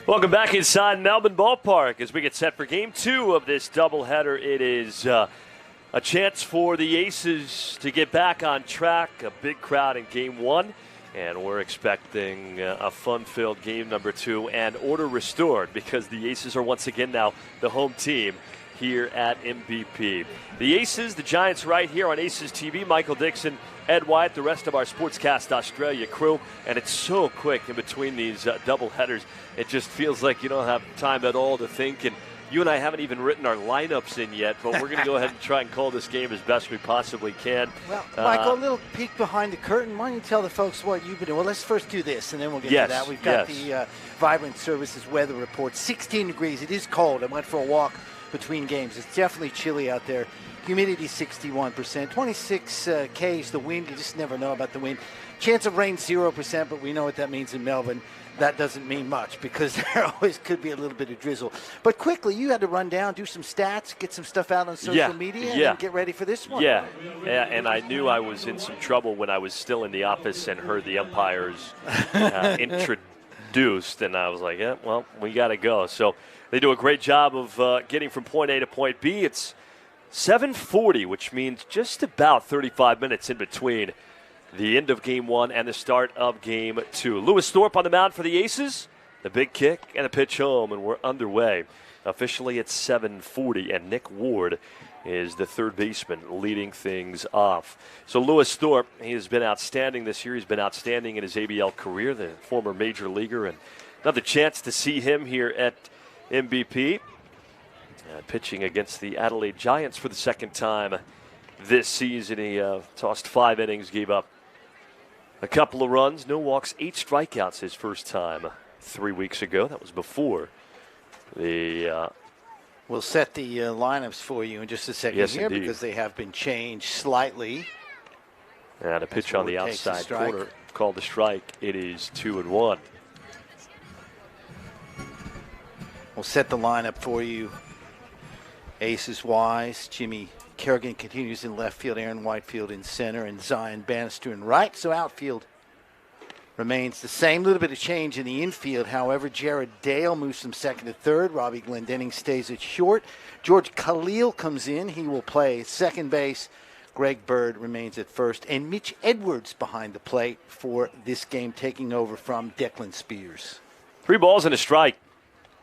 Welcome back inside Melbourne Ball Park as we get set for Game 2 of this doubleheader. It is a chance for the Aces to get back on track. A big crowd in Game 1, and we're expecting a fun-filled Game number 2 and order restored because the Aces are once again now the home team here at MVP. The Aces, the Giants right here on Aces TV. Michael Dixon, Ed Wyatt, the rest of our Sportscast Australia crew. And it's so quick in between these double headers. It just feels like you don't have time at all to think. And you and I haven't even written our lineups in yet, but we're going to go ahead and try and call this game as best we possibly can. Well, Michael, a little peek behind the curtain. Why don't you tell the folks what you've been doing? Well, let's first do this, and then we'll get to that. We've got the Vibrant Services weather report. 16 degrees. It is cold. I went for a walk between games. It's definitely chilly out there. Humidity 61%, 26 Ks. The wind, you just never know about the wind. Chance of rain 0%, but we know what that means in Melbourne. That doesn't mean much because there always could be a little bit of drizzle. But quickly, you had to run down, do some stats, get some stuff out on social media, and then get ready for this one. Yeah, and I knew I was in some trouble when I was still in the office and heard the umpires introduced, and I was like, yeah, well, we got to go. So they do a great job of getting from point A to point B. It's 7:40, which means just about 35 minutes in between the end of Game 1 and the start of Game 2. Lewis Thorpe on the mound for the Aces. The big kick and a pitch home, and we're underway. Officially, it's 7:40, and Nick Ward is the third baseman leading things off. So Lewis Thorpe, he has been outstanding this year. He's been outstanding in his ABL career, the former major leaguer, and another chance to see him here at MVP. Pitching against the Adelaide Giants for the second time this season. He tossed 5 innings, gave up a couple of runs, no walks, 8 strikeouts his first time 3 weeks ago. That was before the... We'll set the lineups for you in just a second here because they have been changed slightly. And a pitch on the outside corner called the strike. It is 2-1. We'll set the lineup for you. Aces wise, Jimmy Kerrigan continues in left field, Aaron Whitefield in center, and Zion Bannister in right. So outfield remains the same. A little bit of change in the infield. However, Jared Dale moves from second to third. Robbie Glendenning stays at short. George Khalil comes in. He will play second base. Greg Bird remains at first. And Mitch Edwards behind the plate for this game, taking over from Declan Spears. 3 balls and a strike.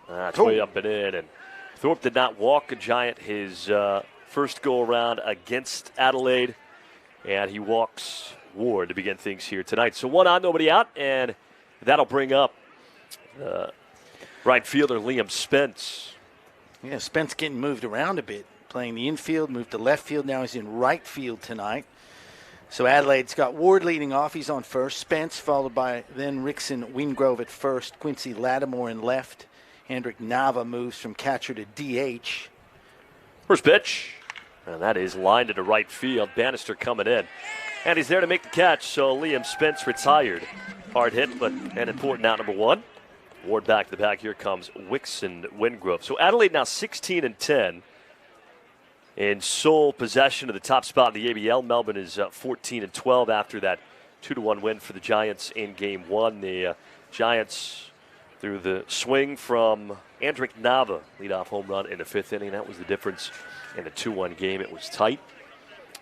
That's way up and in. And Thorpe did not walk a Giant his first go-around against Adelaide, and he walks Ward to begin things here tonight. So 1 on, nobody out, and that'll bring up right fielder Liam Spence. Yeah, Spence getting moved around a bit, playing the infield, moved to left field. Now he's in right field tonight. So Adelaide's got Ward leading off. He's on first. Spence followed by then Rickson Wingrove at first. Quincy Lattimore in left. Hendrik Nava moves from catcher to DH. First pitch, and that is lined into right field. Bannister coming in, and he's there to make the catch, so Liam Spence retired. Hard hit, but an important out, number 1. Ward back to the back. Here comes Wixon Wingrove. So Adelaide now 16-10 in sole possession of the top spot in the ABL. Melbourne is 14-12 after that 2-1 win for the Giants in Game 1. The Giants, through the swing from Hendrik Nava, leadoff home run in the 5th inning. That was the difference in the 2-1 game. It was tight.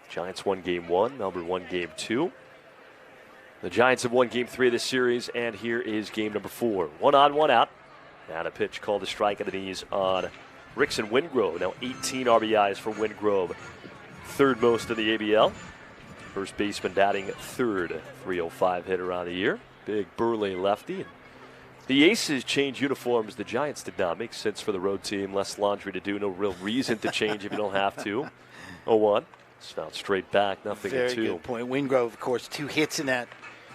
Giants won Game 1. Melbourne won Game 2. The Giants have won Game 3 of this series, and here is Game number 4. 1 on, 1 out. And a pitch called a strike at the knees on Rickson Wingrove. Now 18 RBIs for Wingrove. 3rd most in the ABL. First baseman batting 3rd. 305 hitter on the year. Big burly lefty. The Aces change uniforms. The Giants did not. Makes sense for the road team. Less laundry to do. No real reason to change if you don't have to. 0-1. It's fouled straight back. Nothing at 2. Very good point. Wingrove, of course, 2 hits in that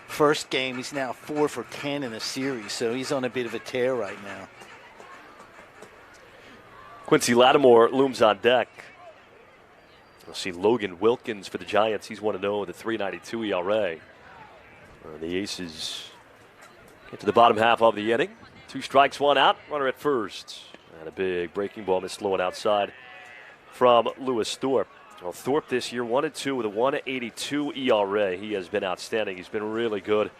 first game. He's now 4 for 10 in the series, so he's on a bit of a tear right now. Quincy Lattimore looms on deck. We'll see Logan Wilkins for the Giants. He's 1-0 with a 3.92 ERA. The Aces get to the bottom half of the inning. 2 strikes, 1 out. Runner at first. And a big breaking ball missed low and outside from Lewis Thorpe. Well, Thorpe this year 1-2 with a 1.82 ERA. He has been outstanding. He's been really good,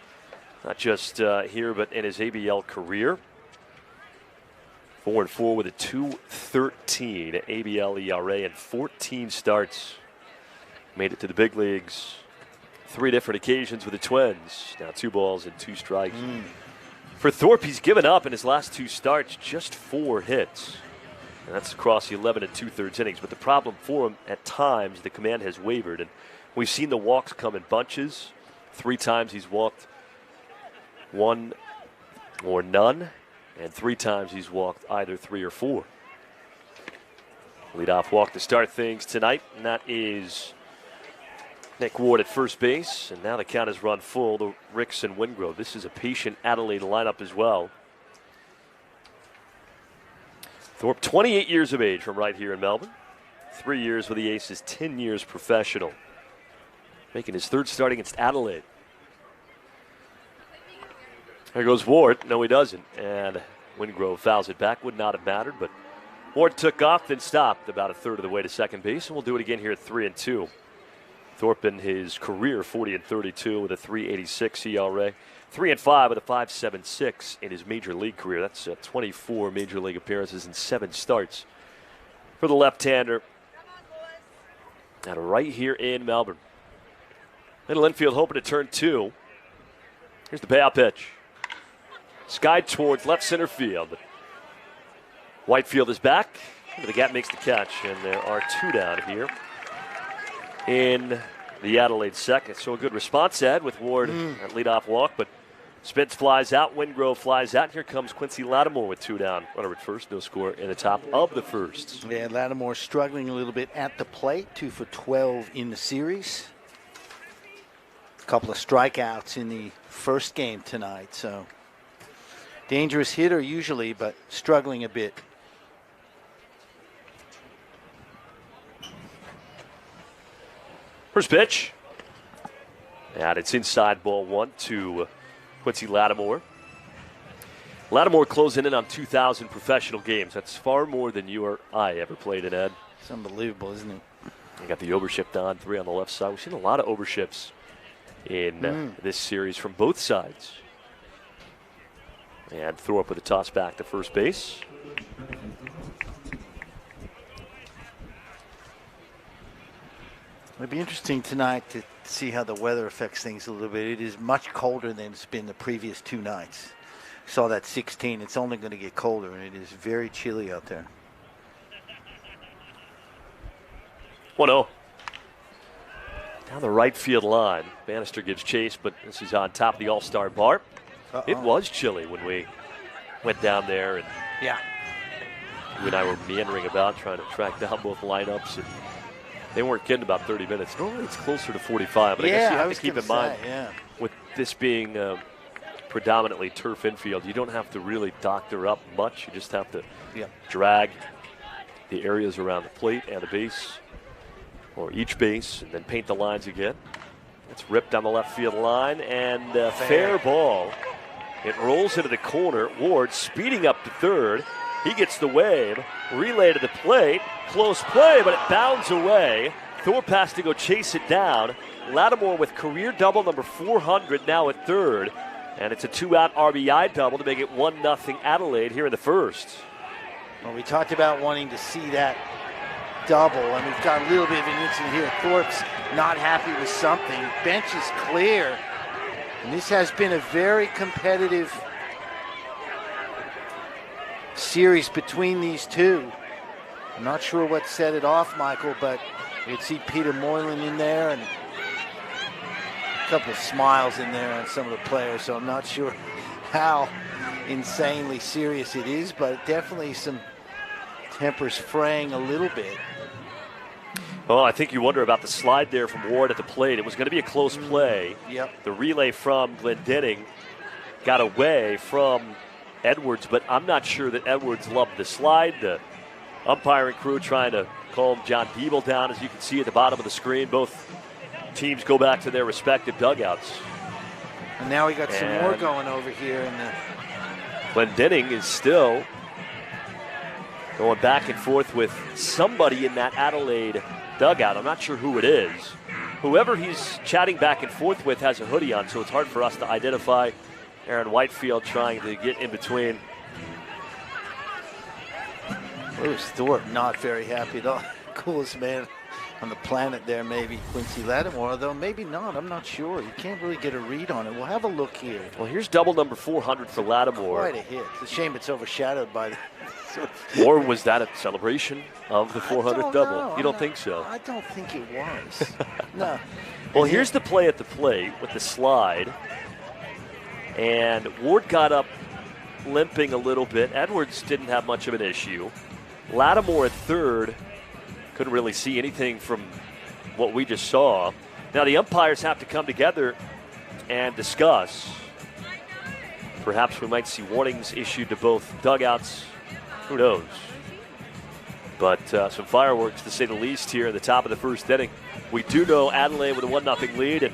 not just here, but in his ABL career. 4-4 with a 2.13 ABL ERA and 14 starts. Made it to the big leagues 3 different occasions with the Twins. Now 2 balls and 2 strikes. For Thorpe, he's given up in his last 2 starts just 4 hits. And that's across the 11 2/3 innings. But the problem for him, at times, the command has wavered. And we've seen the walks come in bunches. 3 times he's walked 1 or none. And 3 times he's walked either 3 or 4. Leadoff walk to start things tonight, and that is Nick Ward at first base. And now the count has run full to Ricks and Wingrove. This is a patient Adelaide lineup as well. Thorpe, 28 years of age from right here in Melbourne. 3 years with the Aces, 10 years professional. Making his 3rd start against Adelaide. There goes Ward. No, he doesn't. And Wingrove fouls it back. Would not have mattered, but Ward took off, then stopped about a third of the way to second base, and we'll do it again here at 3-2. Thorpe in his career 40-32 with a 3.86 ERA, 3-5 with a 5.76 in his major league career. That's 24 major league appearances and 7 starts for the left-hander. And right here in Melbourne. Middle infield hoping to turn 2. Here's the payout pitch. Skied towards left center field. Whitefield is back. The gap makes the catch, and there are 2 down here in the Adelaide second. So a good response, Ed, with Ward at leadoff walk, but Spence flies out, Wingrove flies out. Here comes Quincy Lattimore with 2 down. Runner at first, no score in the top of the first. Yeah, Lattimore struggling a little bit at the plate, 2 for 12 in the series. A couple of strikeouts in the first game tonight, so dangerous hitter usually, but struggling a bit. First pitch. And it's inside, ball 1 to Quincy Lattimore. Lattimore closing in on 2,000 professional games. That's far more than you or I ever played in, Ed. It's unbelievable, isn't it? You got the overshift on, 3 on the left side. We've seen a lot of overshifts in this series from both sides. And Thorpe with a toss back to first base. It'll be interesting tonight to see how the weather affects things a little bit. It is much colder than it's been the previous 2 nights. Saw that 16. It's only going to get colder, and it is very chilly out there. 1-0. Down the right field line. Bannister gives chase, but this is on top of the All-Star bar. It was chilly when we went down there, and yeah, you and I were meandering about trying to track down both lineups, and they weren't kidding about 30 minutes. Normally it's closer to 45, but I guess you have to keep in mind, with this being predominantly turf infield, you don't have to really doctor up much. You just have to drag the areas around the plate and the base, or each base, and then paint the lines again. It's ripped down the left field line, and fair ball. It rolls into the corner. Ward speeding up to third. He gets the wave. Relay to the plate. Close play, but it bounds away. Thorpe has to go chase it down. Lattimore with career double number 400 now at third. And it's a 2-out RBI double to make it 1-0 Adelaide here in the first. Well, we talked about wanting to see that double, and we've got a little bit of an incident here. Thorpe's not happy with something. Bench is clear. And this has been a very competitive series between these 2. I'm not sure what set it off, Michael, but you could see Peter Moylan in there and a couple of smiles in there on some of the players, so I'm not sure how insanely serious it is, but definitely some tempers fraying a little bit. Well, I think you wonder about the slide there from Ward at the plate. It was going to be a close play. Yep. The relay from Glendenning got away from Edwards, but I'm not sure that Edwards loved the slide. The umpiring crew trying to calm John Diebel down, as you can see at the bottom of the screen. Both teams go back to their respective dugouts. And now we got some more going over here. Glendenning is still going back and forth with somebody in that Adelaide dugout. I'm not sure who it is. Whoever he's chatting back and forth with has a hoodie on, so it's hard for us to identify. Aaron Whitefield trying to get in between Lewis Thorpe not very happy at all. Coolest man on the planet there, maybe Quincy Lattimore, although maybe not. I'm not sure. You can't really get a read on it. We'll have a look here. Well, here's double number 400 for Lattimore. Quite a hit. It's a shame it's overshadowed by the... Or was that a celebration of the 400th double? You don't think so? I don't think it was. No. Well, here's the play at the plate with the slide. And Ward got up limping a little bit. Edwards didn't have much of an issue. Lattimore at third couldn't really see anything from what we just saw. Now the umpires have to come together and discuss. Perhaps we might see warnings issued to both dugouts. Who knows? But some fireworks, to say the least, here at the top of the first inning. We do know Adelaide with a 1-0 lead, and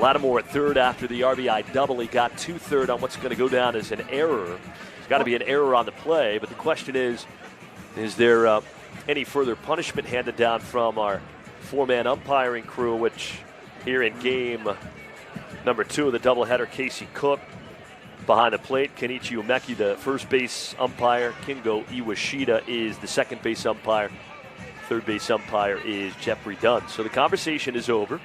Lattimore at third after the RBI double. He got 2/3 on what's going to go down as an error. There's got to be an error on the play, but the question is there any further punishment handed down from our four-man umpiring crew, which here in game number 2 of the doubleheader, Casey Cook behind the plate, Kenichi Umeki, the first base umpire, Kingo Iwashida is the second base umpire, third base umpire is Jeffrey Dunn. So the conversation is over.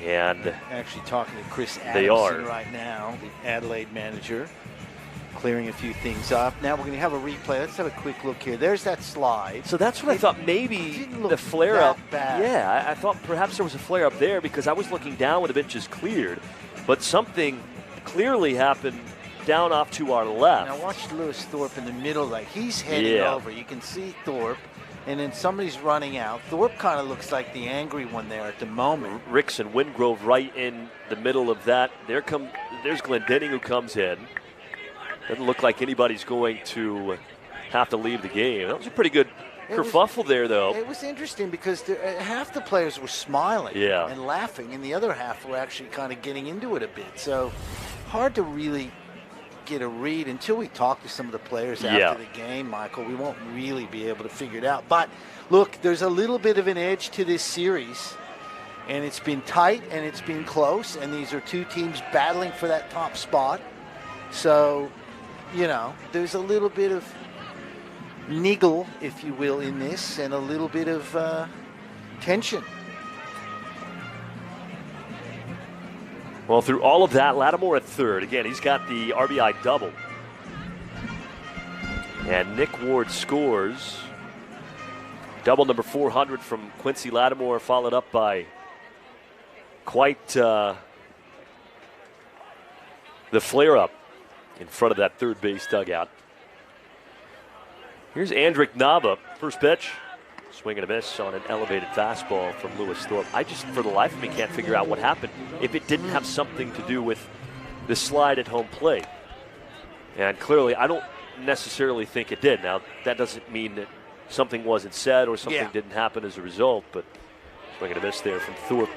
And actually talking to Chris they Adamson right now, the Adelaide manager, clearing a few things up. Now we're going to have a replay. Let's have a quick look here. There's that slide. So that's what I thought, maybe the flare-up. Yeah, I thought perhaps there was a flare-up there because I was looking down when the bench is cleared. But something clearly happened down off to our left. Now watch Lewis Thorpe in the middle. Like he's heading over. You can see Thorpe. And then somebody's running out. Thorpe kind of looks like the angry one there at the moment. Ricks and Wingrove right in the middle of that. There's Glendenning who comes in. Doesn't look like anybody's going to have to leave the game. That was a pretty good kerfuffle there, though. It was interesting because half the players were smiling and laughing, and the other half were actually kind of getting into it a bit. So hard to really get a read until we talk to some of the players after the game, Michael. We won't really be able to figure it out. But look, there's a little bit of an edge to this series, and it's been tight and it's been close, and these are two teams battling for that top spot. So, you know, there's a little bit of niggle, if you will, in this, and a little bit of tension. Well, through all of that, Lattimore at third. Again, he's got the RBI double. And Nick Ward scores. Double number 400 from Quincy Lattimore, followed up by quite the flare-up in front of that third base dugout. Here's Andrick Nava, first pitch. Swing and a miss on an elevated fastball from Lewis Thorpe. I just, for the life of me, can't figure out what happened. If it didn't have something to do with the slide at home plate. And clearly, I don't necessarily think it did. Now, that doesn't mean that something wasn't said or something didn't happen as a result, but swing and a miss there from Thorpe.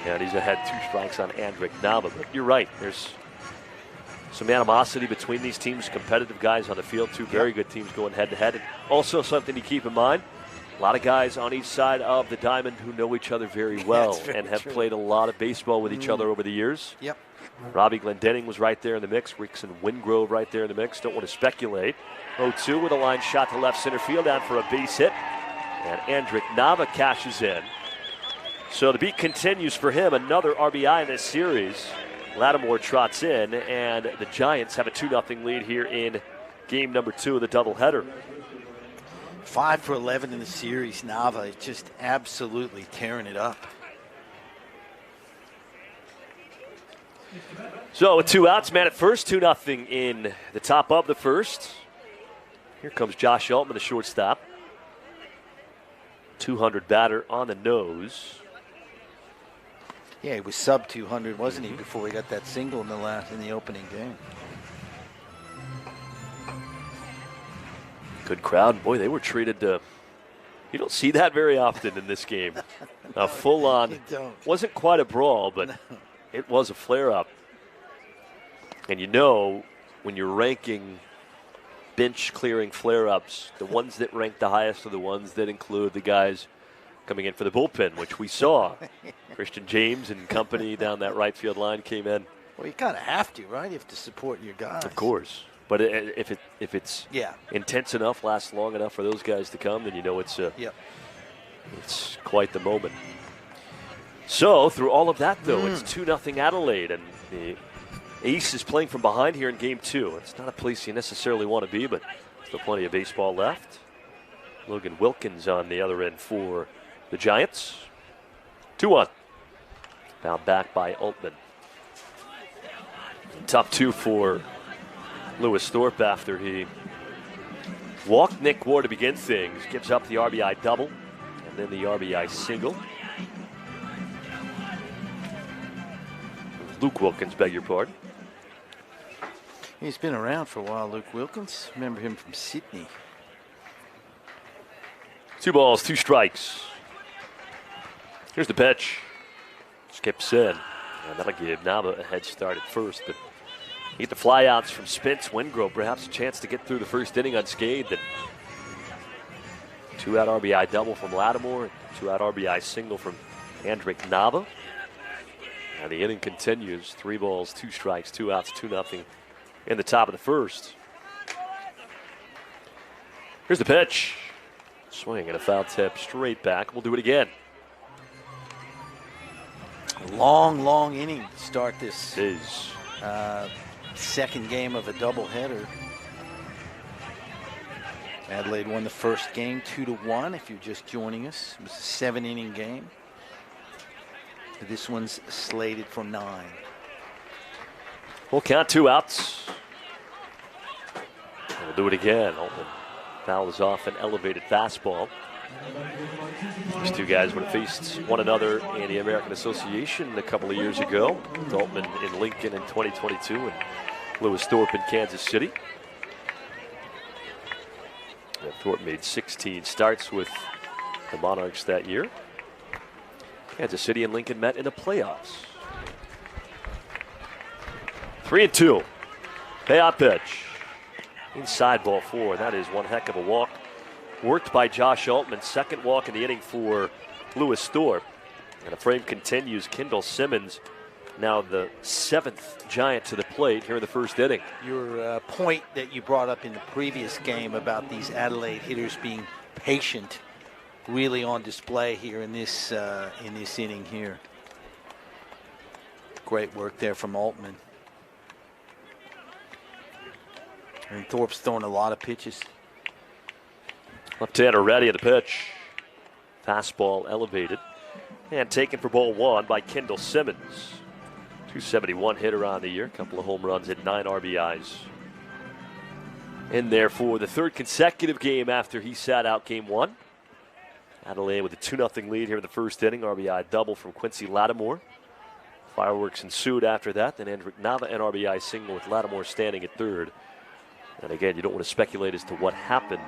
And he's ahead 2 strikes on Andrick Nava. But you're right, there's some animosity between these teams, competitive guys on the field, two very good teams going head-to-head. And also something to keep in mind, a lot of guys on each side of the diamond who know each other very well and have played a lot of baseball with each other over the years. Yep. Robbie Glendenning was right there in the mix. Ricks and Wingrove right there in the mix. Don't want to speculate. 0-2 with a line shot to left center field, down for a base hit. And Andrick Nava cashes in. So the beat continues for him. Another RBI in this series. Lattimore trots in, and the Giants have a 2-0 lead here in game number 2 of the doubleheader. 5 for 11 in the series. Nava is just absolutely tearing it up. So with 2 outs, man at first, 2-0 in the top of the first. Here comes Josh Altman, the shortstop. 200 batter on the nose. Yeah, he was sub 200, wasn't he, before he got that single in the opening game. Good crowd. Boy, they were treated you don't see that very often in this game. No, a full-on, wasn't quite a brawl, but it was a flare-up. And you know, when you're ranking bench-clearing flare-ups, the ones that rank the highest are the ones that include the guys coming in for the bullpen, which we saw. Christian James and company down that right field line came in. Well, you kind of have to, right? You have to support your guys. Of course. But if it's intense enough, lasts long enough for those guys to come, then you know it's quite the moment. So through all of that, though, it's 2-0 Adelaide, and the Ace is playing from behind here in Game 2. It's not a place you necessarily want to be, but still plenty of baseball left. Logan Wilkins on the other end for the Giants. 2-1. Fouled back by Altman. Tough 2 for Lewis Thorpe after he walked Nick Ward to begin things. Gives up the RBI double and then the RBI single. Luke Wilkins, beg your pardon. He's been around for a while, Luke Wilkins. Remember him from Sydney. 2 balls, 2 strikes. Here's the pitch. Skips in. And that'll give Nava a head start at first. But you get the flyouts from Spence, Wingrove, perhaps a chance to get through the first inning unscathed. And 2-out RBI double from Lattimore. 2-out RBI single from Andrick Nava. And the inning continues. 3 balls, 2 strikes, 2 outs, 2-0 in the top of the first. Here's the pitch. Swing and a foul tip straight back. We'll do it again. Long inning to start this is second game of a doubleheader. Adelaide won the first game 2-1. If you're just joining us, it was a 7-inning game. This one's slated for 9. We'll count 2 outs. We'll do it again. Altman fouls off an elevated fastball. These 2 guys would have faced one another in the American Association a couple of years ago. Altman in Lincoln in 2022 and Lewis Thorpe in Kansas City. And Thorpe made 16 starts with the Monarchs that year. Kansas City and Lincoln met in the playoffs. 3-2. Payout pitch. Inside ball 4. That is one heck of a walk. Worked by Josh Altman. Second walk in the inning for Lewis Thorpe. And the frame continues. Kendall Simmons, now the 7th Giant to the plate here in the first inning. Your point that you brought up in the previous game about these Adelaide hitters being patient, really on display here in this inning here. Great work there from Altman. And Thorpe's throwing a lot of pitches. Left-hander ready at the pitch. Fastball elevated. And taken for ball 1 by Kendall Simmons. 271 hitter on the year. A couple of home runs and 9 RBIs. In there for the 3rd consecutive game after he sat out game 1. Adelaide with a 2-0 lead here in the first inning. RBI double from Quincy Lattimore. Fireworks ensued after that. Then Andrick Nava an RBI single with Lattimore standing at 3rd. And again, you don't want to speculate as to what happened.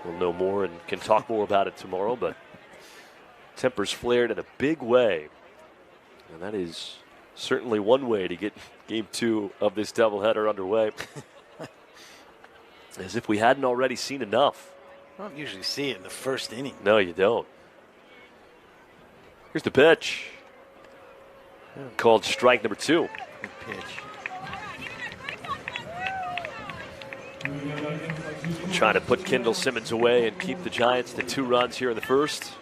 We'll know more and can talk more about it tomorrow, but tempers flared in a big way. And that is certainly one way to get game 2 of this doubleheader underway. As if we hadn't already seen enough. I don't usually see it in the first inning. No, you don't. Here's the pitch. Called strike number 2. Good pitch. Trying to put Kendall Simmons away and keep the Giants to 2 runs here in the first.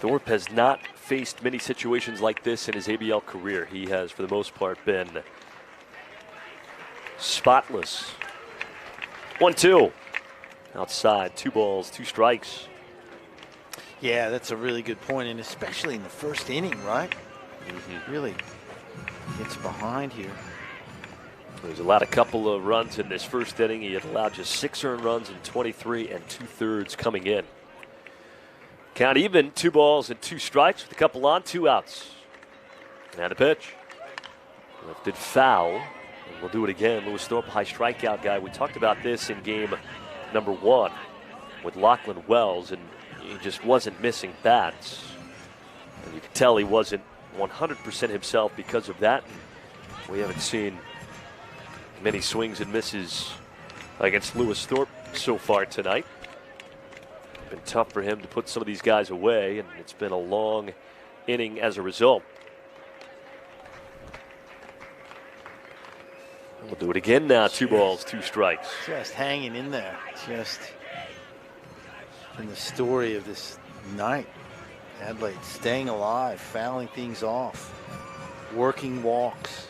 Thorpe has not faced many situations like this in his ABL career. He has, for the most part, been spotless. 1-2. Outside, 2 balls, 2 strikes. Yeah, that's a really good point, and especially in the first inning, right? Really gets behind here. There's allowed a couple of runs in this first inning. He had allowed just 6 earned runs in 23 2/3 coming in. Count even, 2 balls and 2 strikes with a couple on, 2 outs. And a pitch. Lifted foul. And we'll do it again. Lewis Thorpe, high strikeout guy. We talked about this in game number 1 with Lachlan Wells, and he just wasn't missing bats. And you could tell he wasn't 100% himself because of that. We haven't seen many swings and misses against Lewis Thorpe so far tonight. Been tough for him to put some of these guys away, and it's been a long inning as a result. We'll do it again now. 2 balls, 2 strikes. Just hanging in there. Just in the story of this night. Adelaide staying alive, fouling things off, working walks.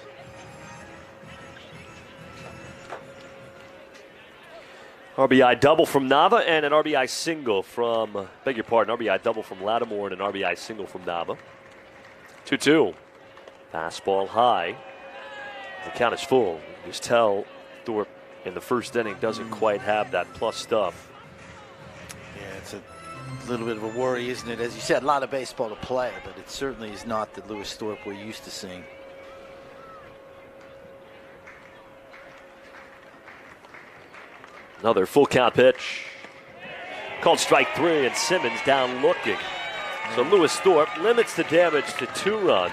RBI double from Nava and an RBI single from, beg your pardon, RBI double from Lattimore and an RBI single from Nava. 2-2. Fastball high. The count is full. You just tell Thorpe in the first inning doesn't quite have that plus stuff. Yeah, it's a little bit of a worry, isn't it? As you said, a lot of baseball to play, but it certainly is not the Lewis Thorpe we're used to seeing. Another full count pitch. Called strike 3, and Simmons down looking. So Lewis Thorpe limits the damage to 2 runs,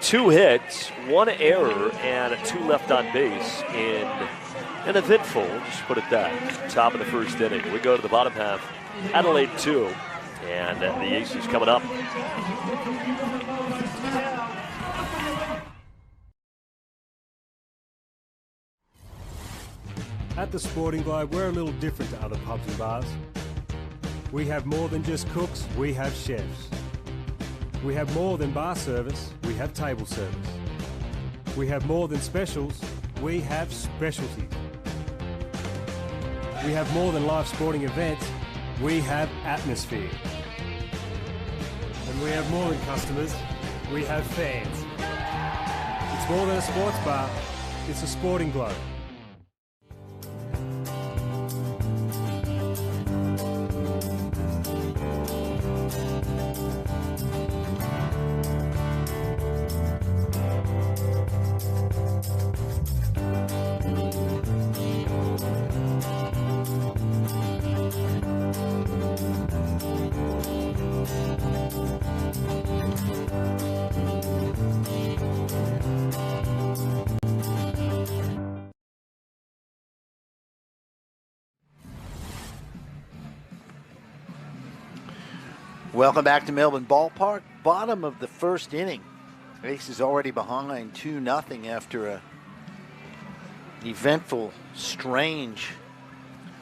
2 hits, 1 error, and 2 left on base in an eventful, just put it that, top of the first inning. We go to the bottom half. Adelaide 2, and the Aces coming up. At the Sporting Globe, we're a little different to other pubs and bars. We have more than just cooks, we have chefs. We have more than bar service, we have table service. We have more than specials, we have specialties. We have more than live sporting events, we have atmosphere. And we have more than customers, we have fans. It's more than a sports bar, it's a Sporting Globe. Welcome back to Melbourne Ball Park. Bottom of the first inning. Aces already behind 2-0 after a eventful, strange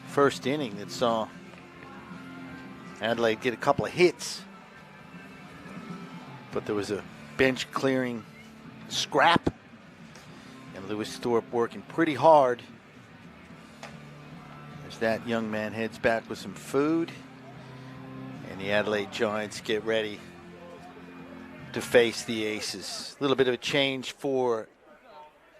first inning that saw Adelaide get a couple of hits. But there was a bench clearing scrap, and Lewis Thorpe working pretty hard as that young man heads back with some food. And the Adelaide Giants get ready to face the Aces. A little bit of a change for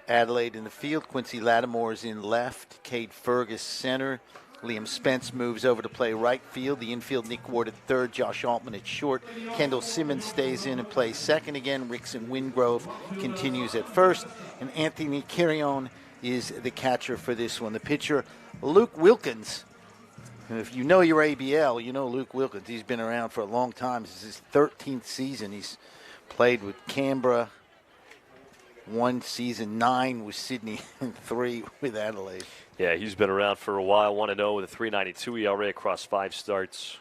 Adelaide in the field. Quincy Lattimore's in left. Cade Fergus center. Liam Spence moves over to play right field. The infield, Nick Ward at third. Josh Altman at short. Kendall Simmons stays in and plays second again. Rickson Wingrove continues at first. And Anthony Carrion is the catcher for this one. The pitcher, Luke Wilkins. If you know your ABL, you know Luke Wilkins. He's been around for a long time. This is his 13th season. He's played with Canberra, 1 season, 9 with Sydney, and 3 with Adelaide. Yeah, he's been around for a while. 1-0 with a 3.92 ERA across 5 starts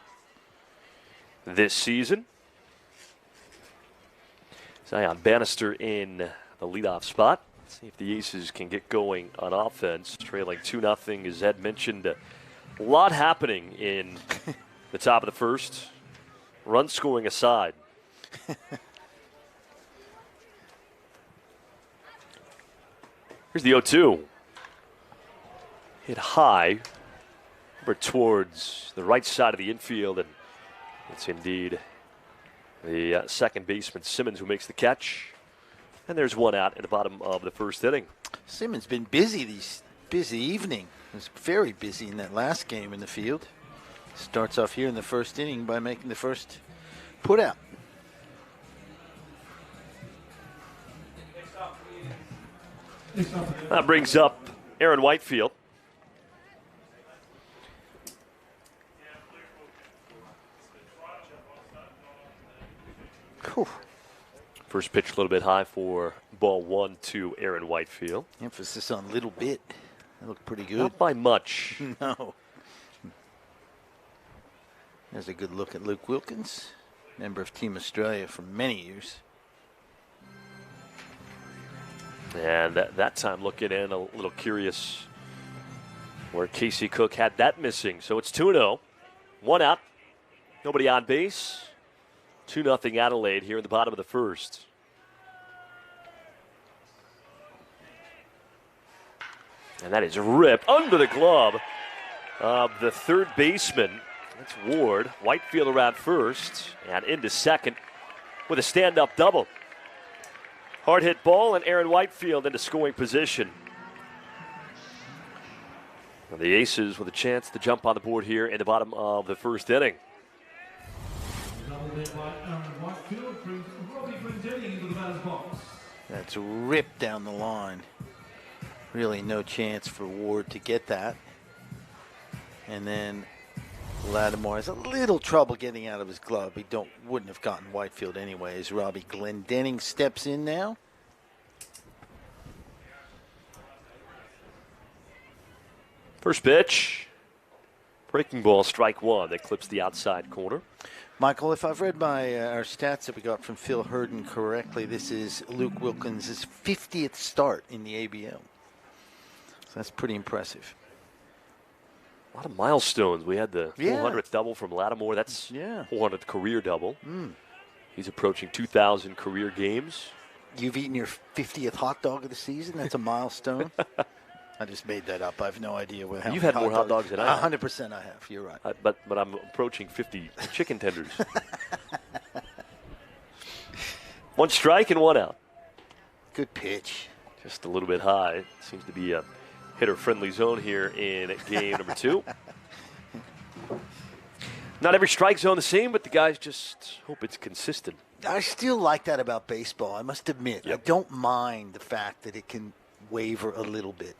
this season. Zion Bannister in the leadoff spot. Let's see if the Aces can get going on offense. Trailing 2-0, as Ed mentioned. A lot happening in the top of the first. Run scoring aside. Here's the 0-2. Hit high over towards the right side of the infield, and it's indeed the second baseman, Simmons, who makes the catch. And there's 1 out in the bottom of the first inning. Simmons been busy busy evening. He was very busy in that last game in the field. Starts off here in the first inning by making the first put out. That brings up Aaron Whitefield. Whew. First pitch a little bit high for ball 1 to Aaron Whitefield. Emphasis on little bit. That looked pretty good. Not by much. No. There's a good look at Luke Wilkins, member of Team Australia for many years. And that time looking in a little curious where Casey Cook had that missing. So it's 2-0. 1 out. Nobody on base. 2-0 Adelaide here in the bottom of the first. And that is ripped under the glove of the third baseman. That's Ward. Whitefield around first and into second with a stand-up double. Hard hit ball and Aaron Whitefield into scoring position. And the Aces with a chance to jump on the board here in the bottom of the first inning. That's ripped down the line. Really no chance for Ward to get that. And then Lattimore has a little trouble getting out of his glove. He wouldn't have gotten Whitefield anyway as Robbie Glendenning steps in now. First pitch. Breaking ball, strike one. That clips the outside corner. Michael, if I've read our stats that we got from Phil Herden correctly, this is Luke Wilkins' 50th start in the ABL. So that's pretty impressive. A lot of milestones. We had the 400th double from Lattimore. That's 400th career double. He's approaching 2,000 career games. You've eaten your 50th hot dog of the season. That's a milestone. I just made that up. I have no idea how You've had more hot dogs than I have. 100% I have. You're right. But I'm approaching 50 chicken tenders. 1 strike and 1 out. Good pitch. Just a little bit high. Seems to be a hitter-friendly zone here in game number 2. Not every strike zone the same, but the guys just hope it's consistent. I still like that about baseball, I must admit. I don't mind the fact that it can waver a little bit.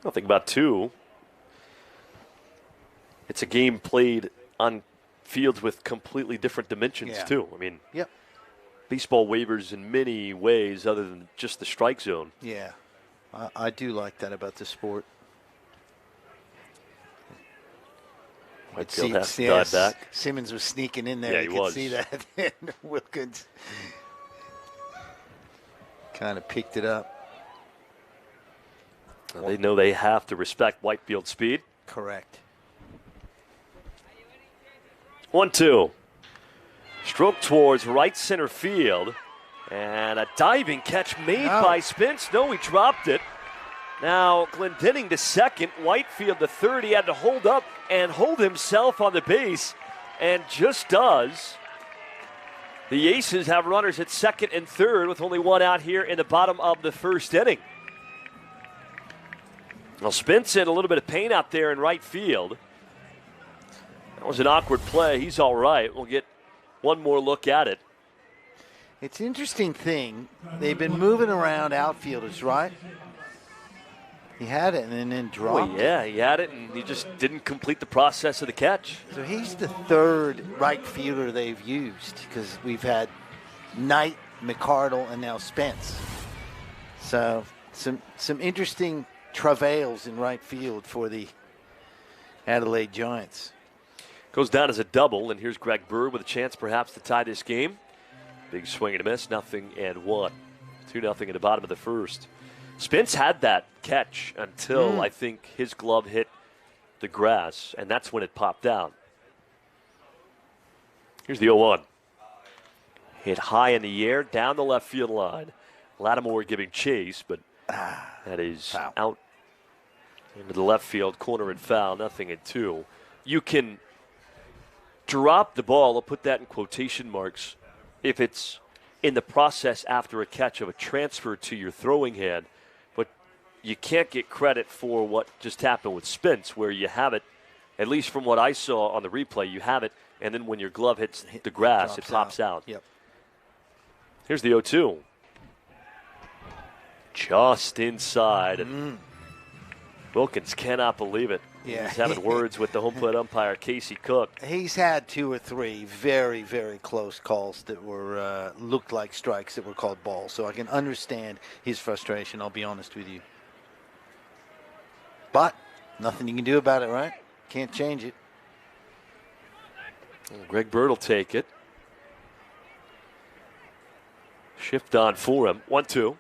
I'll think about 2. It's a game played on fields with completely different dimensions, too. I mean, baseball wavers in many ways other than just the strike zone. Yeah, I do like that about the sport. Whitefield has to dive back. Simmons was sneaking in there. Yeah, you could see that. And Wilkins kind of picked it up. They know they have to respect Whitefield's speed. Correct. 1-2. Stroke towards right center field. And a diving catch made by Spence. No, he dropped it. Now Glendenning to second. Whitefield to third. He had to hold up and hold himself on the base. And just does. The Aces have runners at second and third with only 1 out here in the bottom of the first inning. Well, Spence in a little bit of pain out there in right field. That was an awkward play. He's all right. We'll get one more look at it. It's an interesting thing. They've been moving around outfielders, right? He had it and then dropped it. He had it and he just didn't complete the process of the catch. So he's the third right fielder they've used because we've had Knight, McCardle, and now Spence. So some interesting travails in right field for the Adelaide Giants. Goes down as a double, and here's Greg Bird with a chance perhaps to tie this game. Big swing and a miss, 0-1. 2-0 in the bottom of the first. Spence had that catch until I think his glove hit the grass, and that's when it popped out. Here's the 0-1. Hit high in the air, down the left field line. Lattimore giving chase, but that is out into the left field corner and foul, 0-2. You can drop the ball, I'll put that in quotation marks, if it's in the process after a catch of a transfer to your throwing hand, but you can't get credit for what just happened with Spence, where you have it, at least from what I saw on the replay, you have it, and then when your glove hits the grass, it pops out. Yep. Here's the 0-2. Just inside. And Wilkins cannot believe it. Yeah. He's having words with the home plate umpire, Casey Cook. He's had 2 or 3 very, very close calls that were looked like strikes that were called balls. So I can understand his frustration, I'll be honest with you. But nothing you can do about it, right? Can't change it. Well, Greg Bird will take it. Shift on for him. 1-2.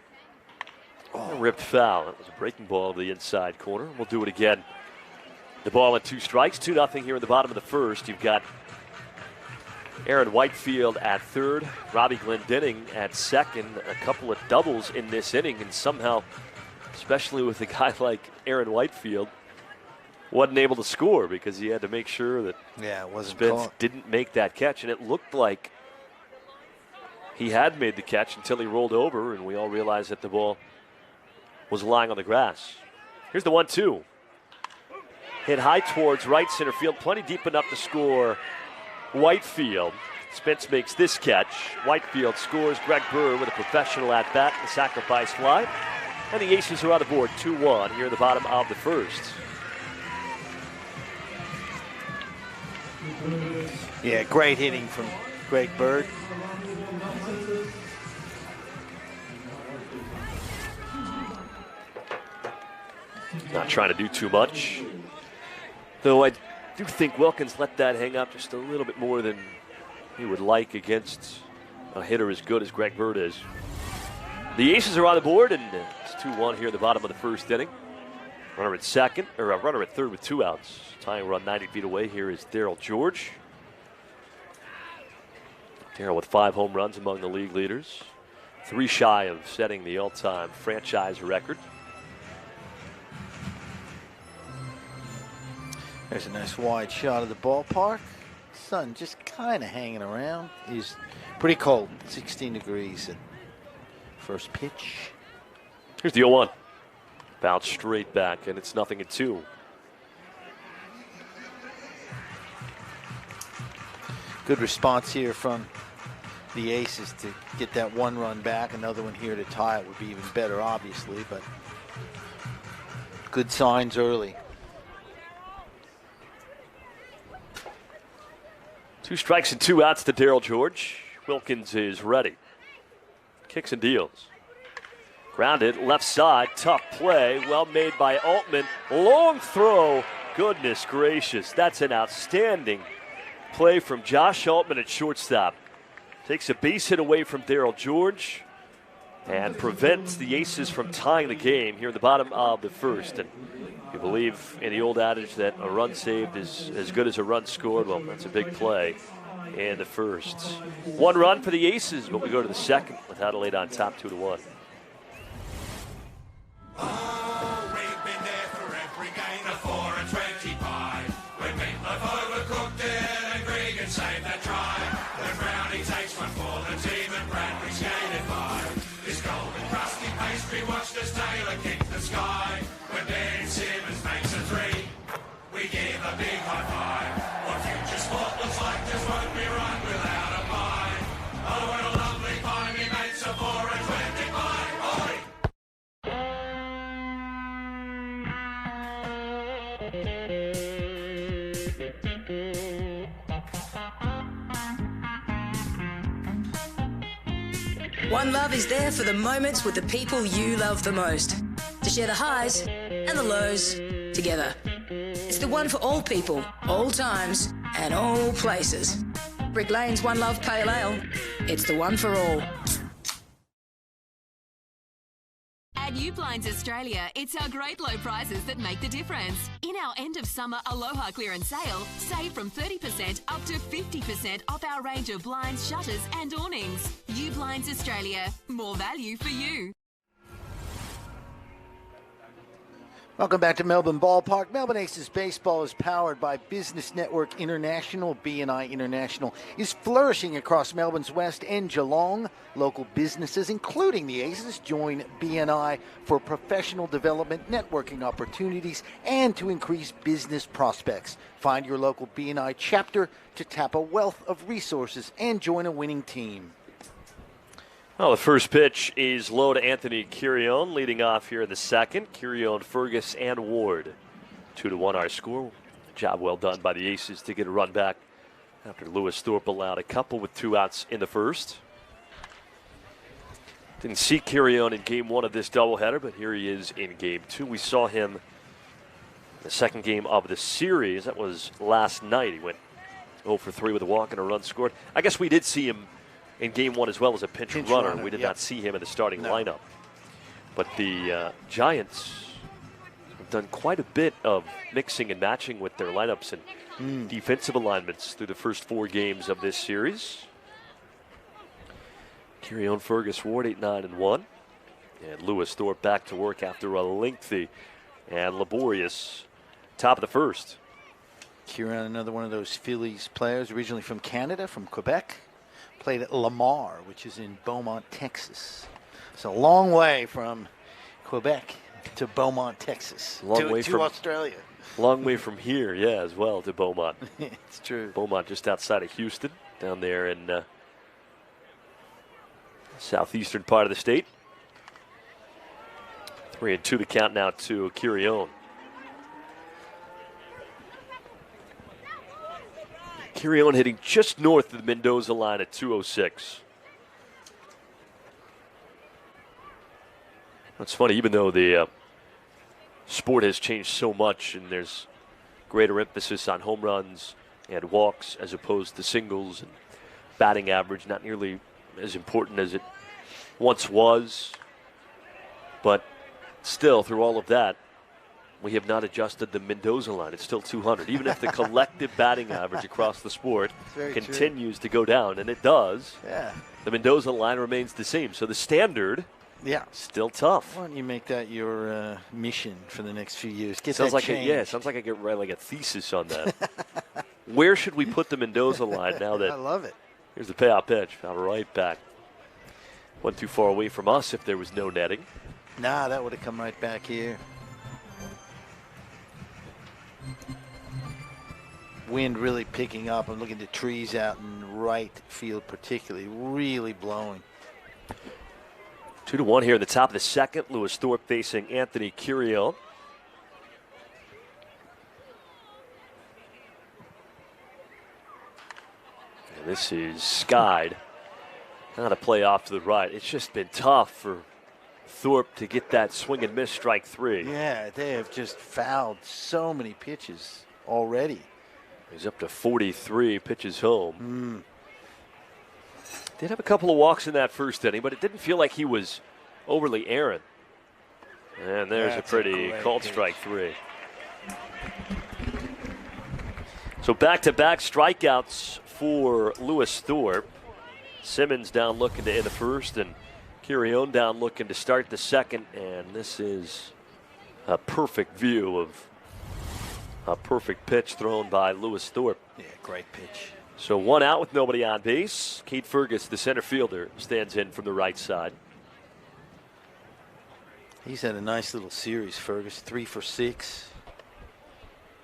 ripped foul. That was a breaking ball to the inside corner. We'll do it again. The ball in 2 strikes, 2-0 here in the bottom of the first. You've got Aaron Whitefield at third, Robbie Glendenning at second. A couple of doubles in this inning, and somehow, especially with a guy like Aaron Whitefield, wasn't able to score because he had to make sure that Spence didn't make that catch. And it looked like he had made the catch until he rolled over, and we all realized that the ball was lying on the grass. Here's the 1-2. Hit high towards right center field, plenty deep enough to score Whitefield. Spence makes this catch. Whitefield scores. Greg Burr with a professional at bat, the sacrifice fly. And the Aces are on the board, 2-1 here in the bottom of the first. Yeah, great hitting from Greg Bird. Not trying to do too much. Though I do think Wilkins let that hang up just a little bit more than he would like against a hitter as good as Greg Bird is. The Aces are on the board, and it's 2-1 here in the bottom of the first inning. Runner at second, or a runner at third with 2 outs. Tying run 90 feet away here is Darryl George. Darryl with 5 home runs among the league leaders. 3 shy of setting the all-time franchise record. There's a nice wide shot of the ballpark. Sun just kind of hanging around. It's pretty cold, 16 degrees at first pitch. Here's the 0-1. Bounce straight back, and it's 0-2. Good response here from the Aces to get that 1 run back. Another one here to tie it would be even better, obviously, but good signs early. 2 strikes and 2 outs to Darryl George. Wilkins is ready. Kicks and deals. Grounded, left side, tough play. Well made by Altman. Long throw. Goodness gracious. That's an outstanding play from Josh Altman at shortstop. Takes a base hit away from Darryl George and prevents the Aces from tying the game here in the bottom of the first. And you believe in the old adage that a run saved is as good as a run scored. Well, that's a big play in the first. 1 run for the Aces, but we go to the second with Adelaide on top 2-1. Oh, we've been there for every game of 4 and 25. When Meatloaf overcooked it and Gregan saved that try. When Brownie takes one for the team and Bradley skated by. This golden crusty pastry watched as Taylor kick the sky. When Ben Simmons makes a 3, we give a big high five. What future sport looks like just won't be run without a pie. Oh, what a lovely pie, me mates are 4 and 25. Oi! One Love is there for the moments with the people you love the most. To share the highs and the lows together. It's the one for all people, all times, and all places. Brick Lane's One Love Pale Ale. It's the one for all. At U Blinds Australia, it's our great low prices that make the difference. In our end of summer Aloha clearance sale, save from 30% up to 50% off our range of blinds, shutters and awnings. U Blinds Australia, more value for you. Welcome back to Melbourne Ball Park. Melbourne Aces baseball is powered by Business Network International. BNI International is flourishing across Melbourne's west and Geelong. Local businesses, including the Aces, join BNI for professional development, networking opportunities, and to increase business prospects. Find your local BNI chapter to tap a wealth of resources and join a winning team. Well, the first pitch is low to Anthony Curione, leading off here in the second. Curione, Fergus, and Ward. 2-1 our score. Job well done by the Aces to get a run back after Lewis Thorpe allowed a couple with 2 outs in the first. Didn't see Curione in game 1 of this doubleheader, but here he is in game 2. We saw him in the second game of the series. That was last night. He went 0 for 3 with a walk and a run scored. I guess we did see him in game 1 as well as a pinch runner. We did not see him in the starting lineup. But the Giants have done quite a bit of mixing and matching with their lineups and defensive alignments through the first 4 games of this series. Kirion Fergus Ward 8-9-1. And Lewis Thorpe back to work after a lengthy and laborious top of the first. Kieran, another one of those Phillies players, originally from Canada, from Quebec. Played at Lamar, which is in Beaumont, Texas. It's a long way from Quebec to Beaumont, Texas. Long way from Australia. Long way from here, yeah, as well, to Beaumont. It's true. Beaumont just outside of Houston, down there in southeastern part of the state. 3-2 the count now to Kirion. Kirion hitting just north of the Mendoza line at 206. It's funny, even though the sport has changed so much and there's greater emphasis on home runs and walks as opposed to singles, and batting average not nearly as important as it once was, but still, through all of that, we have not adjusted the Mendoza line. It's still 200. Even if the collective batting average across the sport continues to go down, and it does, the Mendoza line remains the same. So the standard, still tough. Why don't you make that your mission for the next few years? Get sounds that like changed. Sounds like I get write like a thesis on that. Where should we put the Mendoza line now that? I love it. Here's the payoff pitch, out right back. Went too far away from us if there was no netting. Nah, that would have come right back here. Wind really picking up. I'm looking at the trees out in right field particularly, really blowing. 2-1 here in the top of the second. Lewis Thorpe facing Anthony Kirion. And this is skied. Kind of play off to the right. It's just been tough for Thorpe to get that swing and miss strike 3. Yeah, they have just fouled so many pitches already. He's up to 43 pitches home. Did have a couple of walks in that first inning, but it didn't feel like he was overly errant. And there's a pretty called strike 3. So back-to-back strikeouts for Lewis Thorpe. Simmons down looking to end the first, and Kirion down looking to start the second. And this is a perfect view of a perfect pitch thrown by Lewis Thorpe. Yeah, great pitch. So 1 out with nobody on base. Kate Fergus, the center fielder, stands in from the right side. He's had a nice little series, Fergus. 3 for 6.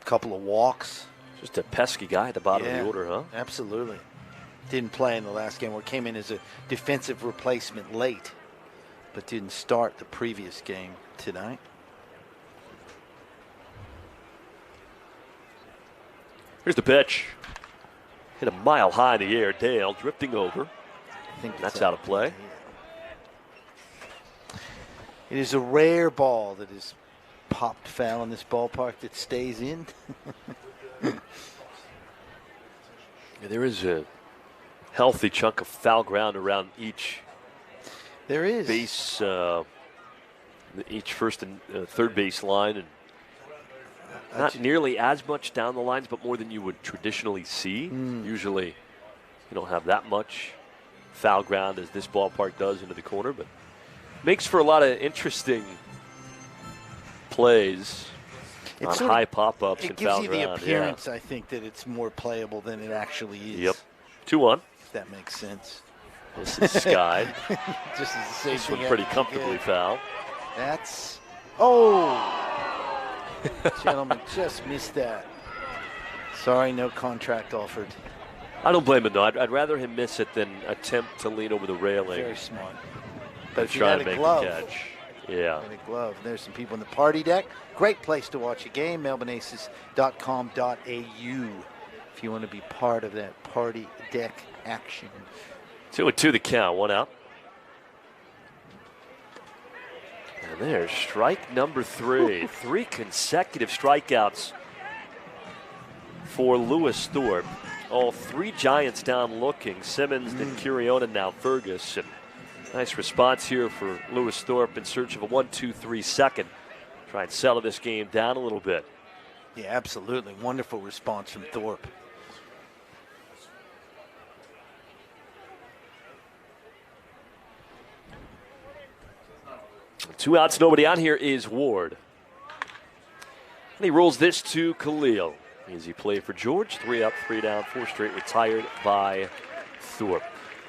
Couple of walks. Just a pesky guy at the bottom of the order, huh? Absolutely. Didn't play in the last game, or came in as a defensive replacement late, but didn't start the previous game tonight. Here's the pitch. Hit a mile high in the air. Dale drifting over. I think that's out of play. It is a rare ball that is popped foul in this ballpark that stays in. There is a healthy chunk of foul ground around each base, each first and third base line, and not nearly as much down the lines, but more than you would traditionally see. Usually, you don't have that much foul ground as this ballpark does into the corner, but makes for a lot of interesting plays on high pop-ups and foul ground. It gives you the appearance, I think, that it's more playable than it actually is. Yep. 2-1. If that makes sense. This is skied. Just as the same this one pretty comfortably foul. That's... Oh! Gentlemen, just missed that. Sorry, no contract offered. I don't blame him, though. I'd rather him miss it than attempt to lean over the railing. Very smart. But if you try had to a make glove, the catch. Yeah. And a glove. There's some people in the party deck. Great place to watch a game. MelbourneAces.com.au if you want to be part of that party deck action. 2-2 the count. 1 out. And there's strike number 3. 3 consecutive strikeouts for Lewis Thorpe. All 3 Giants down looking. Simmons, then Kirion, and now Ferguson. Nice response here for Lewis Thorpe in search of a 1-2-3 second. Try and settle this game down a little bit. Yeah, absolutely. Wonderful response from Thorpe. Two outs, nobody on. Here is Ward. And he rolls this to Khalil. Easy play for George. 3 up, 3 down, 4 straight retired by Thorpe.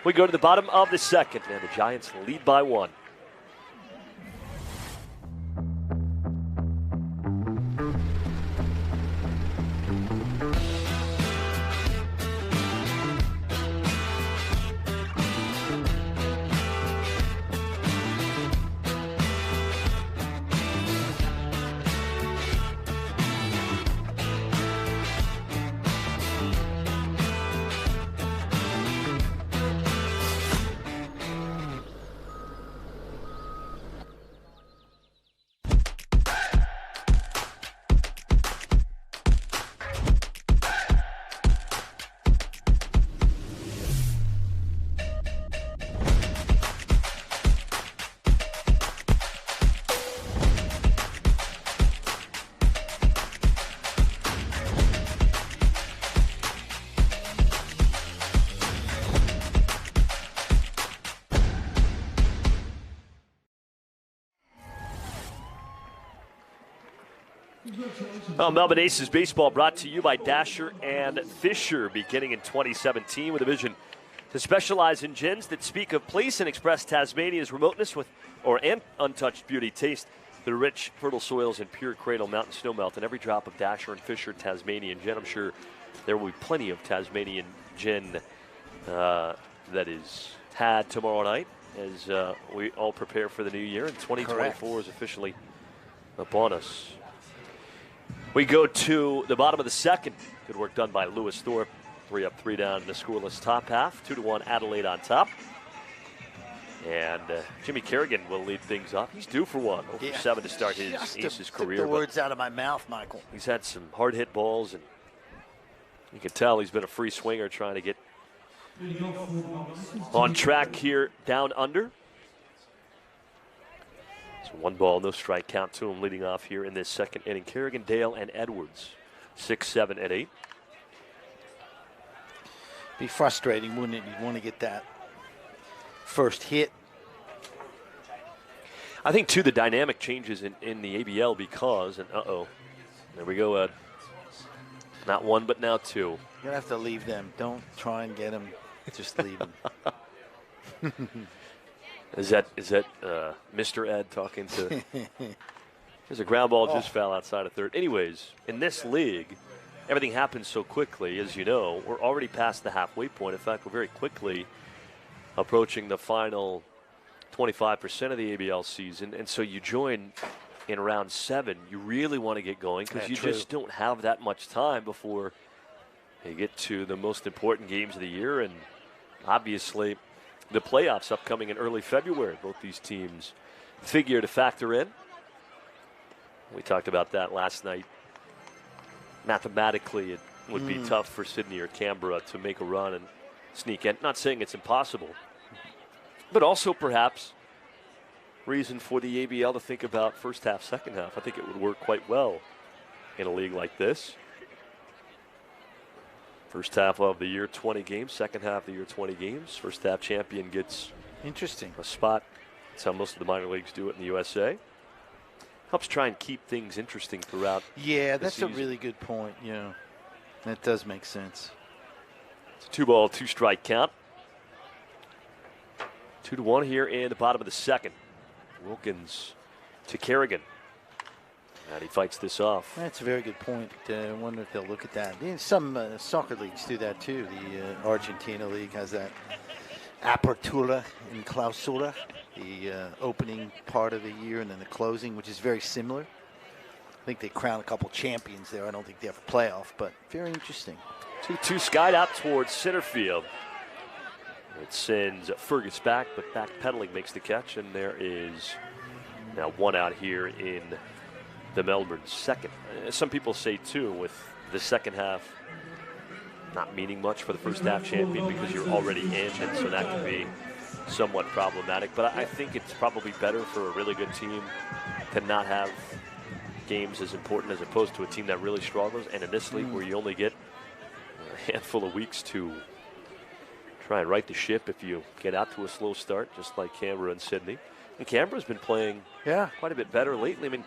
We go to the bottom of the second, and the Giants lead by 1. Well, Melbourne Aces baseball brought to you by Dasher and Fisher, beginning in 2017 with a vision to specialize in gins that speak of place and express Tasmania's remoteness with and untouched beauty. Taste the rich, fertile soils and pure cradle mountain snowmelt in every drop of Dasher and Fisher Tasmanian gin. I'm sure there will be plenty of Tasmanian gin that is had tomorrow night as we all prepare for the new year, and 2024 is officially upon us. We go to the bottom of the second. Good work done by Lewis Thorpe. 3 up, 3 down in the scoreless top half. 2-1 Adelaide on top. And Jimmy Kerrigan will lead things off. He's due for one. 0-7 to start his Aces career. Took the words out of my mouth, Michael. He's had some hard hit balls, and you can tell he's been a free swinger trying to get on track here down under. So 1 ball, no strike count to him leading off here in this second inning. Kerrigan, Dale, and Edwards, 6, 7, and 8. Be frustrating, wouldn't it? You'd want to get that first hit. I think, too, the dynamic changes in the ABL because, and there we go, Ed. Not 1, but now 2. You're going to have to leave them. Don't try and get them. Just leave them. Is that Mr. Ed talking to? There's a ground ball just fell outside of third. Anyways, in this league, everything happens so quickly. As you know, we're already past the halfway point. In fact, we're very quickly approaching the final 25% of the ABL season. And so you join in round 7. You really want to get going because you just don't have that much time before you get to the most important games of the year. And obviously, the playoffs upcoming in early February. Both these teams figure to factor in. We talked about that last night. Mathematically, it would be tough for Sydney or Canberra to make a run and sneak in. Not saying it's impossible, but also perhaps reason for the ABL to think about first half, second half. I think it would work quite well in a league like this. First half of the year, 20 games. Second half of the year, 20 games. First half champion gets a spot. That's how most of the minor leagues do it in the USA. Helps try and keep things interesting throughout. Yeah, that's a really good point. Yeah, that does make sense. It's a 2-ball, 2-strike count. 2-1 here in the bottom of the second. Wilkins to Kerrigan. And he fights this off. That's a very good point. I wonder if they'll look at that. Some soccer leagues do that too. The Argentina League has that apertura and clausura, the opening part of the year and then the closing, which is very similar. I think they crown a couple champions there. I don't think they have a playoff, but very interesting. 2-2 skied out towards center field. It sends Fergus back, but backpedaling makes the catch, and there is now 1 out here in the Melbourne second. Some people say, too, with the second half not meaning much for the first half champion because you're already in, and so that could be somewhat problematic. But I think it's probably better for a really good team to not have games as important as opposed to a team that really struggles. And in this league where you only get a handful of weeks to try and right the ship if you get out to a slow start, just like Canberra and Sydney. And Canberra's been playing quite a bit better lately. I mean,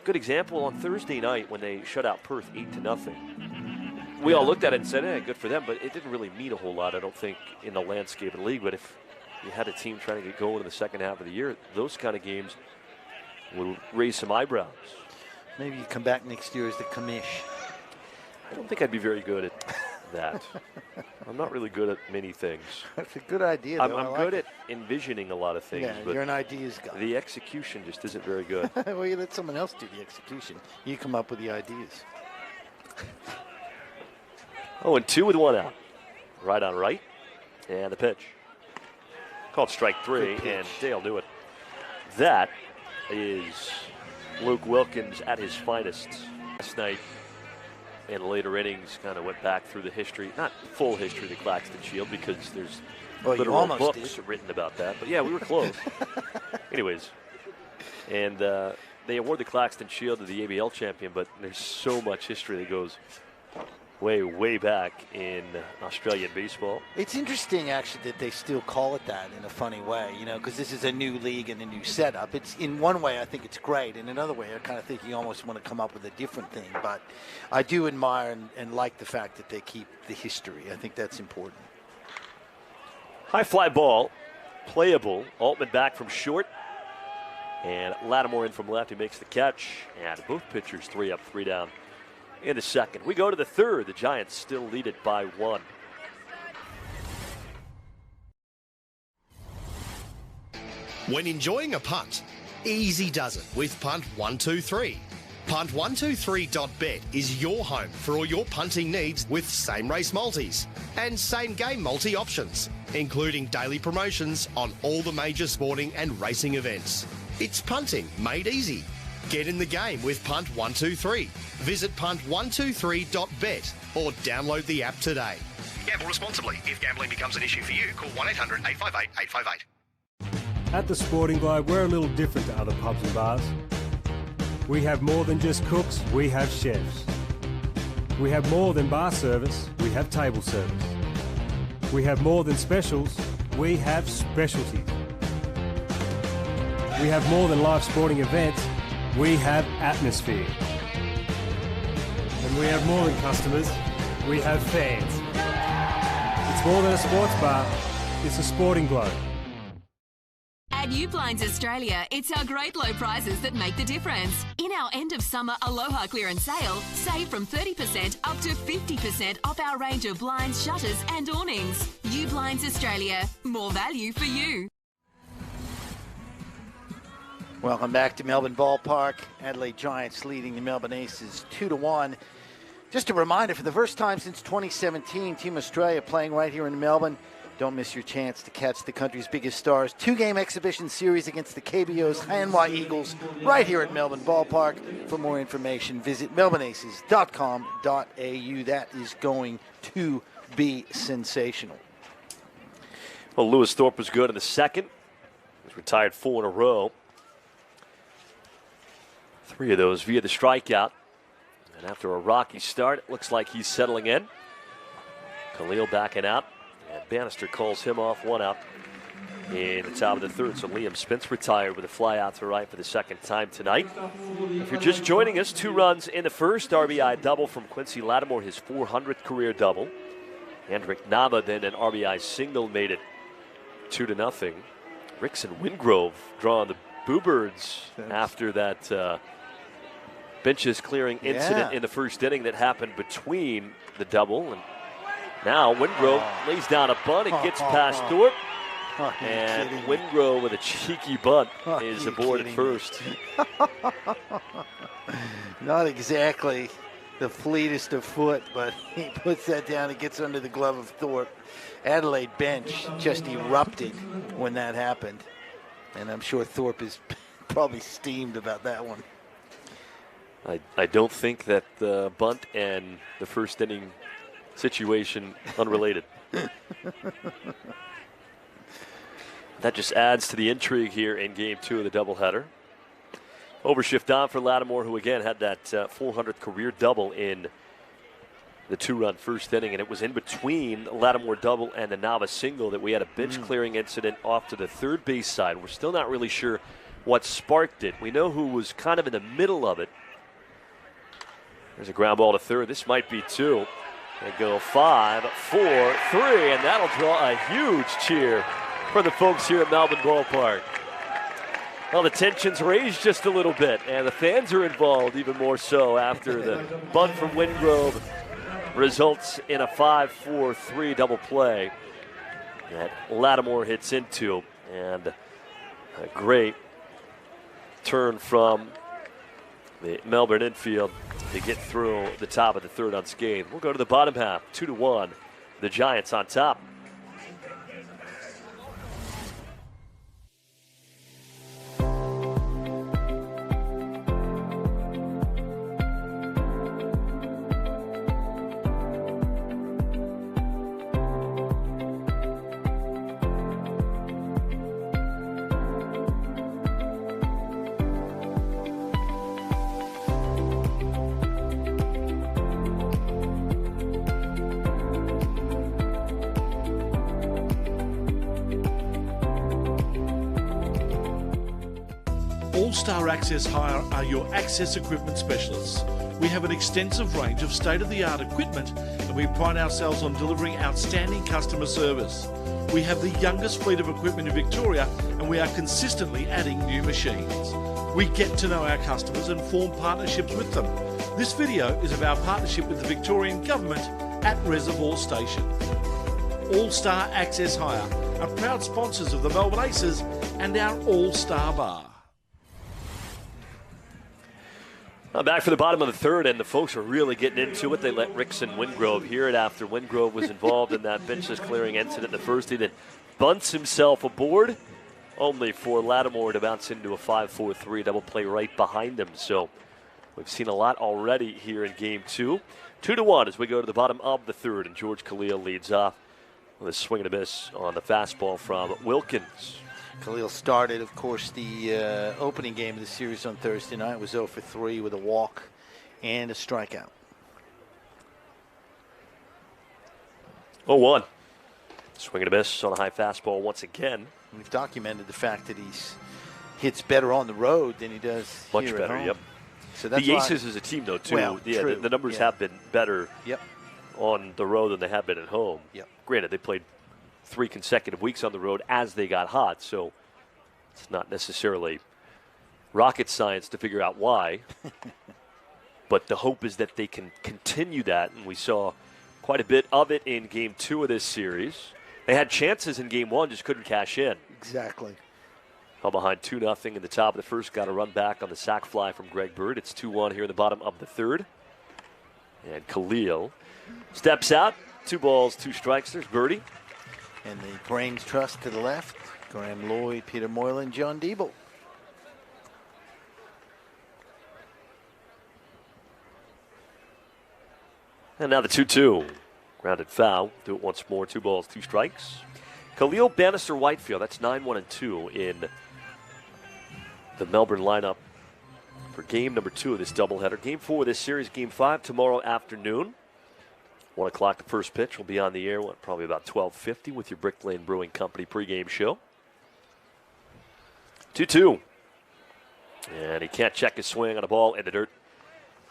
good example on Thursday night when they shut out Perth 8-0. We all looked at it and said, good for them, but it didn't really mean a whole lot, I don't think, in the landscape of the league. But if you had a team trying to get going in the second half of the year, those kind of games will raise some eyebrows. Maybe you come back next year as the commish. I don't think I'd be very good at that. I'm not really good at many things. That's a good idea, though. I'm good at envisioning a lot of things, but you're an ideas guy. The execution just isn't very good. Well, you let someone else do the execution. You come up with the ideas. 0-2 with one out. Right on right. And the pitch. Called strike three, and Dale knew it. That is Luke Wilkins at his finest. Last night, in later innings, kind of went back through the history, not full history of the Claxton Shield, because there's literal books written about that. But yeah, we were close. Anyways, and they award the Claxton Shield to the ABL champion, but there's so much history that goes way, way back in Australian baseball. It's interesting, actually, that they still call it that in a funny way, because this is a new league and a new setup. It's in one way, I think it's great. In another way, I kind of think you almost want to come up with a different thing. But I do admire and like the fact that they keep the history. I think that's important. High fly ball, playable. Altman back from short. And Lattimore in from left, who makes the catch. And both pitchers 3 up, 3 down in the second. We go to the third. The Giants still lead it by 1. When enjoying a punt, easy does it with Punt 123. Punt123.bet is your home for all your punting needs with same race multis and same game multi options, including daily promotions on all the major sporting and racing events. It's punting made easy. Get in the game with Punt 123. Visit punt123.bet or download the app today. Gamble responsibly. If gambling becomes an issue for you, call 1-800-858-858. At the Sporting Globe, we're a little different to other pubs and bars. We have more than just cooks, we have chefs. We have more than bar service, we have table service. We have more than specials, we have specialties. We have more than live sporting events, we have atmosphere. And we have more than customers, we have fans. It's more than a sports bar, it's a Sporting Globe. At Ublinds Australia, it's our great low prices that make the difference. In our end of summer Aloha clearance sale, save from 30% up to 50% off our range of blinds, shutters and awnings. Ublinds Australia, more value for you. Welcome back to Melbourne Ball Park. Adelaide Giants leading the Melbourne Aces 2-1. Just a reminder, for the first time since 2017, Team Australia playing right here in Melbourne. Don't miss your chance to catch the country's biggest stars. 2-game exhibition series against the KBO's Hanwha Eagles right here at Melbourne Ball Park. For more information, visit melbourneaces.com.au. That is going to be sensational. Well, Lewis Thorpe was good in the second. He's retired 4 in a row. 3 of those via the strikeout. And after a rocky start, it looks like he's settling in. Khalil backing out. And Bannister calls him off, 1 out in the top of the third. So Liam Spence retired with a fly out to right for the second time tonight. If you're just joining us, 2 runs in the first. RBI double from Quincy Lattimore, his 400th career double. Hendrik Nava then an RBI single made it 2-0. Rickson Wingrove drawing the Boo-Birds after that benches clearing incident in the first inning that happened between the double. And now Wingrove lays down a bunt and gets past Thorpe. And Wingrove with a cheeky bunt is aboard at first. Not exactly the fleetest of foot, but he puts that down and gets under the glove of Thorpe. Adelaide bench just erupted when that happened. And I'm sure Thorpe is probably steamed about that one. I don't think that the bunt and the first inning situation unrelated. That just adds to the intrigue here in Game 2 of the doubleheader. Overshift on for Lattimore, who again had that 400th career double in the 2-run first inning, and it was in between the Lattimore double and the Nava single that we had a bench clearing incident off to the third base side. We're still not really sure what sparked it. We know who was kind of in the middle of it. There's a ground ball to third. This might be 2. They go 5, 4, 3, and that'll draw a huge cheer for the folks here at Melbourne Ball Park. Well, the tension's raised just a little bit, and the fans are involved even more so after the bunt from Wingrove results in a 5-4-3 double play that Lattimore hits into. And a great turn from the Melbourne infield to get through the top of the third unscathed. We'll go to the bottom half, 2-1. The Giants on top. All-Star Access Hire are your access equipment specialists. We have an extensive range of state-of-the-art equipment and we pride ourselves on delivering outstanding customer service. We have the youngest fleet of equipment in Victoria and we are consistently adding new machines. We get to know our customers and form partnerships with them. This video is of our partnership with the Victorian Government at Reservoir Station. All-Star Access Hire are proud sponsors of the Melbourne Aces and our All-Star Bar. Back for the bottom of the third, and the folks are really getting into it. They let Rickson Wingrove hear it after Wingrove was involved in that benches clearing incident in the first. He then bunts himself aboard, only for Lattimore to bounce into a 5-4-3 double play right behind him. So we've seen a lot already here in Game 2. 2-1 as we go to the bottom of the third, and George Khalil leads off with a swing and a miss on the fastball from Wilkins. Khalil started, of course, the opening game of the series on Thursday night. It was 0 for 3 with a walk and a strikeout. 0-1. Swing and a miss on a high fastball once again. We've documented the fact that he hits better on the road than he does much here better, at home. yep. So that's the Aces as a team, though, too. Well, true. The numbers have been better on the road than they have been at home. Yep. Granted, they played 3 consecutive weeks on the road as they got hot, so it's not necessarily rocket science to figure out why. But the hope is that they can continue that, and we saw quite a bit of it in Game 2 of this series. They had chances in Game 1, just couldn't cash in. Exactly. Fell behind 2-0 in the top of the first, got a run back on the sac fly from Greg Bird. It's 2-1 here in the bottom of the third. And Khalil steps out, 2 balls, 2 strikes. There's Birdie. And the Brains Trust to the left. Graham Lloyd, Peter Moylan, John Diebel. And now the 2-2. Grounded foul. Do it once more. 2 balls, 2 strikes. Khalil Bannister Whitefield. That's 9-1-2 in the Melbourne lineup for game number 2 of this doubleheader. Game 4 of this series. Game 5 tomorrow afternoon. 1 o'clock, the first pitch will be on the air, probably about 12:50 with your Brick Lane Brewing Company pregame show. 2-2. And he can't check his swing on a ball in the dirt.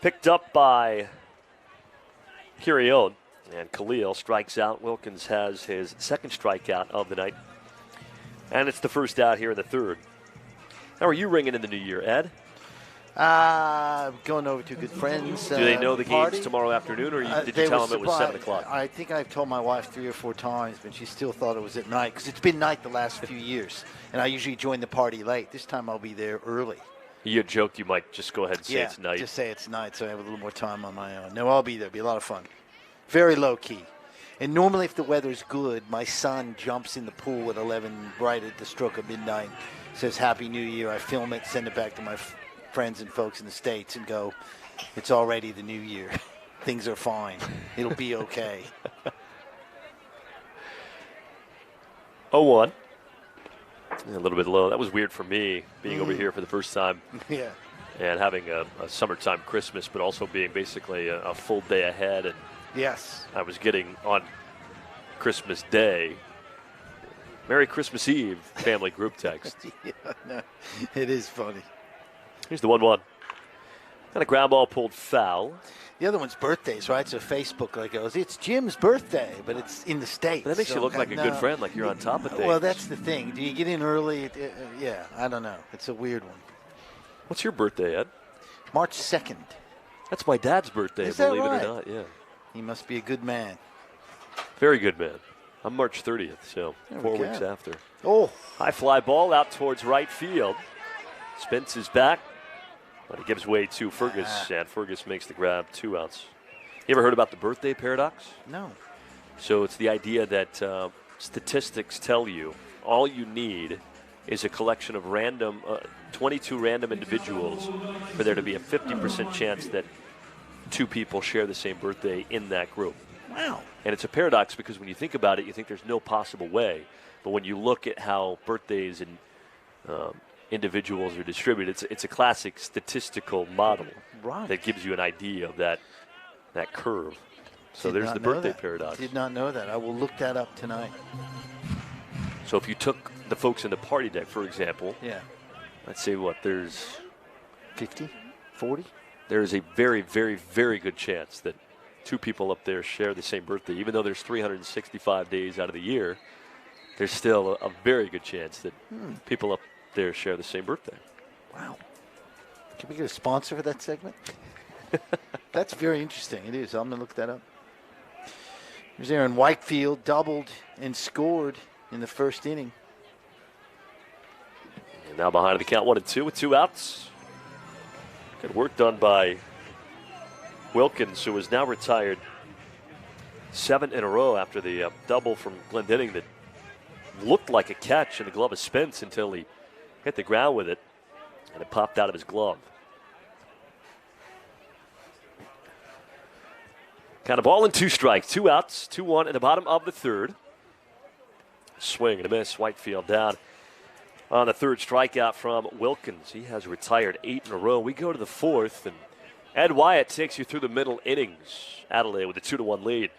Picked up by Kirion, and Khalil strikes out. Wilkins has his second strikeout of the night. And it's the first out here in the third. How are you ringing in the new year, Ed? Going over to good friends. Do they know the party? games tomorrow afternoon, or did you tell them it was 7 o'clock? I think I've told my wife 3 or 4 times, but she still thought it was at night, because it's been night the last few years, and I usually join the party late. This time I'll be there early. You joked you might just go ahead and say it's night. Just say it's night, so I have a little more time on my own. No, I'll be there. It'll be a lot of fun. Very low-key. And normally if the weather's good, my son jumps in the pool at 11, right at the stroke of midnight, says Happy New Year. I film it, send it back to my friends and folks in the States and go, it's already the new year. Things are fine. It'll be okay. 0-1. A little bit low. That was weird for me, being over here for the first time. Yeah. And having a summertime Christmas, but also being basically a full day ahead. And yes, I was getting on Christmas Day, Merry Christmas Eve family group text. Yeah, no, it is funny. Here's the 1-1. And a ground ball pulled foul. The other one's birthdays, right? So Facebook goes, it's Jim's birthday, but it's in the States. But that makes you look like a good friend, like you're on top of things. Well, that's the thing. Do you get in early? Yeah, I don't know. It's a weird one. What's your birthday, Ed? March 2nd. That's my dad's birthday, is that believe right? it or not. Yeah. He must be a good man. Very good man. I'm March 30th, so 4 we weeks go. after. Oh. High fly ball out towards right field. Spence is back, but it gives way to Fergus, and Fergus makes the grab, 2 outs. You ever heard about the birthday paradox? No. So it's the idea that statistics tell you all you need is a collection of 22 random individuals for there to be a 50% chance that 2 people share the same birthday in that group. Wow. And it's a paradox because when you think about it, you think there's no possible way. But when you look at how birthdays and individuals are distributed, it's a classic statistical model that gives you an idea of that curve. So there's the birthday paradox. Did not know that. I will look that up tonight. So if you took the folks in the party deck, for example, let's say there's 50, 40? There is a very, very, very good chance that 2 people up there share the same birthday. Even though there's 365 days out of the year, there's still a very good chance that people up there share the same birthday. Wow. Can we get a sponsor for that segment? That's very interesting. It is. I'm going to look that up. Here's Aaron Whitefield, doubled and scored in the first inning. And now behind the count, 1-2 with 2 outs. Good work done by Wilkins, who is now retired 7 in a row after the double from Glendenning that looked like a catch in the glove of Spence until he hit the ground with it, and it popped out of his glove. Kind of ball and 2 strikes, 2 outs, 2-1 in the bottom of the third. Swing and a miss, Whitefield down on the third strikeout from Wilkins. He has retired 8 in a row. We go to the 4th, and Ed Wyatt takes you through the middle innings. Adelaide with a 2-1 lead.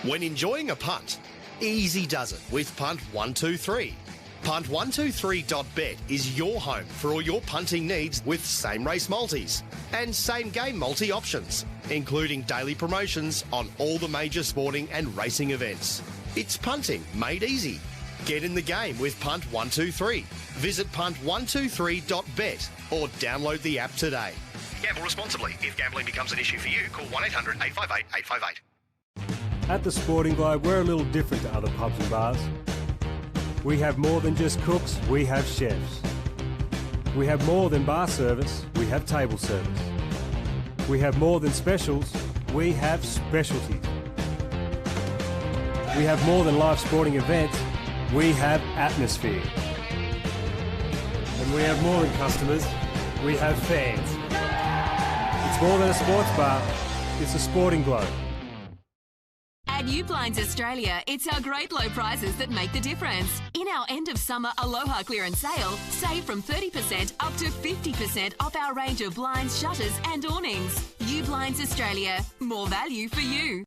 When enjoying a punt, easy does it with Punt 123. Punt123.bet is your home for all your punting needs with same race multis and same game multi options, including daily promotions on all the major sporting and racing events. It's punting made easy. Get in the game with Punt 123. Visit punt123.bet or download the app today. Gamble responsibly. If gambling becomes an issue for you, call 1-800-858-858. At the Sporting Globe, we're a little different to other pubs and bars. We have more than just cooks, we have chefs. We have more than bar service, we have table service. We have more than specials, we have specialties. We have more than live sporting events, we have atmosphere. And we have more than customers, we have fans. It's more than a sports bar, it's a Sporting Globe. At U-Blinds Australia, it's our great low prices that make the difference. In our end of summer Aloha clearance sale, save from 30% up to 50% off our range of blinds, shutters and awnings. U-Blinds Australia, more value for you.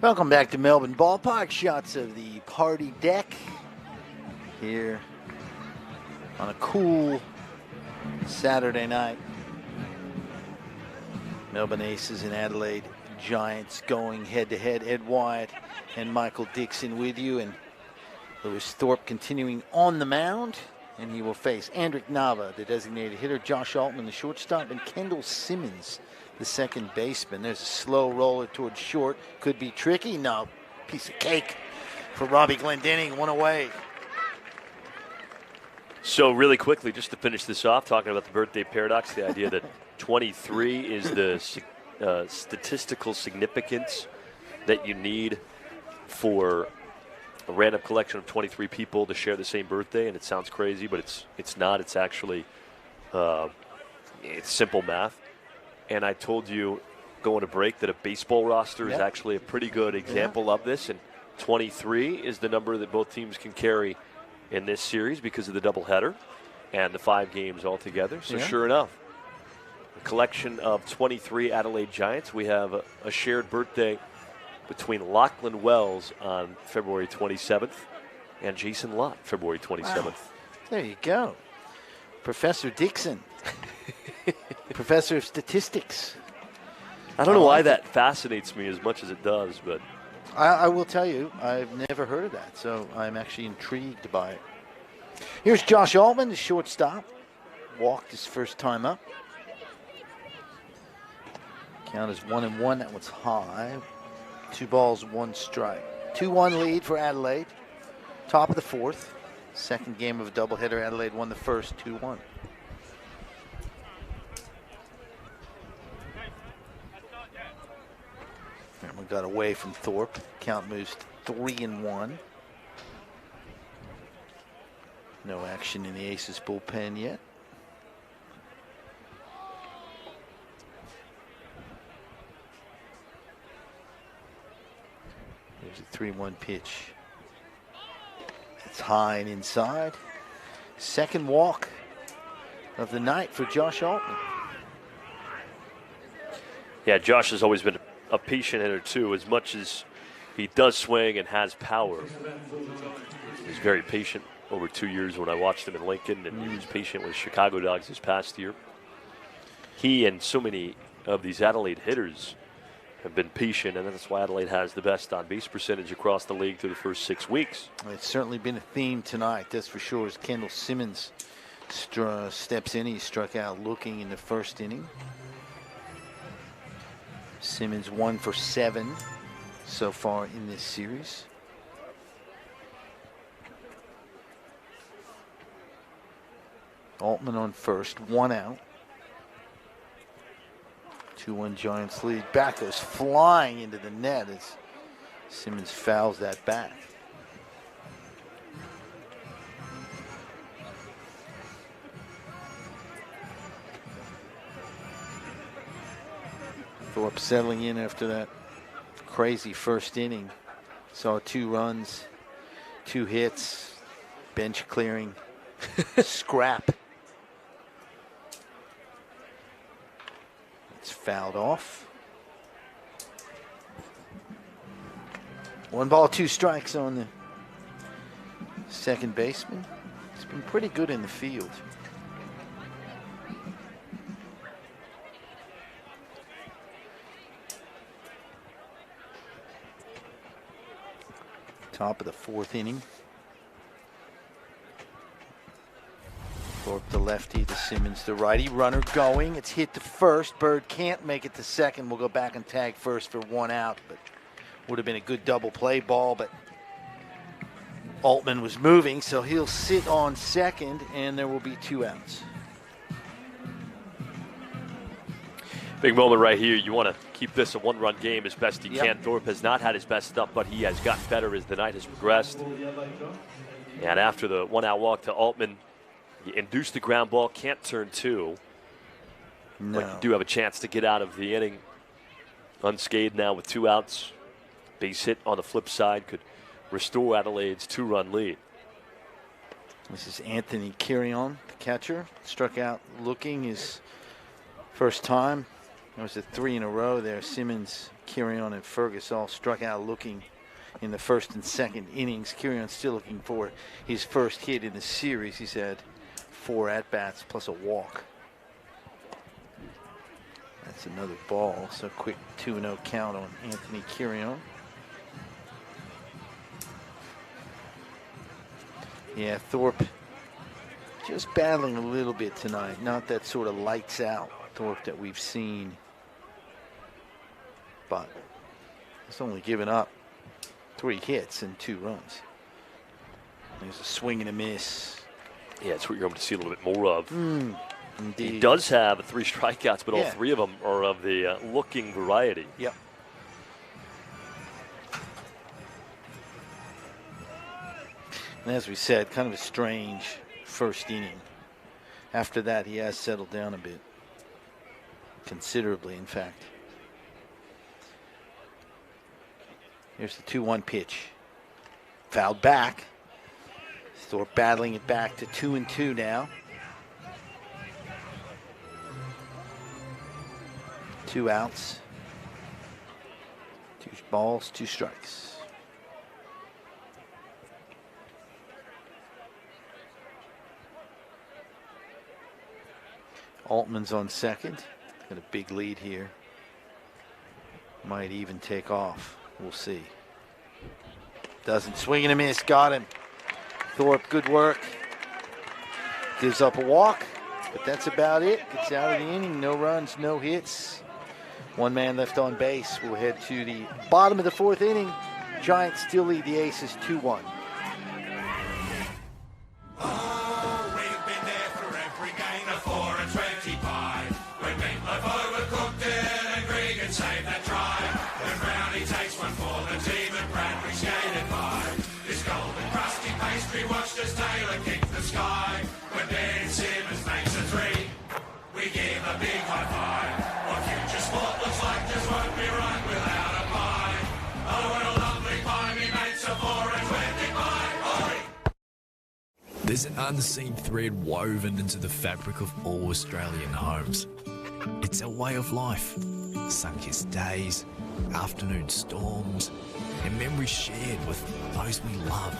Welcome back to Melbourne Ball Park. Shots of the party deck here on a cool Saturday night. Melbourne Aces and Adelaide Giants going head-to-head. Ed Wyatt and Michael Dixon with you, and Lewis Thorpe continuing on the mound, and he will face Andrick Nava, the designated hitter, Josh Altman, the shortstop, and Kendall Simmons, the second baseman. There's a slow roller towards short. Could be tricky. No, piece of cake for Robbie Glendenning. One away. So really quickly, just to finish this off, talking about the birthday paradox, the idea that 23 is the statistical significance that you need for a random collection of 23 people to share the same birthday, and it sounds crazy, but it's not. It's actually it's simple math. And I told you going to break that a baseball roster is actually a pretty good example of this. And 23 is the number that both teams can carry in this series because of the doubleheader and the 5 games altogether. So sure enough, a collection of 23 Adelaide Giants. We have a shared birthday between Lachlan Wells on February 27th and Jason Lott, February 27th. Wow. There you go. Professor Dixon. Professor of Statistics. I don't know why that fascinates me as much as it does, but I will tell you, I've never heard of that, so I'm actually intrigued by it. Here's Josh Altman, the shortstop. Walked his first time up. Count is 1-1. That one's high. 2 balls, 1 strike. 2-1 lead for Adelaide. Top of the 4th. Second game of a doubleheader. Adelaide won the first 2-1. And we got away from Thorpe. Count moves to 3-1. No action in the Aces bullpen yet. There's a 3-1 pitch. It's high and inside. Second walk of the night for Josh Altman. Yeah, Josh has always been a patient hitter too. As much as he does swing and has power, he's very patient. Over 2 years when I watched him in Lincoln, and he was patient with Chicago Dogs this past year. He and so many of these Adelaide hitters have been patient, and that's why Adelaide has the best on-base percentage across the league through the first 6 weeks. It's certainly been a theme tonight, that's for sure, as Kendall Simmons steps in. He struck out looking in the first inning. Simmons 1 for 7 so far in this series. Altman on first, 1 out. 2-1 Giants lead. Back goes flying into the net as Simmons fouls that back. Thorpe settling in after that crazy first inning. Saw 2 runs, 2 hits, bench clearing, scrap. It's fouled off. 1 ball, 2 strikes on the second baseman. He's been pretty good in the field. Top of the 4th inning. Thorpe the lefty, the Simmons the righty. Runner going. It's hit to first. Bird can't make it to second. We'll go back and tag first for 1 out, but would have been a good double play ball, but Altman was moving, so he'll sit on second, and there will be 2 outs. Big moment right here. You want to keep this a 1-run game as best you can. Thorpe has not had his best stuff, but he has gotten better as the night has progressed. And after the 1-out walk to Altman, you induce the ground ball, can't turn 2. No. But you do have a chance to get out of the inning unscathed now with 2 outs. Base hit on the flip side could restore Adelaide's 2-run lead. This is Anthony Carrion, the catcher. Struck out looking his first time. That was a 3 in a row there. Simmons, Carrion, and Fergus all struck out looking in the first and second innings. Carrion still looking for his first hit in the series. He's had 4 at-bats plus a walk. That's another ball. So quick 2-0 count on Anthony Carrion. Yeah, Thorpe just battling a little bit tonight. Not that sort of lights out Thorpe that we've seen. But he's only given up 3 hits and 2 runs. There's a swing and a miss. Yeah, it's what you're able to see a little bit more of. Indeed. He does have 3 strikeouts, but all 3 of them are of the looking variety. Yep. And as we said, kind of a strange first inning. After that, he has settled down a bit. Considerably, in fact. Here's the 2-1 pitch. Fouled back. Thorpe battling it back to 2-2 now. 2 outs. 2 balls, 2 strikes. Altman's on second. Got a big lead here. Might even take off. We'll see. Doesn't swing and a miss. Got him. Thorpe, good work. Gives up a walk, but that's about it. Gets out of the inning. No runs, no hits. 1 man left on base. We'll head to the bottom of the 4th inning. Giants still lead the Aces 2-1. Oh, we've been there for every gain of 4 and 25. When Meatloaf overcooked it and Gregan saved that try. When Brownie takes one for the team and Bradbury skated by. This golden crusty pastry watched as Taylor kicked the sky. When Ben Simmons makes a 3, we give a big high five. What future sport looks like just won't be run without a pie. Oh, what a lovely pie, me mates are 4 and 25. Oi! There's an unseen thread woven into the fabric of all Australian homes. It's our way of life. Sun-kissed days, afternoon storms, and memories shared with those we love.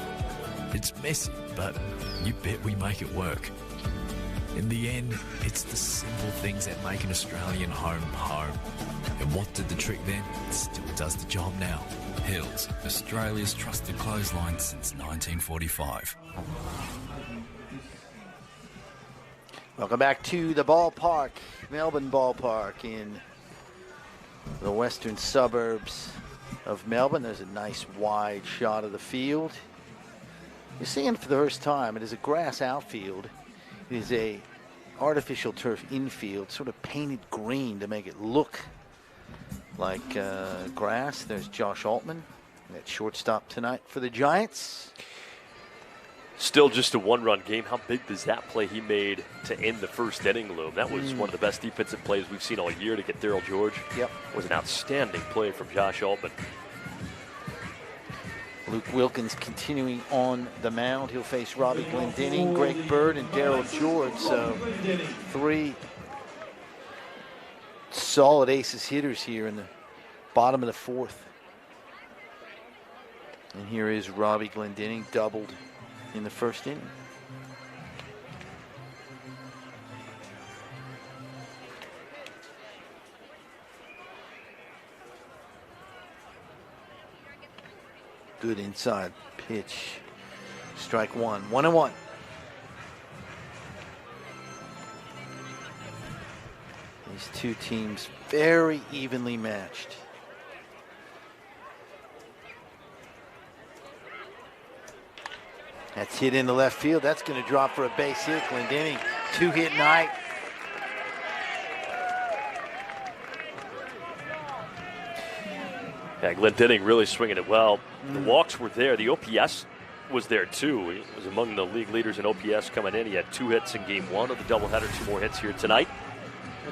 It's messy, but you bet we make it work. In the end, it's the simple things that make an Australian home home. And what did the trick then? It still does the job now. Hills, Australia's trusted clothesline since 1945. Welcome back to the ballpark, Melbourne Ball Park in the western suburbs of Melbourne. There's a nice wide shot of the field. You're seeing it for the first time. It is a grass outfield. It is a artificial turf infield, sort of painted green to make it look like grass. There's Josh Altman at shortstop tonight for the Giants. Still just a 1-run game. How big does that play he made to end the first inning loom? That was one of the best defensive plays we've seen all year to get Daryl George. Yep. It was an outstanding play from Josh Altman. Luke Wilkins continuing on the mound. He'll face Robbie Glendinning, Greg Bird, and Daryl George. So 3 solid Aces hitters here in the bottom of the 4th. And here is Robbie Glendinning, doubled in the first inning. Good inside pitch. Strike 1. 1-1. These two teams very evenly matched. That's hit into left field. That's going to drop for a base hit. Glendinning, 2-hit night. Yeah, Glendinning really swinging it well. The walks were there. The OPS was there too. He was among the league leaders in OPS coming in. He had 2 hits in game 1 of the doubleheader, 2 more hits here tonight.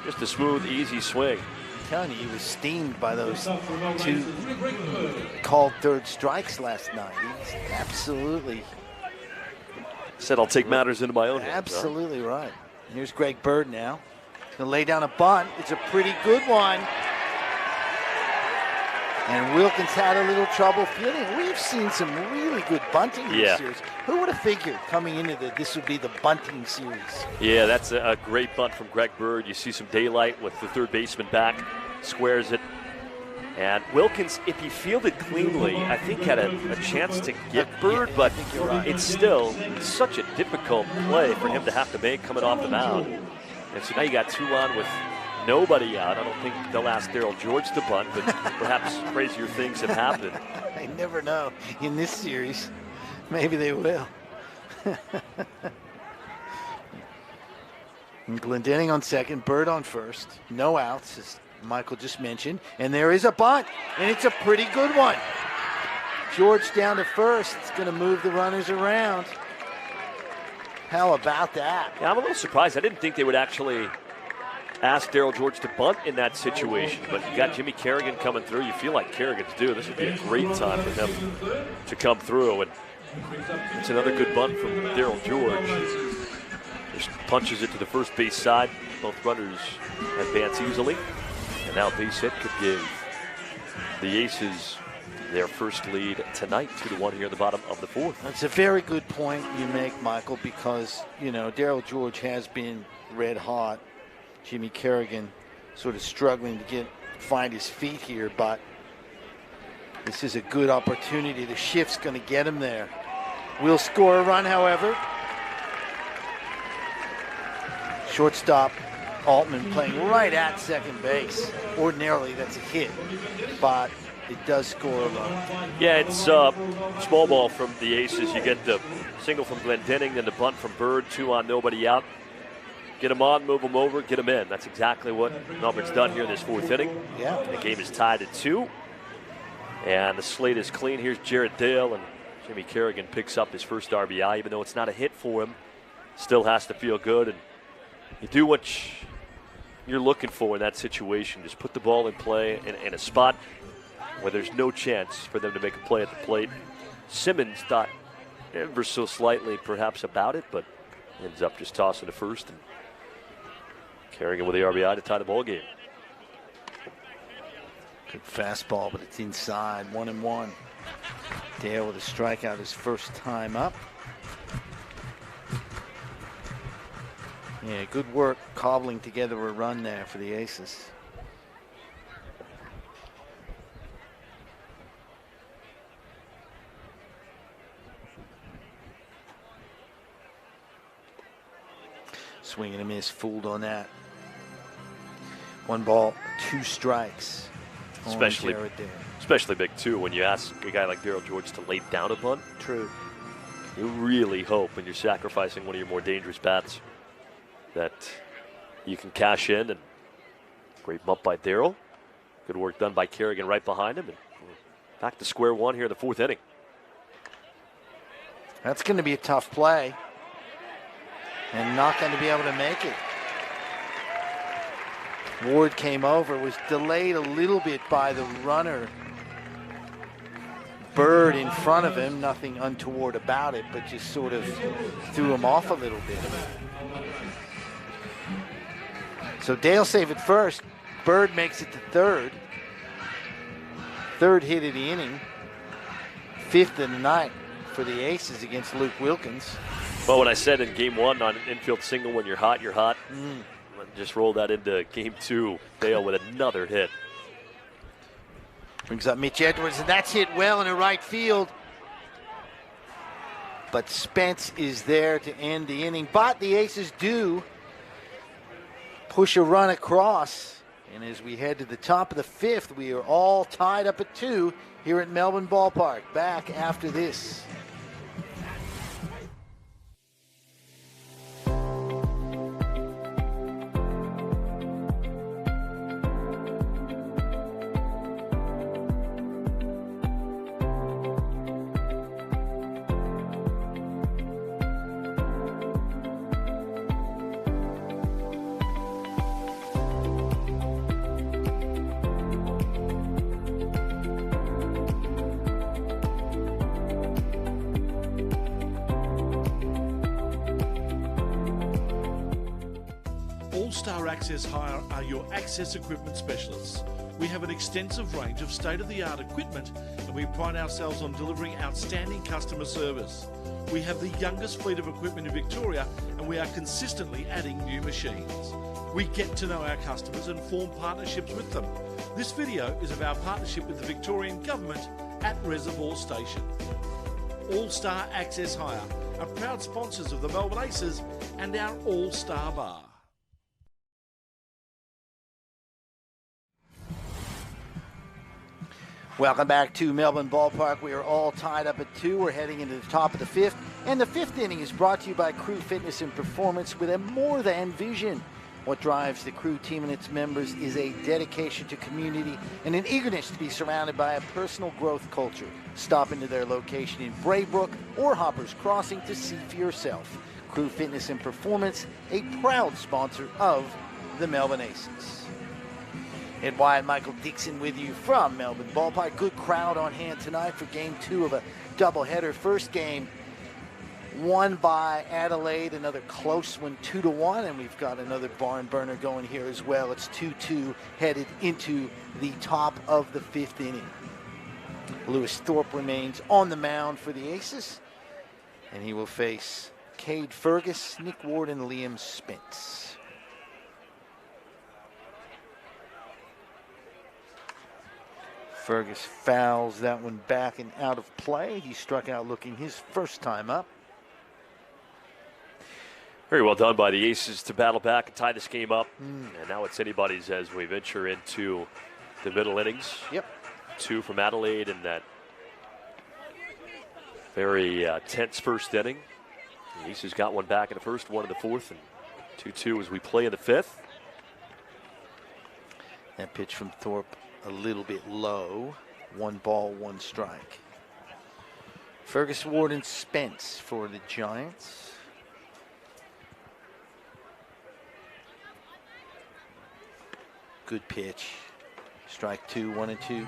Just a smooth, easy swing. I'm telling you, he was steamed by those 2 called third strikes last night. He's absolutely said, I'll take matters into my own hands. Absolutely right. And here's Greg Bird now. He's going to lay down a bunt. It's a pretty good one. And Wilkins had a little trouble fielding. We've seen some really good bunting in this series. Who would have figured coming into this would be the bunting series? Yeah, that's a great bunt from Greg Bird. You see some daylight with the third baseman back, squares it. And Wilkins, if he fielded cleanly, I think had a chance to get Bird, but it's still such a difficult play for him to have to make coming off the mound. And so now you got 2 on with nobody out. I don't think they'll ask Daryl George to bunt, but perhaps crazier things have happened. I never know. In this series, maybe they will. And Glendinning on second, Bird on first. No outs, as Michael just mentioned. And there is a bunt, and it's a pretty good one. George down to first. It's going to move the runners around. How about that? Yeah, I'm a little surprised. I didn't think they would actually ask Daryl George to bunt in that situation, but you got Jimmy Kerrigan coming through. You feel like Kerrigan's due. This would be a great time for him to come through. And it's another good bunt from Daryl George. Just punches it to the first base side. Both runners advance easily. And now base hit could give the Aces their first lead tonight, 2-1 here in the bottom of the fourth. That's a very good point you make, Michael, because, Daryl George has been red hot. Jimmy Kerrigan sort of struggling to find his feet here, but this is a good opportunity. The shift's going to get him there. We'll score a run, however. Shortstop Altman playing right at second base. Ordinarily, that's a hit, but it does score a run. Yeah, it's small ball from the Aces. You get the single from Glendening, then the bunt from Bird, 2 on, nobody out. Get him on, move him over, get him in. That's exactly what Melbourne's done here in this fourth inning. Yeah. The game is tied at 2. And the slate is clean. Here's Jared Dale, and Jimmy Kerrigan picks up his first RBI, even though it's not a hit for him. Still has to feel good. And you do what you're looking for in that situation. Just put the ball in play in a spot where there's no chance for them to make a play at the plate. Simmons thought ever so slightly perhaps about it, but ends up just tossing to first and Kerrigan with the RBI to tie the ball game. Good fastball, but it's inside. 1-1. Dale with a strikeout his first time up. Yeah, good work cobbling together a run there for the Aces. Swing and a miss, fooled on that. 1 ball, 2 strikes. Especially big, too, when you ask a guy like Daryl George to lay down a bunt. True. You really hope when you're sacrificing one of your more dangerous bats that you can cash in. And great bump by Daryl. Good work done by Kerrigan right behind him. And back to square one here in the fourth inning. That's going to be a tough play. And not going to be able to make it. Ward came over, was delayed a little bit by the runner. Bird in front of him, nothing untoward about it, but just sort of threw him off a little bit. So Dale save it first. Bird makes it to third. Third hit of the inning. 5th of the night for the Aces against Luke Wilkins. Well, when I said in game 1 on an infield single, when you're hot, you're hot. Just roll that into game 2. Dale with another hit. Brings up Mitch Edwards, and that's hit well into right field. But Spence is there to end the inning. But the Aces do push a run across. And as we head to the top of the 5th, we are all tied up at 2 here at Melbourne Ball Park. Back after this. All-Star Access Hire are your access equipment specialists. We have an extensive range of state-of-the-art equipment and we pride ourselves on delivering outstanding customer service. We have the youngest fleet of equipment in Victoria and we are consistently adding new machines. We get to know our customers and form partnerships with them. This video is of our partnership with the Victorian Government at Reservoir Station. All-Star Access Hire are proud sponsors of the Melbourne Aces and our All-Star Bar. Welcome back to Melbourne Ball Park. We are all tied up at 2. We're heading into the top of the 5th. And the 5th inning is brought to you by Crew Fitness and Performance with a more than vision. What drives the Crew team and its members is a dedication to community and an eagerness to be surrounded by a personal growth culture. Stop into their location in Braybrook or Hoppers Crossing to see for yourself. Crew Fitness and Performance, a proud sponsor of the Melbourne Aces. Ed Wyatt, Michael Dixon with you from Melbourne Ball Park. Good crowd on hand tonight for game 2 of a doubleheader. First game won by Adelaide, another close one, 2-1, and we've got another barn burner going here as well. It's 2-2 headed into the top of the 5th inning. Lewis Thorpe remains on the mound for the Aces, and he will face Cade Fergus, Nick Ward, and Liam Spence. Fergus fouls that one back and out of play. He struck out looking his first time up. Very well done by the Aces to battle back and tie this game up. And now it's anybody's as we venture into the middle innings. Yep. 2 from Adelaide in that very tense first inning. The Aces got one back in the first, one in the fourth, and 2-2 as we play in the 5th. That pitch from Thorpe a little bit low. 1 ball, 1 strike. Fergus, Ward, and Spence for the Giants. Good pitch. Strike 2, 1-2.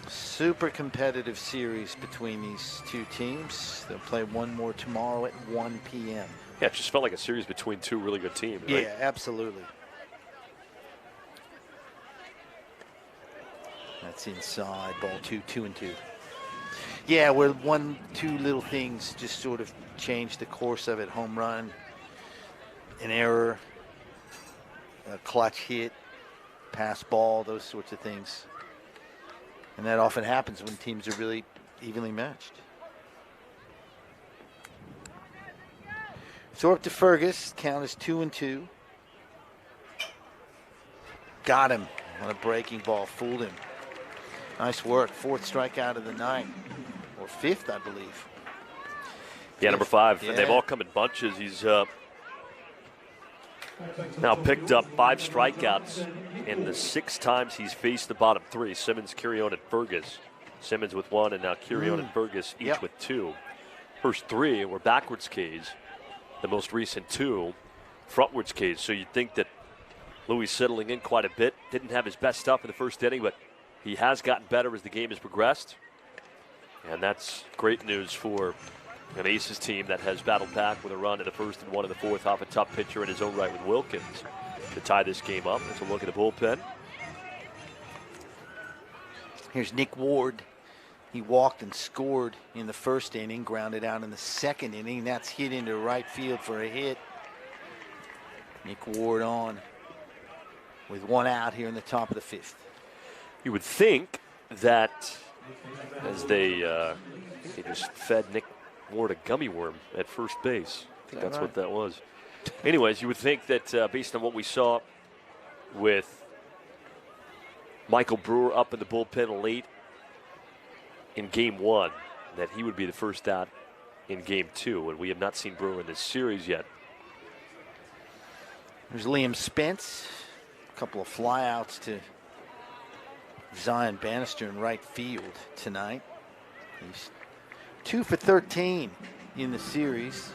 Super competitive series between these two teams. They'll play one more tomorrow at 1 p.m. Yeah, it just felt like a series between 2 really good teams, right? Yeah, absolutely. That's inside, ball 2, 2-2. Yeah, where 1, 2 little things just sort of changed the course of it. Home run, an error, a clutch hit, pass ball, those sorts of things. And that often happens when teams are really evenly matched. Thorpe to Fergus, count is 2-2. Got him on a breaking ball, fooled him. Nice work, 4th strikeout of the night, or 5th, I believe. Yeah, number 5, Yeah. and they've all come in bunches. He's now picked up 5 strikeouts in the 6 times he's faced the bottom 3. Simmons, Kirion, and Fergus. Simmons with 1, and now Kirion and Fergus each with 2. First 3 were backwards Ks. The most recent 2 frontwards Ks. So you'd think that Louis settling in quite a bit. Didn't have his best stuff in the first inning, but he has gotten better as the game has progressed. And that's great news for an Aces team that has battled back with a run in the first and 1 in the 4th off a tough pitcher in his own right with Wilkins to tie this game up. Let's look at the bullpen. Here's Nick Ward. He walked and scored in the first inning, grounded out in the second inning. That's hit into right field for a hit. Nick Ward on with 1 out here in the top of the 5th. You would think that as they just fed Nick Ward a gummy worm at first base. I think that's what that was. Anyways, you would think that based on what we saw with Michael Brewer up in the bullpen late in game 1, that he would be the first out in game 2, and we have not seen Brewer in this series yet. There's Liam Spence. A couple of flyouts to Zion Bannister in right field tonight. He's 2 for 13 in the series.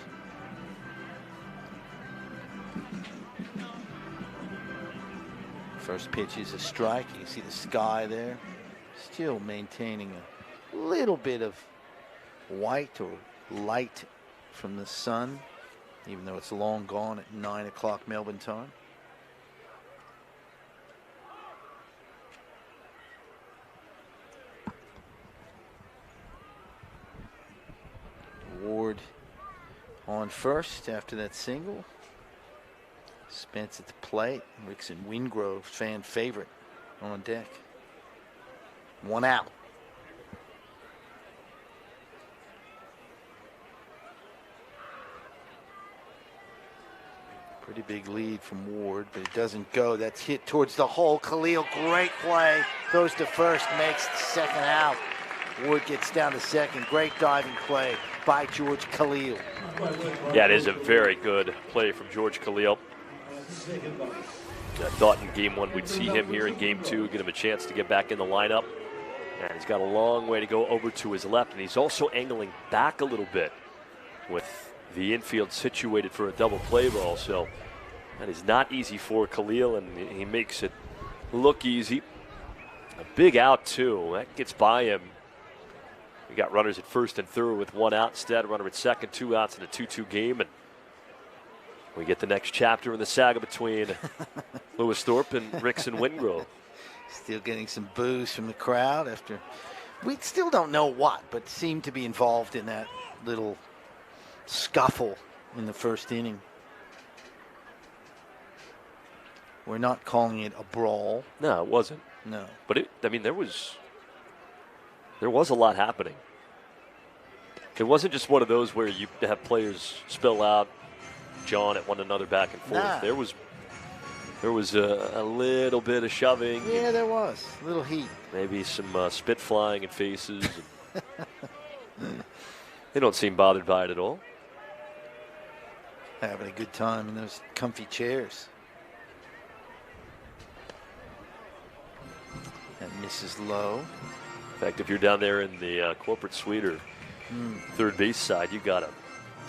First pitch is a strike. You can see the sky there. Still maintaining a little bit of white or light from the sun, even though it's long gone at 9 o'clock Melbourne time. Ward on first after that single. Spence at the plate. Rickson Wingrove, fan favorite, on deck. 1 out. Pretty big lead from Ward, but it doesn't go. That's hit towards the hole. Khalil, great play. Goes to first, makes the second out. Ward gets down to second. Great diving play by George Khalil. Yeah, it is a very good play from George Khalil. I thought in game 1 we'd see him here in game 2, get him a chance to get back in the lineup. And he's got a long way to go over to his left, and he's also angling back a little bit with the infield situated for a double play ball. So that is not easy for Khalil, and he makes it look easy. A big out, too. That gets by him. We got runners at first and third with one out instead. Runner at second, 2 outs in a 2-2 game. And we get the next chapter in the saga between Lewis Thorpe and Rickson Wingrove. Still getting some boos from the crowd after, we still don't know what, but seemed to be involved in that little scuffle in the first inning. We're not calling it a brawl. No, it wasn't. No. But there was a lot happening. It wasn't just one of those where you have players spill out, John at one another back and forth. Nah. There was a little bit of shoving. Yeah, there was. A little heat. Maybe some spit flying in faces. They don't seem bothered by it at all. Having a good time in those comfy chairs. And misses low. In fact, if you're down there in the corporate suite or third base side, you got a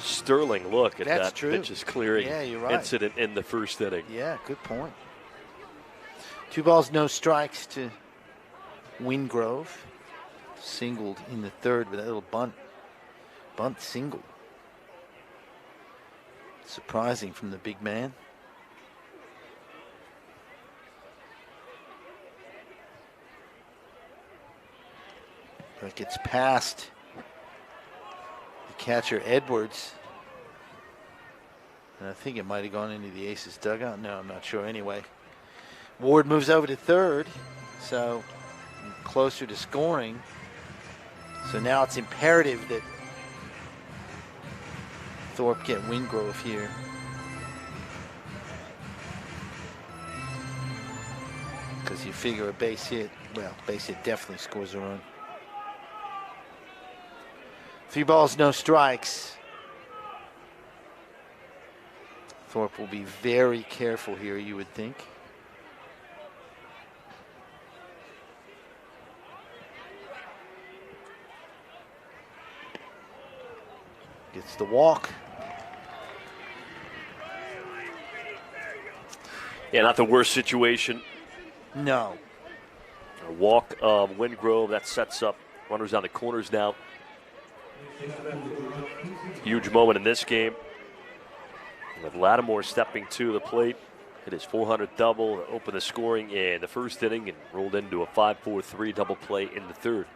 sterling look at that pitches clearing incident in the first inning. Yeah, good point. 2 balls, no strikes to Wingrove. Singled in the third with a little bunt single. Surprising from the big man. But it gets past the catcher Edwards. And I think it might have gone into the Aces dugout. No, I'm not sure anyway. Ward moves over to third, so closer to scoring. So now it's imperative that Thorpe get Wingrove here. Because you figure a base hit, base hit definitely scores a run. 3 balls, no strikes. Thorpe will be very careful here, you would think. Gets the walk. Yeah, not the worst situation. No. A walk of Wingrove, that sets up runners on the corners now. Huge moment in this game. With Lattimore stepping to the plate, hit his 400th double to open the scoring in the first inning and rolled into a 5-4-3 double play in the third.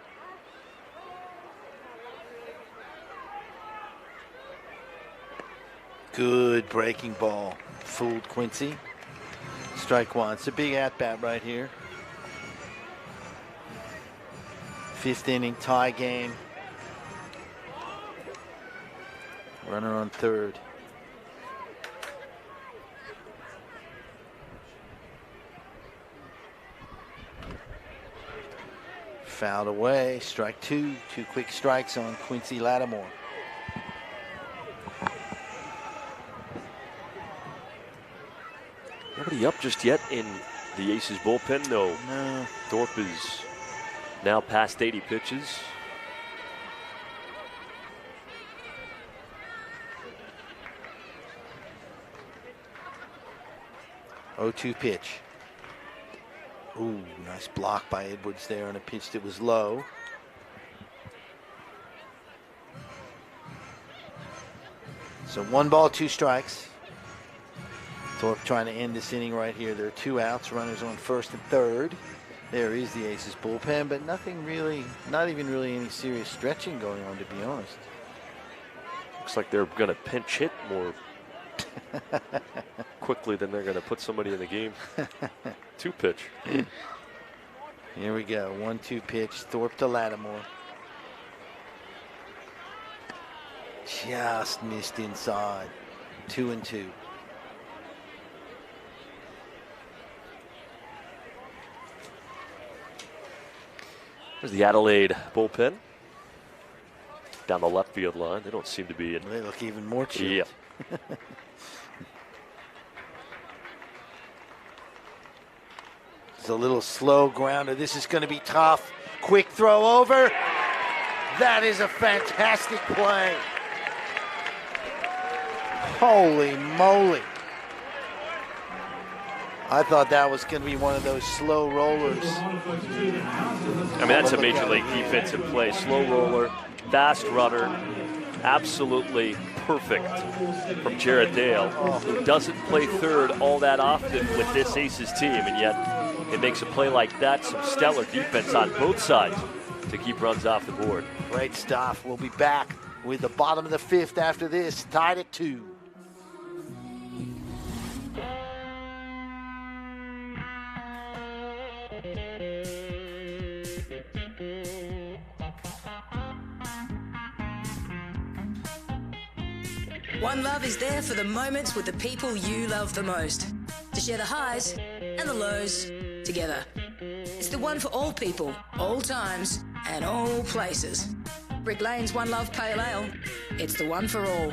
Good breaking ball. Fooled Quincy. Strike one. It's a big at-bat right here. 5th inning tie game. Runner on third. Fouled away. Strike 2. 2 quick strikes on Quincy Lattimore. Nobody up just yet in the Aces bullpen. No. Thorpe is now past 80 pitches. Oh-2 pitch. Ooh, nice block by Edwards there on a pitch that was low. So 1 ball, 2 strikes. Thorpe trying to end this inning right here. There are 2 outs, runners on first and third. There is the Aces bullpen, but nothing really, not even really any serious stretching going on, to be honest. Looks like they're going to pinch hit more quickly than they're going to put somebody in the game. 2 pitch. Here we go. 1-2 pitch. Thorpe to Lattimore. Just missed inside. 2-2. There's the Adelaide bullpen. Down the left field line. They don't seem to be in. They look even more chilled. Yeah. It's a little slow grounder. This is going to be tough. Quick throw over. That is a fantastic play. Holy moly. I thought that was going to be one of those slow rollers. I mean, that's a major league defensive play. Slow roller, fast runner, absolutely perfect from Jared Dale, who doesn't play third all that often with this Aces team, and yet it makes a play like that. Some stellar defense on both sides to keep runs off the board. Great stuff. We'll be back with the bottom of the fifth after this, tied at 2. One Love is there for the moments with the people you love the most. To share the highs and the lows together. It's the one for all people, all times, and all places. Brick Lane's One Love Pale Ale. It's the one for all.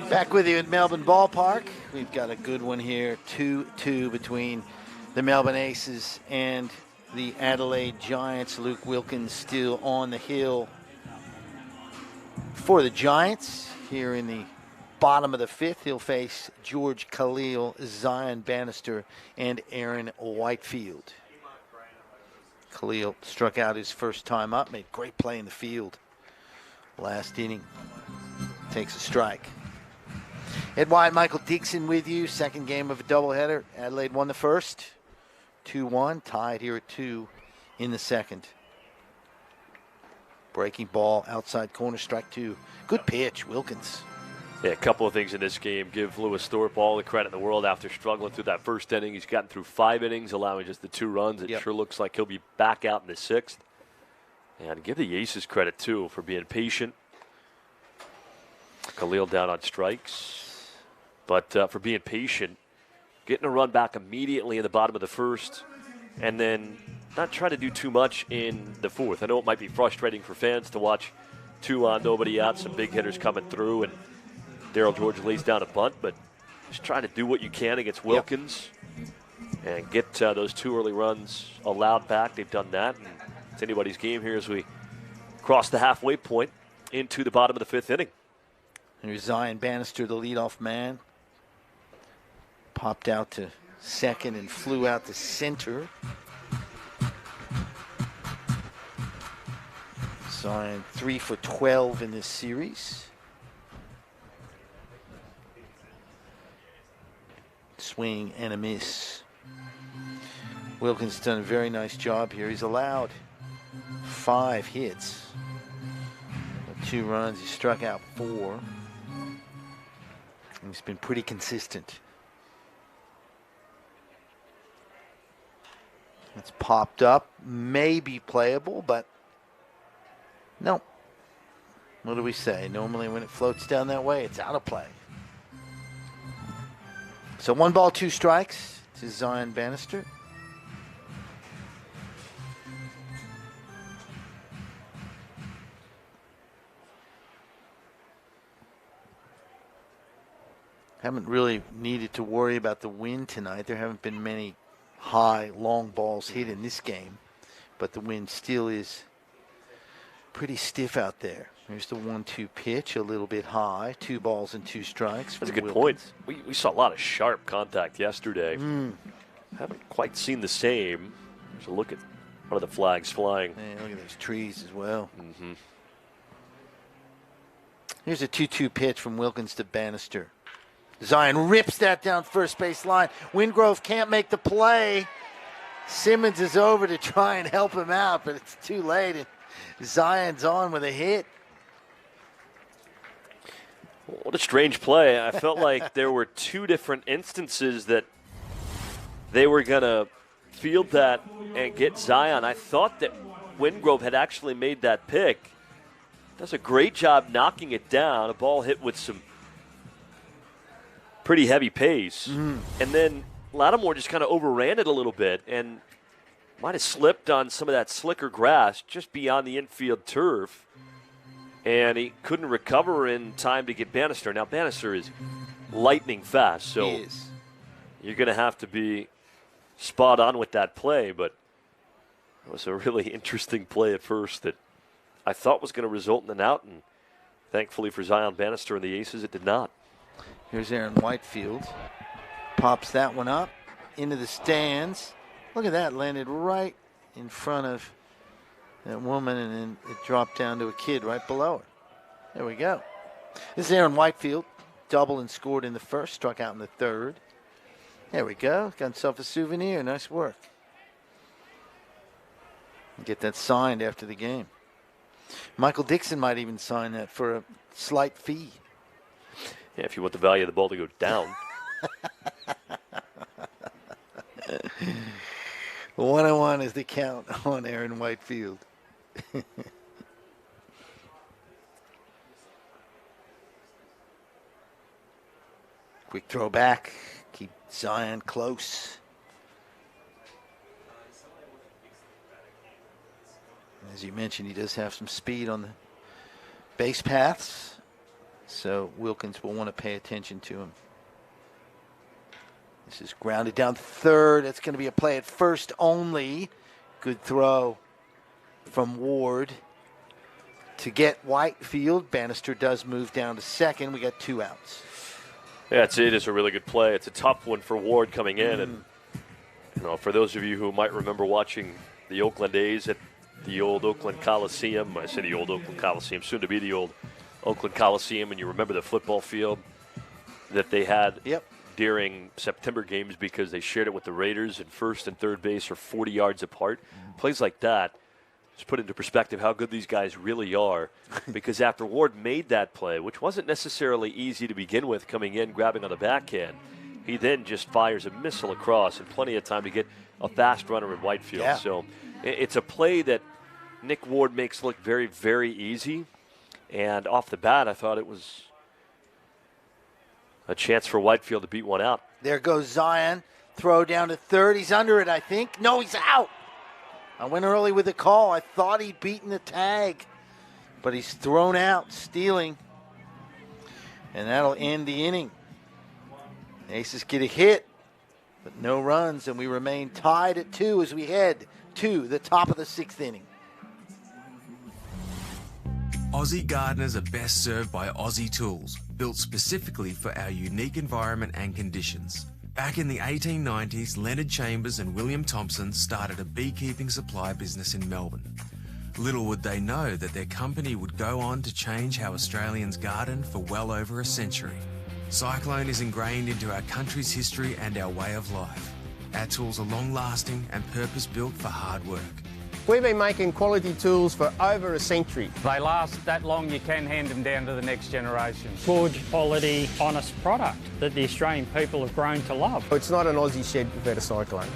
Back with you at Melbourne Ball Park. We've got a good one here, 2-2 between the Melbourne Aces and the Adelaide Giants. Luke Wilkins still on the hill for the Giants. Here in the bottom of the fifth, he'll face George Khalil, Zion Bannister, and Aaron Whitefield. Khalil struck out his first time up, made great play in the field. Last inning, takes a strike. Ed White, Michael Dixon with you. Second game of a doubleheader. Adelaide won the first, 2-1. Tied here at 2 in the second. Breaking ball, outside corner, strike 2. Good pitch, Wilkins. Yeah, a couple of things in this game. Give Lewis Thorpe all the credit in the world after struggling through that first inning. He's gotten through 5 innings, allowing just the 2 runs. It sure looks like he'll be back out in the 6th. And give the Aces credit, too, for being patient. Khalil down on strikes. But for being patient, getting a run back immediately in the bottom of the first, and then not trying to do too much in the 4th. I know it might be frustrating for fans to watch 2 on, nobody out, some big hitters coming through, and Darryl George lays down a bunt, but just trying to do what you can against Wilkins and get those 2 early runs allowed back. They've done that, and it's anybody's game here as we cross the halfway point into the bottom of the 5th inning. Here's Zion Bannister, the leadoff man. Popped out to second and flew out to center. Zion 3 for 12 in this series. Swing and a miss. Wilkins done a very nice job here. He's allowed 5 hits. 2 runs. He struck out 4. He's been pretty consistent. It's popped up, maybe playable, but no. What do we say? Normally when it floats down that way, it's out of play. So 1 ball, 2 strikes to Zion Bannister. Haven't really needed to worry about the wind tonight. There haven't been many high, long balls hit in this game, but the wind still is pretty stiff out there. Here's the 1-2 pitch, a little bit high. 2 balls and 2 strikes. That's a good point. We saw a lot of sharp contact yesterday. Haven't quite seen the same. There's a look at one of the flags flying. Yeah, look at those trees as well. Here's a 2-2 pitch from Wilkins to Bannister. Zion rips that down first base line. Wingrove can't make the play. Simmons is over to try and help him out, but it's too late. And Zion's on with a hit. What a strange play. I felt like there were 2 different instances that they were going to field that and get Zion. I thought that Wingrove had actually made that pick, does a great job knocking it down. A ball hit with some pretty heavy pace. And then Lattimore just kind of overran it a little bit and might have slipped on some of that slicker grass just beyond the infield turf. And he couldn't recover in time to get Bannister. Now, Bannister is lightning fast, so you're going to have to be spot on with that play. But it was a really interesting play at first that I thought was going to result in an out, and thankfully for Zion Bannister and the Aces, it did not. Here's Aaron Whitefield. Pops that one up into the stands. Look at that, landed right in front of that woman, and then it dropped down to a kid right below her. There we go. This is Aaron Whitefield. Double and scored in the first, struck out in the third. There we go. Got himself a souvenir. Nice work. Get that signed after the game. Michael Dixon might even sign that for a slight fee. Yeah, if you want the value of the ball to go down. 101 is the count on Aaron Whitefield. Quick throw back. Keep Zion close. As you mentioned, he does have some speed on the base paths, so Wilkins will want to pay attention to him. This is grounded down third. That's going to be a play at first only. Good throw from Ward to get Whitefield. Bannister does move down to second. We got 2 outs. Yeah, it is a really good play. It's a tough one for Ward coming in. And, for those of you who might remember watching the Oakland A's at the old Oakland Coliseum, I say the old Oakland Coliseum, soon to be the old Oakland Coliseum, and you remember the football field that they had during September games because they shared it with the Raiders, and first and third base are 40 yards apart. Plays like that just put into perspective how good these guys really are, because after Ward made that play, which wasn't necessarily easy to begin with, coming in, grabbing on the backhand, he then just fires a missile across and plenty of time to get a fast runner in Whitefield. Yeah. So it's a play that Nick Ward makes look very, very easy. And off the bat, I thought it was a chance for Whitefield to beat one out. There goes Zion. Throw down to third. He's under it, I think. No, he's out. I went early with the call. I thought he'd beaten the tag. But he's thrown out, stealing. And that'll end the inning. The Aces get a hit, but no runs. And we remain tied at 2 as we head to the top of the 6th inning. Aussie gardeners are best served by Aussie tools, built specifically for our unique environment and conditions. Back in the 1890s, Leonard Chambers and William Thompson started a beekeeping supply business in Melbourne. Little would they know that their company would go on to change how Australians garden for well over a century. Cyclone is ingrained into our country's history and our way of life. Our tools are long-lasting and purpose-built for hard work. We've been making quality tools for over a century. They last that long, you can hand them down to the next generation. Good, quality, honest product that the Australian people have grown to love. It's not an Aussie shed without a cyclone.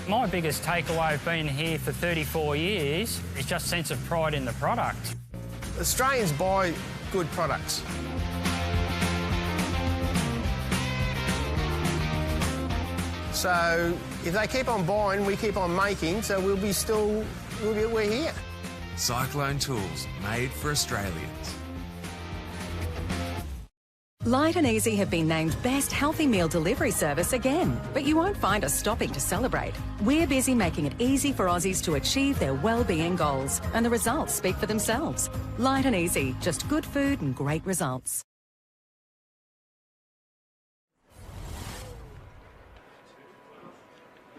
My biggest takeaway of being here for 34 years is just a sense of pride in the product. Australians buy good products. So if they keep on buying, we keep on making, so we're here. Cyclone tools, made for Australians. Light and Easy have been named Best Healthy Meal Delivery Service again, but you won't find us stopping to celebrate. We're busy making it easy for Aussies to achieve their well-being goals, and the results speak for themselves. Light and Easy, just good food and great results.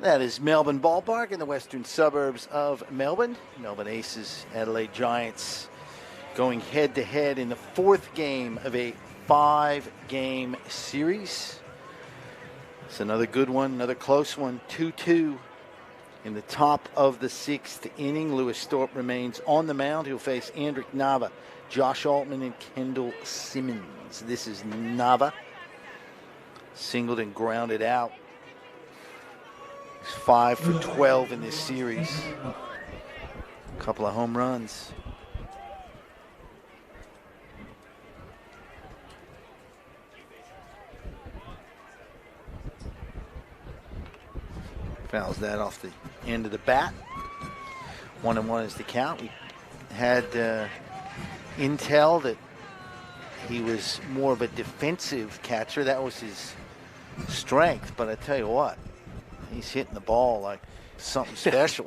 That is Melbourne Ball Park in the western suburbs of Melbourne. Melbourne Aces, Adelaide Giants going head-to-head in the 4th game of a 5-game series. It's another good one, another close one, 2-2 in the top of the 6th inning. Lewis Thorpe remains on the mound. He'll face Andrick Nava, Josh Altman, and Kendall Simmons. This is Nava. Singled and grounded out. He's 5 for 12 in this series. A couple of home runs. Fouls that off the end of the bat. 1-1 is the count. We had intel that he was more of a defensive catcher. That was his strength. But I tell you what, he's hitting the ball like something special.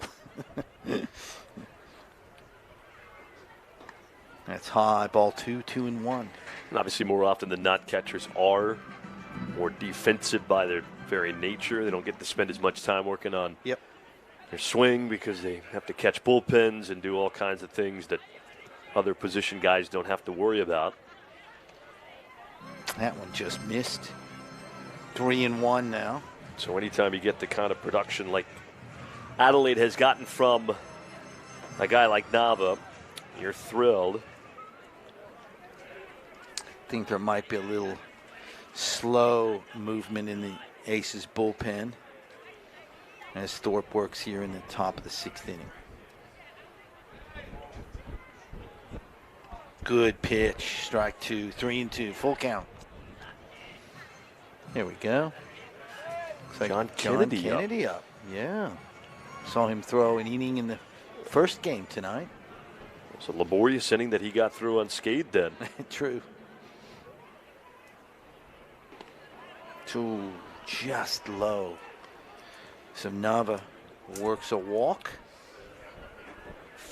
That's high, ball 2-2-1. And obviously, more often than not, catchers are more defensive by their very nature. They don't get to spend as much time working on their swing because they have to catch bullpens and do all kinds of things that other position guys don't have to worry about. That one just missed. 3-1 now. So anytime you get the kind of production like Adelaide has gotten from a guy like Nava, you're thrilled. I think there might be a little slow movement in the Aces bullpen as Thorpe works here in the top of the 6th inning. Good pitch, strike 2, 3-2, full count. Here we go. Looks like John Kennedy up. Yeah. Saw him throw an inning in the first game tonight. It's a laborious inning that he got through unscathed then. True. 2 just low. So Nava works a walk.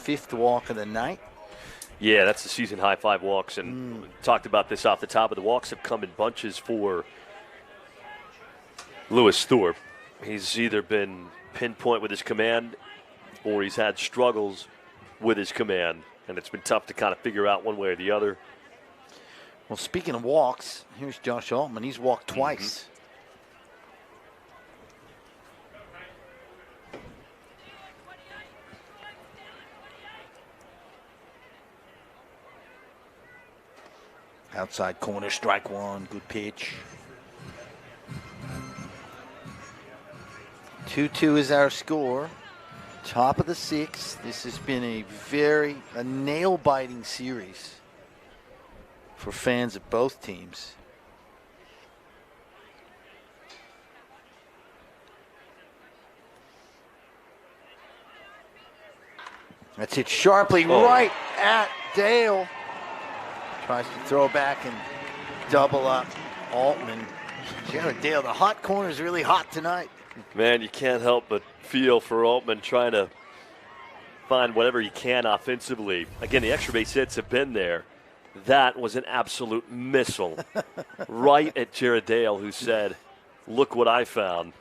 5th walk of the night. Yeah, that's the season high, 5 walks. And we talked about this off the top, but the walks have come in bunches for Lewis Thorpe. He's either been pinpoint with his command or he's had struggles with his command. And it's been tough to kind of figure out one way or the other. Well, speaking of walks, here's Josh Altman. He's walked twice. Outside corner, strike 1, good pitch. 2-2 is our score. Top of the 6th. This has been a nail-biting series for fans of both teams. That's hit sharply right at Dale. Tries to throw back and double up Altman. Jared Dale, the hot corner is really hot tonight. Man, you can't help but feel for Altman trying to find whatever he can offensively. Again, the extra base hits have been there. That was an absolute missile right at Jared Dale, who said, "Look what I found."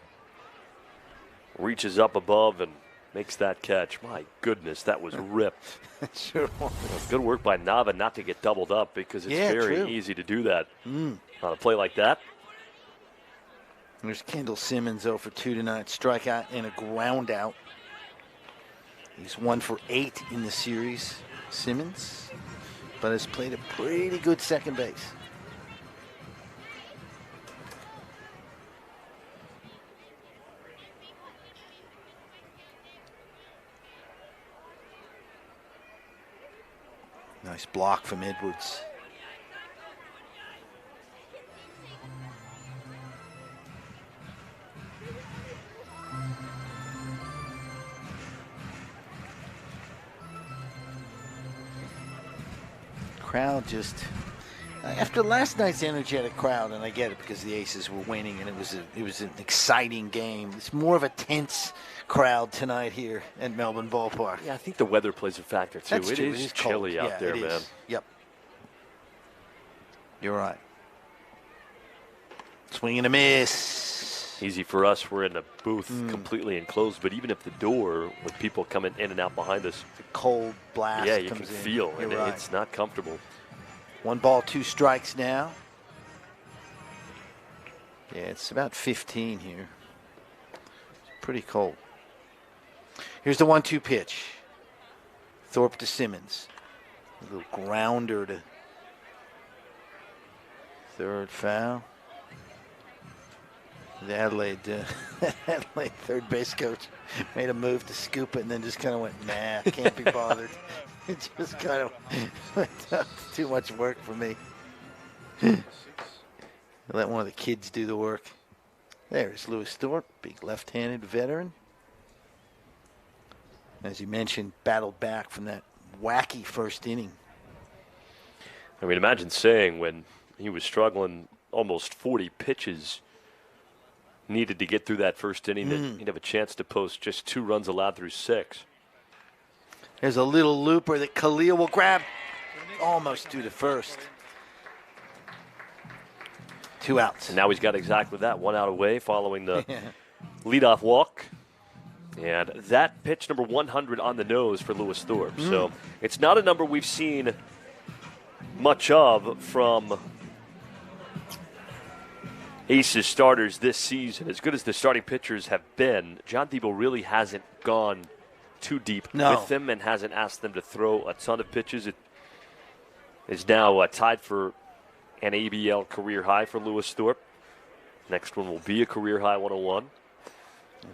Reaches up above and makes that catch. My goodness, that was ripped. Sure was. Good work by Nava not to get doubled up because it's very easy to do that on a play like that. There's Kendall Simmons 0 for 2 tonight. Strikeout and a ground out. He's 1 for 8 in the series, Simmons, but has played a pretty good second base. Nice block from Edwards. Crowd just, after last night's energetic crowd, and I get it because the Aces were winning and it was an exciting game. It's more of a tense crowd tonight here at Melbourne Ball Park. Yeah, I think the weather plays a factor too. That's It true. is chilly out there, man. Yep. You're right. Swing and a miss. Easy for us. We're in a booth completely enclosed, but even if the door with people coming in and out behind us, the cold blast you comes can in. feel You're and right. it's not comfortable. 1 ball, 2 strikes now. Yeah, it's about 15 here. It's pretty cold. Here's the 1-2 pitch. Thorpe to Simmons. A little grounder to third foul. The Adelaide third base coach made a move to scoop it and then just kind of went, nah, can't be bothered. It just kind of went too much work for me. Let one of the kids do the work. There's Lewis Thorpe, big left-handed veteran. As you mentioned, battled back from that wacky first inning. I mean, imagine saying when he was struggling, almost 40 pitches needed to get through that first inning, that he'd have a chance to post just 2 runs allowed through 6. There's a little looper that Khalil will grab, almost due to first. 2 outs. And now he's got exactly that, 1 out away following the leadoff walk. And that pitch number 100 on the nose for Lewis Thorpe. So it's not a number we've seen much of from Aces starters this season. As good as the starting pitchers have been, John Debo really hasn't gone too deep with them and hasn't asked them to throw a ton of pitches. It is now tied for an ABL career high for Lewis Thorpe. Next one will be a career high 101.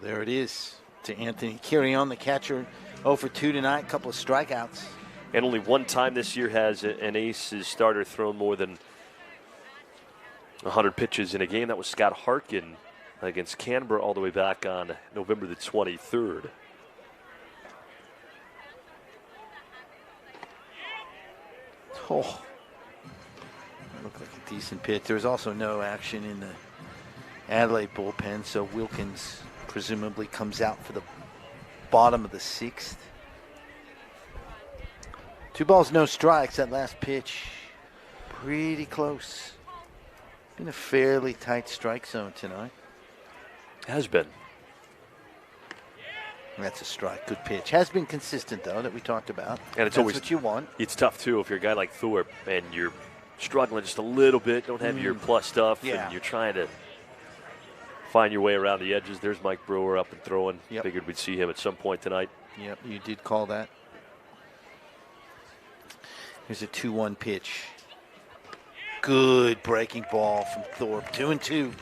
There it is to Anthony Kirion, the catcher. 0 for 2 tonight, a couple of strikeouts. And only one time this year has an Aces starter thrown more than 100 pitches in a game. That was Scott Harkin against Canberra all the way back on November the 23rd. Oh, looked like a decent pitch. There was also no action in the Adelaide bullpen, so Wilkins presumably comes out for the bottom of the 6th. 2 balls, no strikes. That last pitch, pretty close. Been a fairly tight strike zone tonight. Has been. That's a strike. Good pitch. Has been consistent, though, that we talked about. And it's That's always what you want. It's tough, too, if you're a guy like Thorpe and you're struggling just a little bit, don't have your plus stuff, and you're trying to find your way around the edges. There's Mike Brewer up and throwing. Figured we'd see him at some point tonight. Yep, you did call that. Here's a 2-1 pitch. Good breaking ball from Thorpe. 2-2.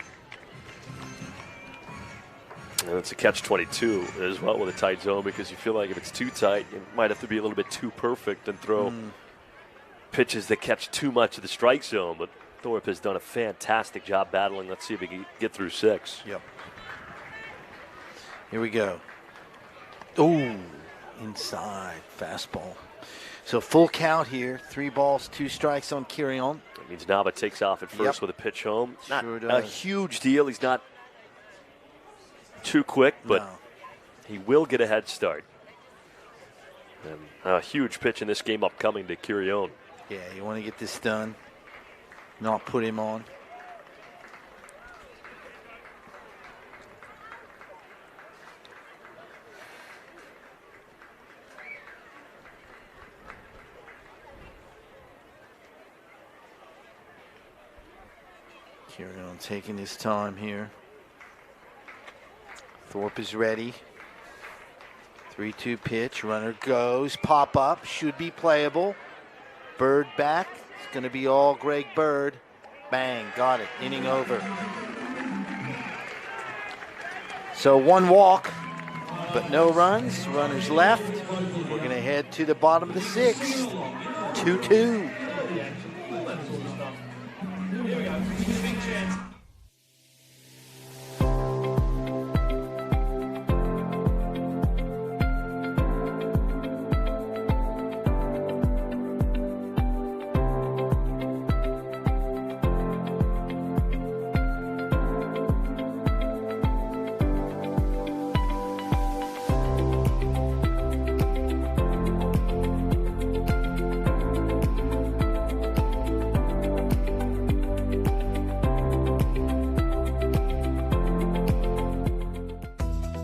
And it's a catch-22 as well with a tight zone, because you feel like if it's too tight, you might have to be a little bit too perfect and throw pitches that catch too much of the strike zone. But Thorpe has done a fantastic job battling. Let's see if he can get through 6. Yep. Here we go. Ooh, inside fastball. So full count here. 3 balls, 2 strikes on Kirion. That means Nava takes off at first with a pitch home. Not Sure a huge deal. He's not too quick, but he will get a head start. And a huge pitch in this game upcoming to Kirion. Yeah, you want to get this done. Not put him on. Kirion taking his time here. Thorpe is ready. 3-2 pitch. Runner goes. Pop up. Should be playable. Bird back. It's going to be all Greg Bird. Bang. Got it. Inning over. So 1 walk, but no runs. Runners left. We're going to head to the bottom of the 6th. 2-2.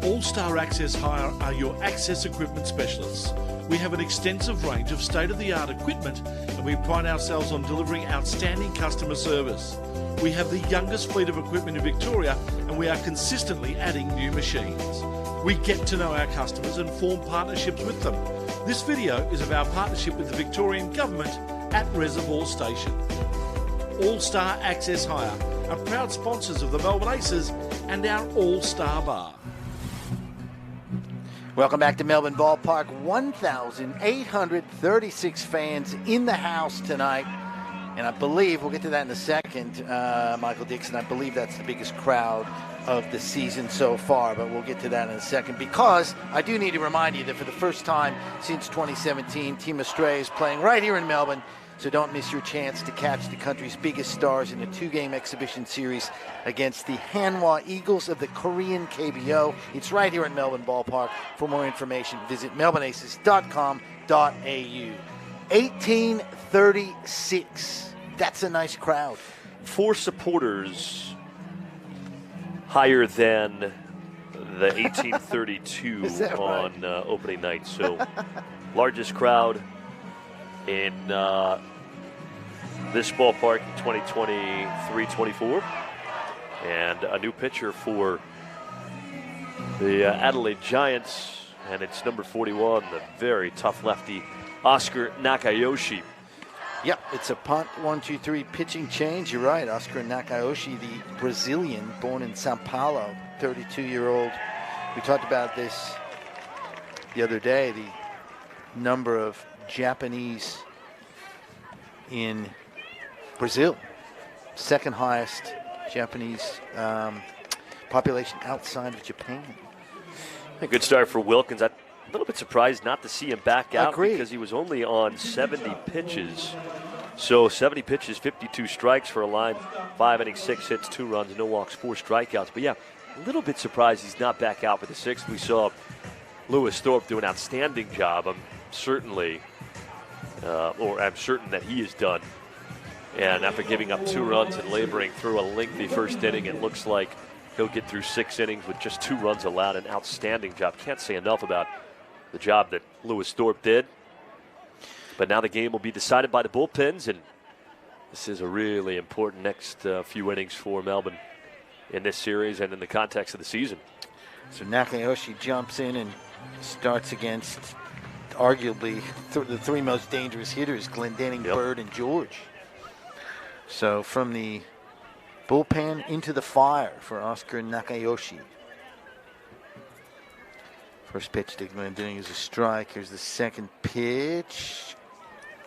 All-Star Access Hire are your access equipment specialists. We have an extensive range of state-of-the-art equipment, and we pride ourselves on delivering outstanding customer service. We have the youngest fleet of equipment in Victoria, and we are consistently adding new machines. We get to know our customers and form partnerships with them. This video is of our partnership with the Victorian Government at Reservoir Station. All-Star Access Hire are proud sponsors of the Melbourne Aces and our All-Star Bar. Welcome back to Melbourne Ball Park. 1,836 fans in the house tonight. And I believe, we'll get to that in a second, Michael Dixon, I believe that's the biggest crowd of the season so far, but we'll get to that in a second, because I do need to remind you that for the first time since 2017, Team Australia is playing right here in Melbourne, so don't miss your chance to catch the country's biggest stars in a 2-game exhibition series against the Hanwha Eagles of the Korean KBO. It's right here at Melbourne Ball Park. For more information, visit melbourneaces.com.au. 1836. That's a nice crowd. 4 supporters higher than the 1832 on opening night. So largest crowd in this ballpark in 2023-24. And a new pitcher for the Adelaide Giants. And it's number 41, the very tough lefty, Oscar Nakayoshi. Yep, it's a punt, 1-2-3 pitching change. You're right, Oscar Nakayoshi, the Brazilian, born in Sao Paulo, 32-year-old. We talked about this the other day, the number of Japanese in Brazil. Second highest Japanese population outside of Japan. A good start for Wilkins. I'm a little bit surprised not to see him back out. Agreed. Because he was only on 70 pitches. So 70 pitches, 52 strikes for a line, 5 innings, 6 hits, 2 runs, no walks, 4 strikeouts. But yeah, a little bit surprised he's not back out for the 6th. We saw Lewis Thorpe do an outstanding job. I'm certain that he is done. And after giving up 2 runs and laboring through a lengthy first inning, it looks like he'll get through 6 innings with just 2 runs allowed. An outstanding job. Can't say enough about the job that Lewis Thorpe did. But now the game will be decided by the bullpens, and this is a really important next few innings for Melbourne in this series and in the context of the season. So Nakayoshi jumps in and starts against arguably the 3 most dangerous hitters, Glendenning, Bird, and George. So from the bullpen into the fire for Oscar Nakayoshi. First pitch to Glendenning is a strike. Here's the second pitch.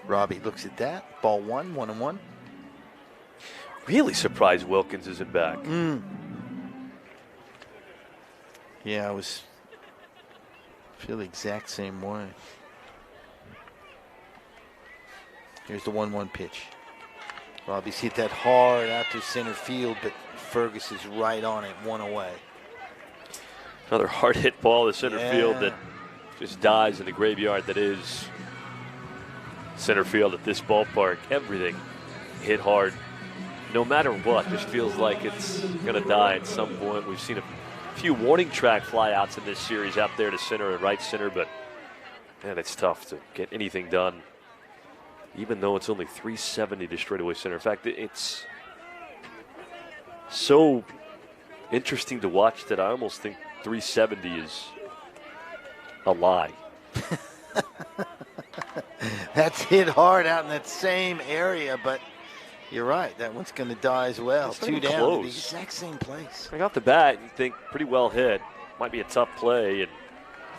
Robbie looks at that. Ball 1, 1-1. Really surprised Wilkins isn't back. Yeah, I feel the exact same way. Here's the 1-1 pitch. Robbie's hit that hard out to center field, but Fergus is right on it, 1 away. Another hard hit ball to center field that just dies in the graveyard that is center field at this ballpark. Everything hit hard. No matter what, just feels like it's going to die at some point. We've seen a few warning track flyouts in this series out there to center and right center, but man, it's tough to get anything done, even though it's only 370 to straightaway center. In fact, it's so interesting to watch that I almost think 370 is a lie. That's hit hard out in that same area, but you're right. That one's going to die as well. It's 2 down close. to the exact same place. Right off the bat, you think pretty well hit. Might be a tough play, and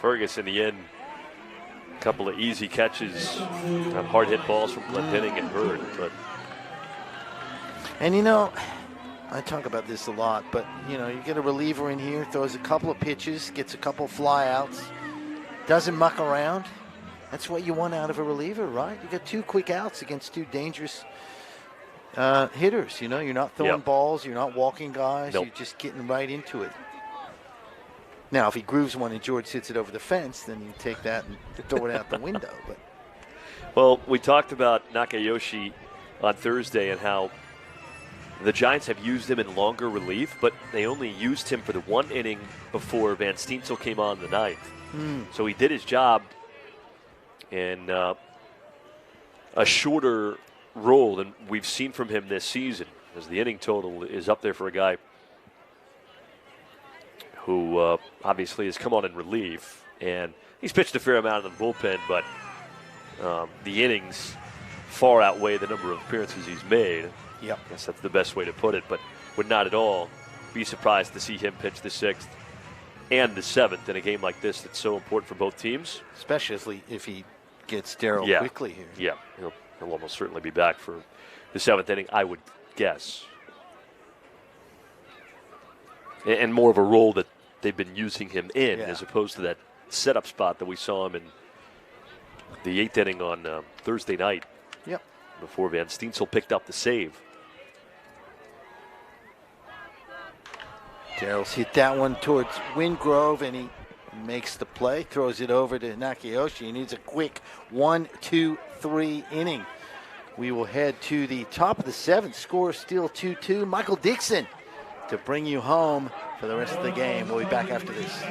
Fergus in the end, a couple of easy catches, hard hit balls from Glendenning and Bird. And you know, I talk about this a lot, but you know, you get a reliever in here, throws a couple of pitches, gets a couple of flyouts, doesn't muck around. That's what you want out of a reliever, right? You got 2 quick outs against 2 dangerous hitters. You know, you're not throwing balls, you're not walking guys, you're just getting right into it. Now, if he grooves one and George hits it over the fence, then you take that and throw it out the window. But well, we talked about Nakayoshi on Thursday and how the Giants have used him in longer relief, but they only used him for the 1 inning before Van Steensel came on the 9th. So he did his job in a shorter role than we've seen from him this season, as the inning total is up there for a guy who obviously has come on in relief, and he's pitched a fair amount in the bullpen, but the innings far outweigh the number of appearances he's made. Yep. I guess that's the best way to put it, but would not at all be surprised to see him pitch the 6th and the 7th in a game like this that's so important for both teams. Especially if he gets Darryl quickly here. Yeah, he'll almost certainly be back for the 7th inning, I would guess. And more of a role that they've been using him in, as opposed to that setup spot that we saw him in the 8th inning on Thursday night. Yep. Before Van Steensel picked up the save. Darrell's hit that one towards Wingrove, and he makes the play, throws it over to Nakayoshi. He needs a quick 1-2-3 inning. We will head to the top of the 7th. Score still 2-2. Michael Dixon to bring you home for the rest of the game. We'll be back after this.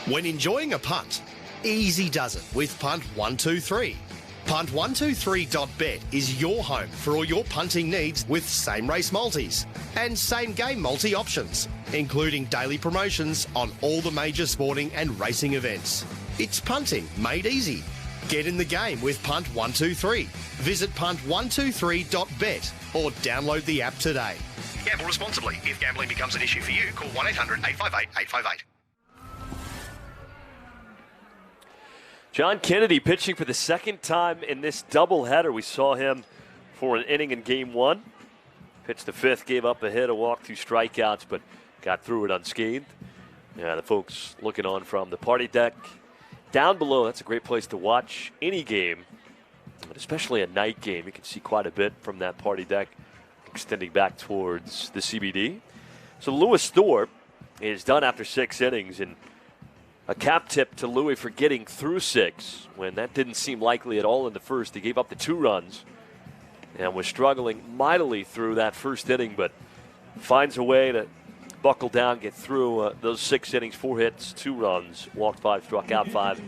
When enjoying a punt, easy does it with Punt 123. Punt123.bet is your home for all your punting needs with same race multis and same game multi options, including daily promotions on all the major sporting and racing events. It's punting made easy. Get in the game with Punt 123. Visit punt123.bet or download the app today. Gamble responsibly. If gambling becomes an issue for you, call 1-800-858-858. John Kennedy pitching for the 2nd time in this doubleheader. We saw him for an inning in Game 1. Pitched the 5th, gave up a hit, a walk, 2 strikeouts, but got through it unscathed. Yeah, the folks looking on from the party deck. Down below, that's a great place to watch any game, but especially a night game. You can see quite a bit from that party deck extending back towards the CBD. So Lewis Thorpe is done after 6 innings, and a cap tip to Louis for getting through 6 when that didn't seem likely at all in the first. He gave up the 2 runs and was struggling mightily through that first inning, but finds a way to buckle down, get through those 6 innings, 4 hits, 2 runs, walked 5, struck out 5,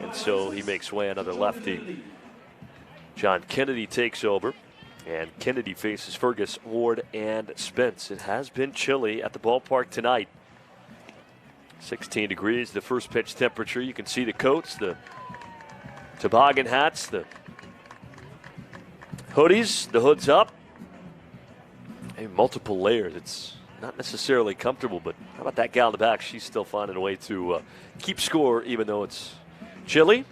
and so he makes way another lefty. John Kennedy takes over, and Kennedy faces Fergus, Ward, and Spence. It has been chilly at the ballpark tonight. 16 degrees, the first pitch temperature. You can see the coats, the toboggan hats, the hoodies, the hood's up. Hey, multiple layers. It's not necessarily comfortable, but how about that gal in the back? She's still finding a way to keep score even though it's chilly.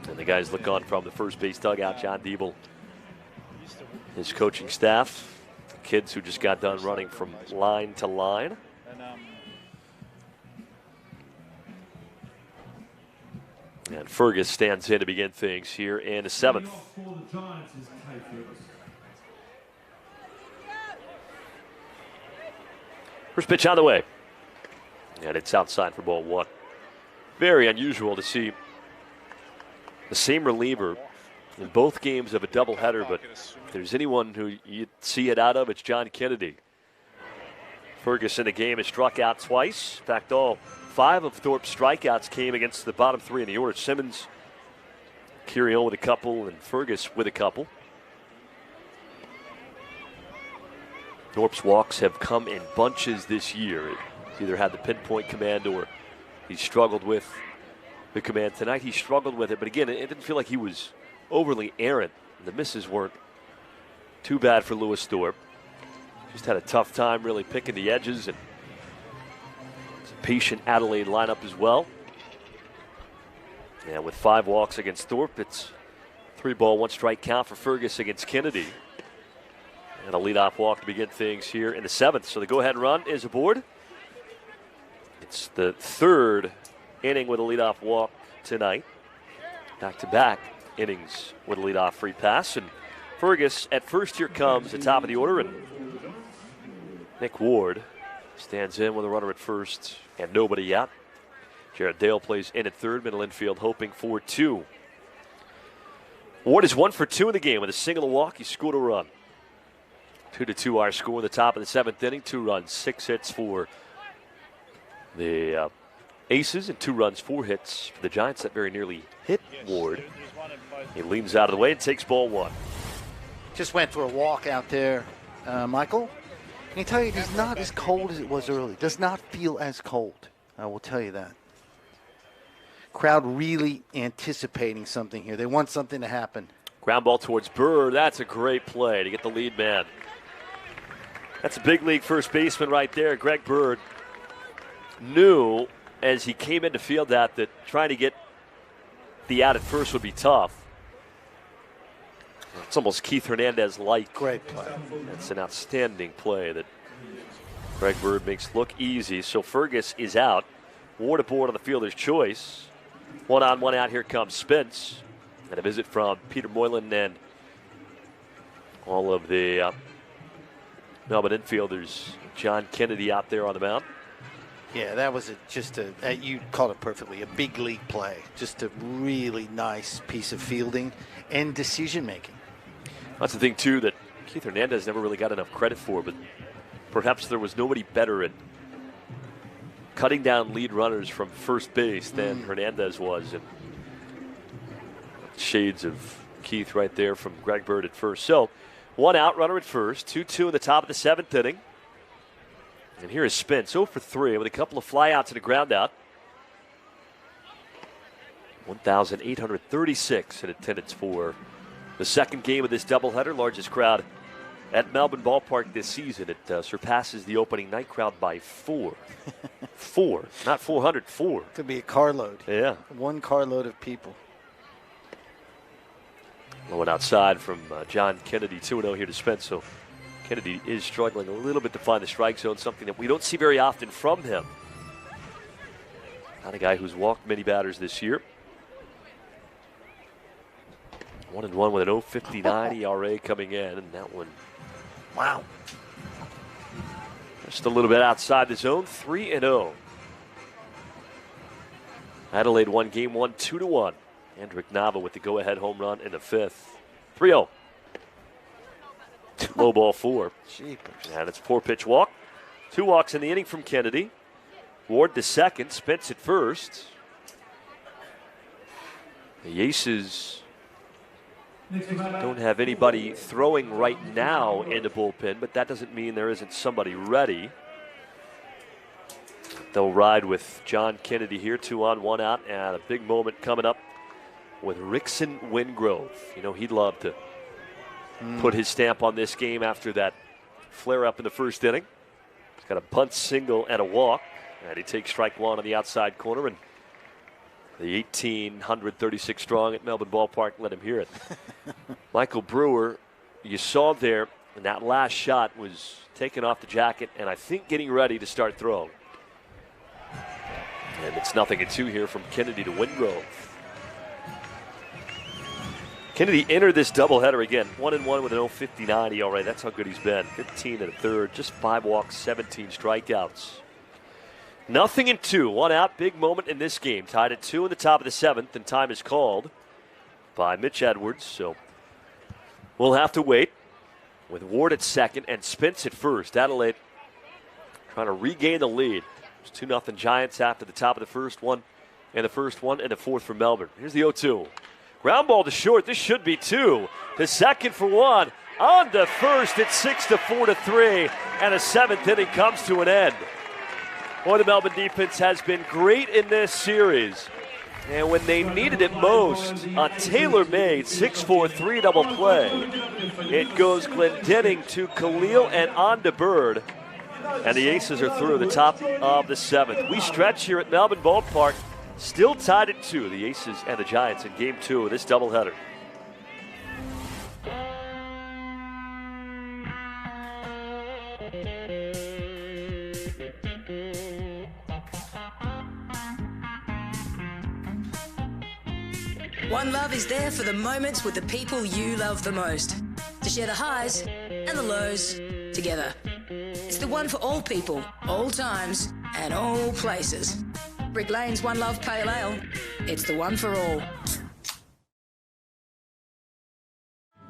And the guys look on from the first base dugout. John Diebel, his coaching staff, the kids who just got done running from line to line. And Fergus stands in to begin things here in the 7th. First pitch on the way. And it's outside for ball 1. Very unusual to see the same reliever in both games of a doubleheader, but if there's anyone who you'd see it out of, it's John Kennedy. Fergus in the game has struck out twice. In fact, all 5 of Thorpe's strikeouts came against the bottom 3 in the order. Simmons, Kirill with a couple, and Fergus with a couple. Thorpe's walks have come in bunches this year. He's either had the pinpoint command or he struggled with the command. Tonight he struggled with it, but again, it didn't feel like he was overly errant. The misses weren't too bad for Lewis Thorpe. Just had a tough time really picking the edges, and it's a patient Adelaide lineup as well. And with 5 walks against Thorpe, it's 3-ball, 1-strike count for Fergus against Kennedy. And a leadoff walk to begin things here in the 7th. So the go-ahead run is aboard. It's the 3rd inning with a leadoff walk tonight. Back-to-back innings with a leadoff free pass. And Fergus at first, here comes the top of the order. And Nick Ward stands in with a runner at first and nobody out. Jared Dale plays in at third, middle infield, hoping for 2. Ward is 1 for 2 in the game with a single, a walk. He scored a run. 2-2 our score in the top of the 7th inning. 2 runs, 6 hits for the Aces, and 2 runs, 4 hits for the Giants. That very nearly hit Ward. He leans out of the way and takes ball 1. Just went for a walk out there, Michael. I can tell you, it is not as cold as it was early. Does not feel as cold. I will tell you that. Crowd really anticipating something here. They want something to happen. Ground ball towards Bird. That's a great play to get the lead man. That's a big league first baseman right there. Greg Bird knew as he came into field that trying to get the out at first would be tough. It's almost Keith Hernandez-like. Great play. That's an outstanding play that Greg Bird makes look easy. So Fergus is out. Ward aboard on the fielder's choice. 1-on-1 out. Here comes Spence. And a visit from Peter Moylan and all of the Melbourne infielders. John Kennedy out there on the mound. Yeah, that was you called it perfectly, a big league play. Just a really nice piece of fielding and decision making. That's the thing, too, that Keith Hernandez never really got enough credit for, but perhaps there was nobody better at cutting down lead runners from first base than Hernandez was. And shades of Keith right there from Greg Bird at first. So, 1 out, runner at first, 2-2 in the top of the 7th inning. And here is Spence, 0 for 3 with a couple of flyouts and a ground out. 1,836 in attendance for the second game of this doubleheader. Largest crowd at Melbourne Ball Park this season. It surpasses the opening night crowd by 4. 4, not 400, 4. Could be a carload. Yeah. 1 carload of people. Going outside from John Kennedy, 2-0 here to Spence. So Kennedy is struggling a little bit to find the strike zone, something that we don't see very often from him. Not a guy who's walked many batters this year. 1-1 with an 0.59 ERA coming in, and that one, wow, just a little bit outside the zone. 3-0. Adelaide won game 1, 2-1. Andrick Nava with the go-ahead home run in the 5th. 3-0. Low ball 4. Jeepers. And it's 4-pitch walk. 2 walks in the inning from Kennedy. Ward to second. Spence at first. The Aces don't have anybody throwing right now in the bullpen, but that doesn't mean there isn't somebody ready. They'll ride with John Kennedy here, 2 on, 1 out, and a big moment coming up with Rickson Wingrove. You know, he'd love to put his stamp on this game after that flare-up in the first inning. He's got a bunt, single, and a walk, and he takes strike 1 on the outside corner, and the 1,836 strong at Melbourne Ball Park let him hear it. Michael Brewer, you saw there, and that last shot was taken off the jacket, and I think getting ready to start throwing. And it's 0-2 here from Kennedy to Wingrove. Kennedy entered this doubleheader again, 1-1 with an 0.59 ERA. That's how good he's been. 15 1/3, just 5 walks, 17 strikeouts. 0-2, 1 out, big moment in this game. Tied at 2 in the top of the 7th, and time is called by Mitch Edwards. So we'll have to wait with Ward at second and Spence at first. Adelaide trying to regain the lead. It's 2-0 Giants after the top of the first one, and the first one and the 4th for Melbourne. Here's the 0-2. Ground ball to short. This should be 2. The second for 1. On to first. It's 6-4-3, and a 7th inning comes to an end. Boy, the Melbourne defense has been great in this series. And when they needed it most, a tailor-made 6-4-3 double play. It goes Glendenning to Khalil and on to Bird. And the Aces are through the top of the 7th. We stretch here at Melbourne Ball Park. Still tied at 2, the Aces and the Giants in game 2 of this doubleheader. One Love is there for the moments with the people you love the most. To share the highs and the lows together. It's the one for all people, all times, and all places. Brick Lane's One Love Pale Ale. It's the one for all.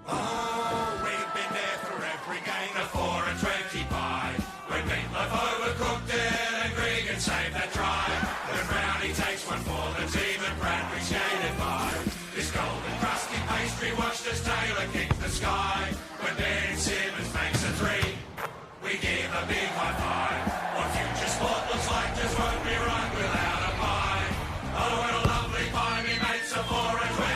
Oh, we've been there for every game, the 4 and 25. When Meatloaf overcooked it and Gregan saved that try. When Brownie takes one for the team and Bradbury skated by. This golden sky. When Ben Simmons makes a three, we give a big high five. What future sport looks like just won't be right without a pie. Oh, what a lovely pie, me mates are 4 and 25.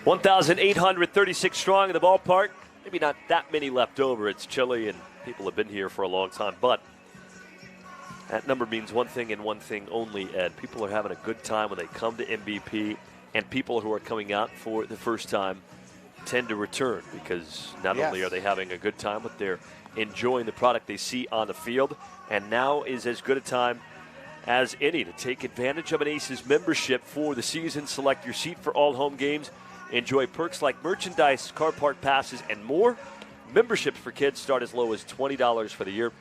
1,836 strong in the ballpark. Maybe not that many left over. It's chilly and people have been here for a long time, but that number means one thing and one thing only, Ed. People are having a good time when they come to MVP, and people who are coming out for the first time tend to return because not only are they having a good time, but they're enjoying the product they see on the field. And now is as good a time as any to take advantage of an Aces membership for the season. Select your seat for all home games. Enjoy perks like merchandise, car park passes, and more. Memberships for kids start as low as $20 for the year.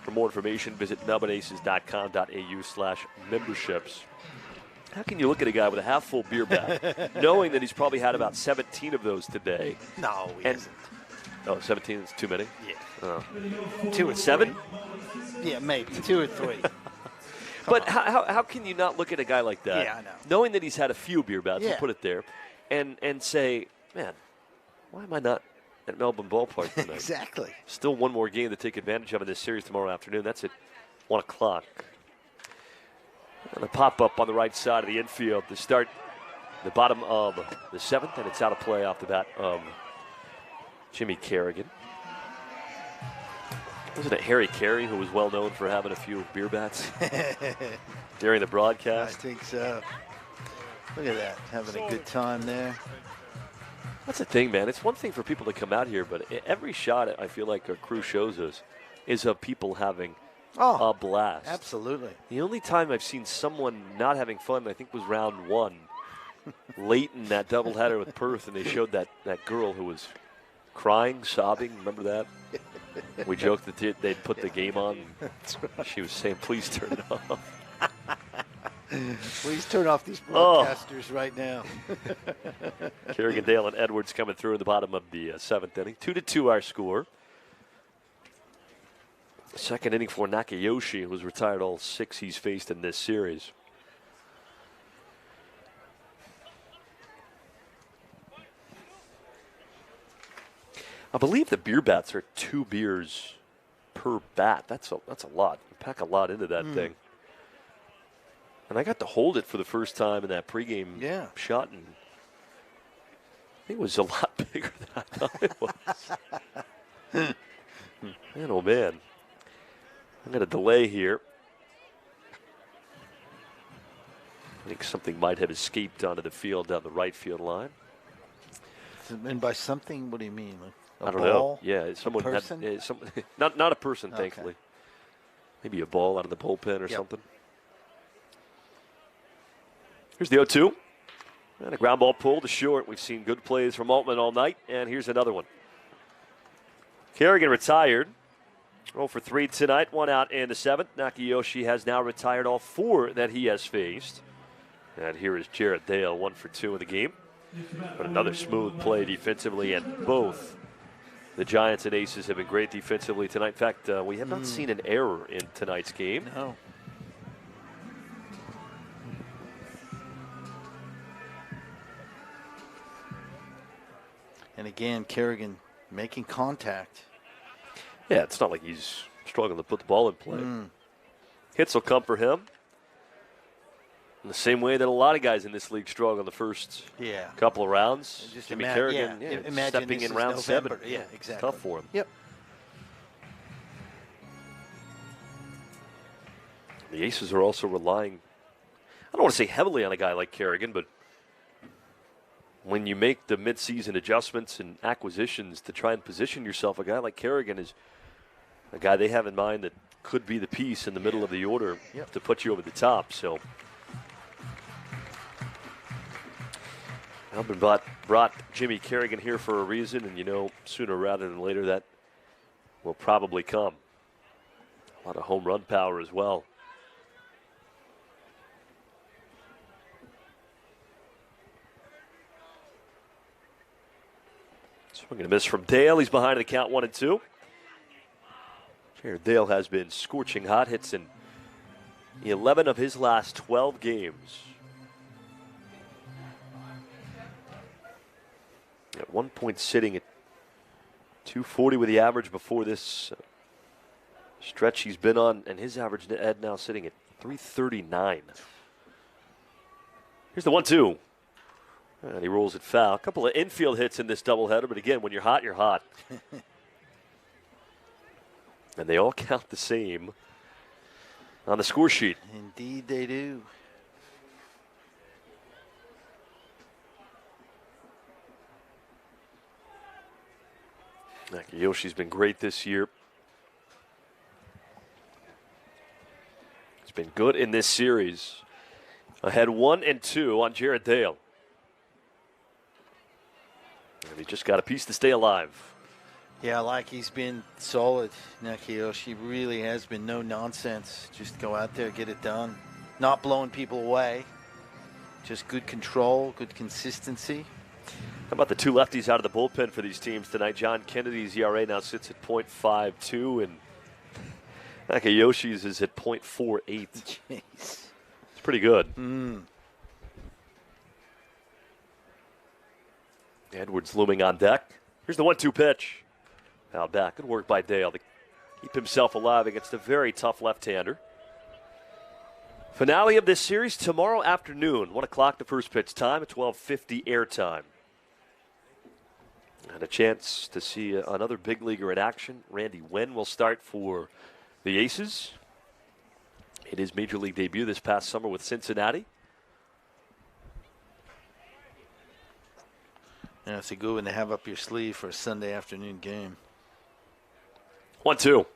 For more information, visit melbourneaces.com.au/memberships. How can you look at a guy with a half-full beer bat, knowing that he's probably had about 17 of those today? No, he hasn't. Oh, 17 is too many? Yeah. Oh. 2 or 7? Yeah, maybe 2 or 3. But how can you not look at a guy like that, Yeah, I know. knowing that he's had a few beer bats, Yeah. we'll put it there, and say, man, why am I not at Melbourne Ball Park tonight? Exactly. Still one more game to take advantage of in this series tomorrow afternoon. That's at 1 o'clock. And a pop-up on the right side of the infield to start the bottom of the 7th, and it's out of play off the bat of Jimmy Kerrigan. Wasn't it Harry Carey who was well known for having a few beer bats during the broadcast? I think so. Look at that, having a good time there. That's the thing, man. It's one thing for people to come out here, but every shot I feel like our crew shows us is of people having a blast. Absolutely. The only time I've seen someone not having fun, I think, was round 1. Late in that doubleheader with Perth, and they showed that girl who was crying, sobbing. Remember that? We joked that they'd put the game on. That's right. She was saying, please turn it off. Please turn off these broadcasters right now. Kerrigan, Dale, and Edwards coming through in the bottom of the 7th inning. 2-2 our score. Second inning for Nakayoshi, who's retired all 6 he's faced in this series. I believe the beer bats are 2 beers per bat. That's a lot. You pack a lot into that thing. And I got to hold it for the first time in that pregame shot, and I think it was a lot bigger than I thought it was. Man, oh man. I'm going to delay here. I think something might have escaped onto the field down the right field line. And by something, what do you mean? Like I don't know. Yeah, someone. A person? Not a person, thankfully. Maybe a ball out of the bullpen or something. Here's the 0-2. And a ground ball pull to short. We've seen good plays from Altman all night, and here's another one. Kerrigan retired. 0 for 3 tonight, 1 out in the 7th. Nakayoshi has now retired all 4 that he has faced. And here is Jared Dale, 1 for 2 in the game. But another smooth play defensively, and both the Giants and Aces have been great defensively tonight. In fact, we have not seen an error in tonight's game. No. And again, Kerrigan making contact. Yeah, it's not like he's struggling to put the ball in play. Hits will come for him. In the same way that a lot of guys in this league struggle in the first couple of rounds. Just Jimmy Kerrigan stepping in round November. 7. Yeah, exactly. It's tough for him. Yep. The Aces are also relying, I don't want to say heavily on a guy like Kerrigan, but when you make the midseason adjustments and acquisitions to try and position yourself, a guy like Kerrigan is a guy they have in mind that could be the piece in the middle of the order to put you over the top. So Melbourne brought Jimmy Kerrigan here for a reason, and sooner rather than later that will probably come. A lot of home run power as well. Swing and a miss from Dale. He's behind the count 1-2. Jared Dale has been scorching hot. Hits in 11 of his last 12 games. At one point sitting at 240 with the average before this stretch he's been on, and his average, Ed, now sitting at 339. Here's the 1-2. And he rolls it foul. A couple of infield hits in this doubleheader, but again, when you're hot, you're hot. And they all count the same on the score sheet. Indeed they do. Nakayoshi's been great this year. He's been good in this series. Ahead 1-2 on Jared Dale. And he just got a piece to stay alive. Yeah, like he's been solid. Nakayoshi really has been no nonsense. Just go out there, get it done. Not blowing people away. Just good control, good consistency. How about the two lefties out of the bullpen for these teams tonight? John Kennedy's ERA now sits at .52, and Nakayoshi's is at .48. Jeez. It's pretty good. Edwards looming on deck. Here's the 1-2 pitch. Foul back. Good work by Dale to keep himself alive against a very tough left-hander. Finale of this series tomorrow afternoon. 1 o'clock the first pitch time at 12:50 airtime. And a chance to see another big leaguer in action. Randy Wen will start for the Aces. It is Major League debut this past summer with Cincinnati. Yeah, it's a good one to have up your sleeve for a Sunday afternoon game. 1-2.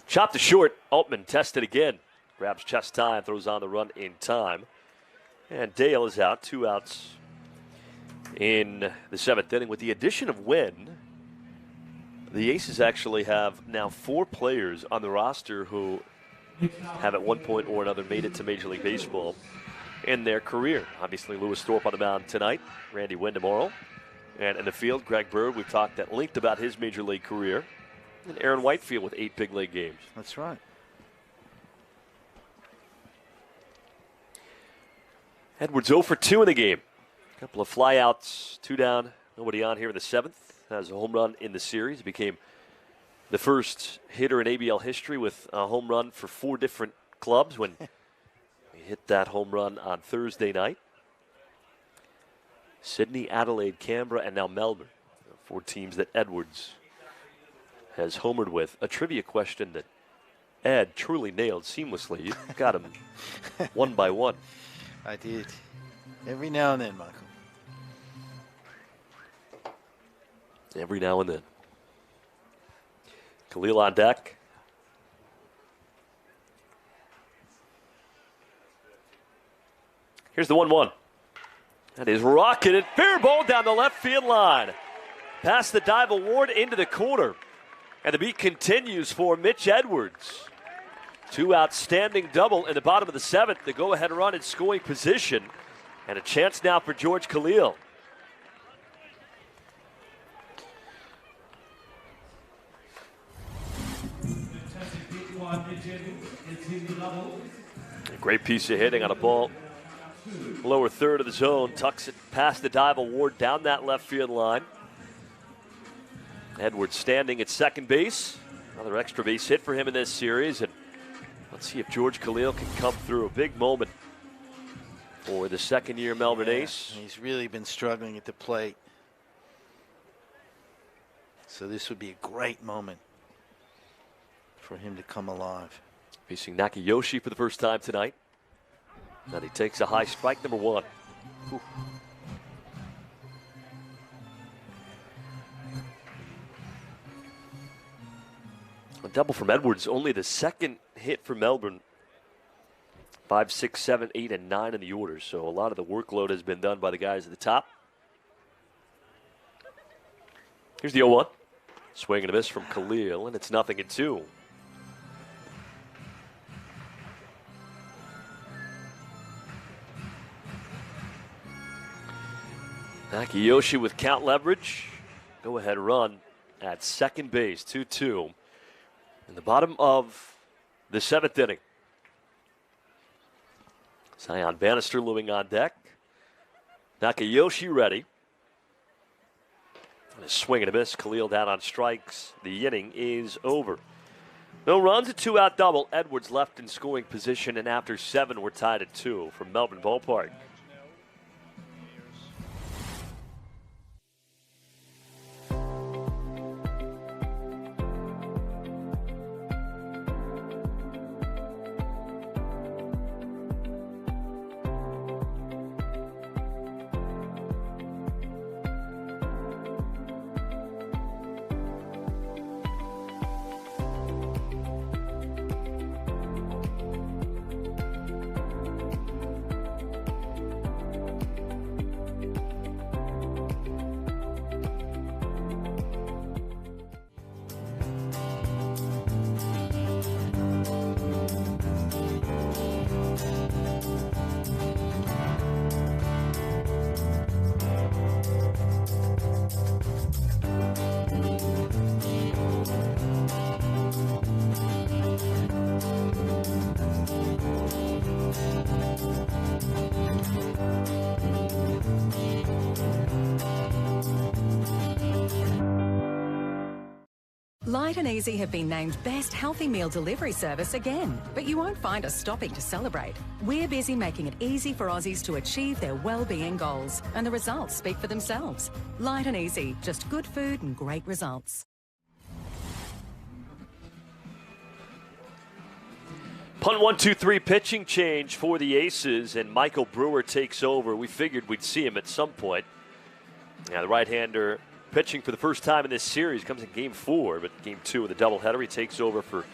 Chopped to short. Altman tested again. Grabs chest time, throws on the run in time. And Dale is out. 2 outs in the 7th inning. With the addition of Wynn, the Aces actually have now 4 players on the roster who have at one point or another made it to Major League Baseball in their career. Obviously, Lewis Thorpe on the mound tonight, Randy Wynn tomorrow. And in the field, Greg Bird, we've talked at length about his Major League career. And Aaron Whitefield with 8 big league games. That's right. Edwards 0 for 2 in the game. A couple of flyouts, 2 down, nobody on here in the 7th. Has a home run in the series. Became the first hitter in ABL history with a home run for 4 different clubs when he hit that home run on Thursday night. Sydney, Adelaide, Canberra, and now Melbourne. 4 teams that Edwards has homered with. A trivia question that Ed truly nailed seamlessly. You got him one by one. I did. Every now and then, Michael. Every now and then. Khalil on deck. Here's the 1-1. That is rocketed. Fair ball down the left field line. Past the dive award into the corner. And the beat continues for Mitch Edwards. 2 outstanding double in the bottom of the 7th. The go-ahead run in scoring position. And a chance now for George Khalil. A great piece of hitting on a ball. Lower third of the zone. Tucks it past the dive award down that left field line. Edwards standing at second base. Another extra base hit for him in this series. And let's see if George Khalil can come through. A big moment for the second-year Melbourne Ace. He's really been struggling at the plate. So this would be a great moment for him to come alive. Facing Nakayoshi for the first time tonight. And he takes a high strike, number 1. Whew. A double from Edwards, only the second hit for Melbourne. 5, 6, 7, 8, and 9 in the order. So a lot of the workload has been done by the guys at the top. Here's the 0-1. Swing and a miss from Khalil, and it's 0-2. Nakayoshi with count leverage. Go ahead run at second base, 2-2. In the bottom of the 7th inning. Zion Bannister looming on deck. Nakayoshi ready. A swing and a miss. Khalil down on strikes. The inning is over. No runs, a 2-out double. Edwards left in scoring position, and after 7, we're tied at 2 from Melbourne Ball Park. Light and Easy have been named Best Healthy Meal Delivery Service again, but you won't find us stopping to celebrate. We're busy making it easy for Aussies to achieve their well-being goals, and the results speak for themselves. Light and Easy, just good food and great results. Punt 1-2-3 pitching change for the Aces, and Michael Brewer takes over. We figured we'd see him at some point. Now the right-hander pitching for the first time in this series, comes in Game 4, but Game 2 of the doubleheader, he takes over for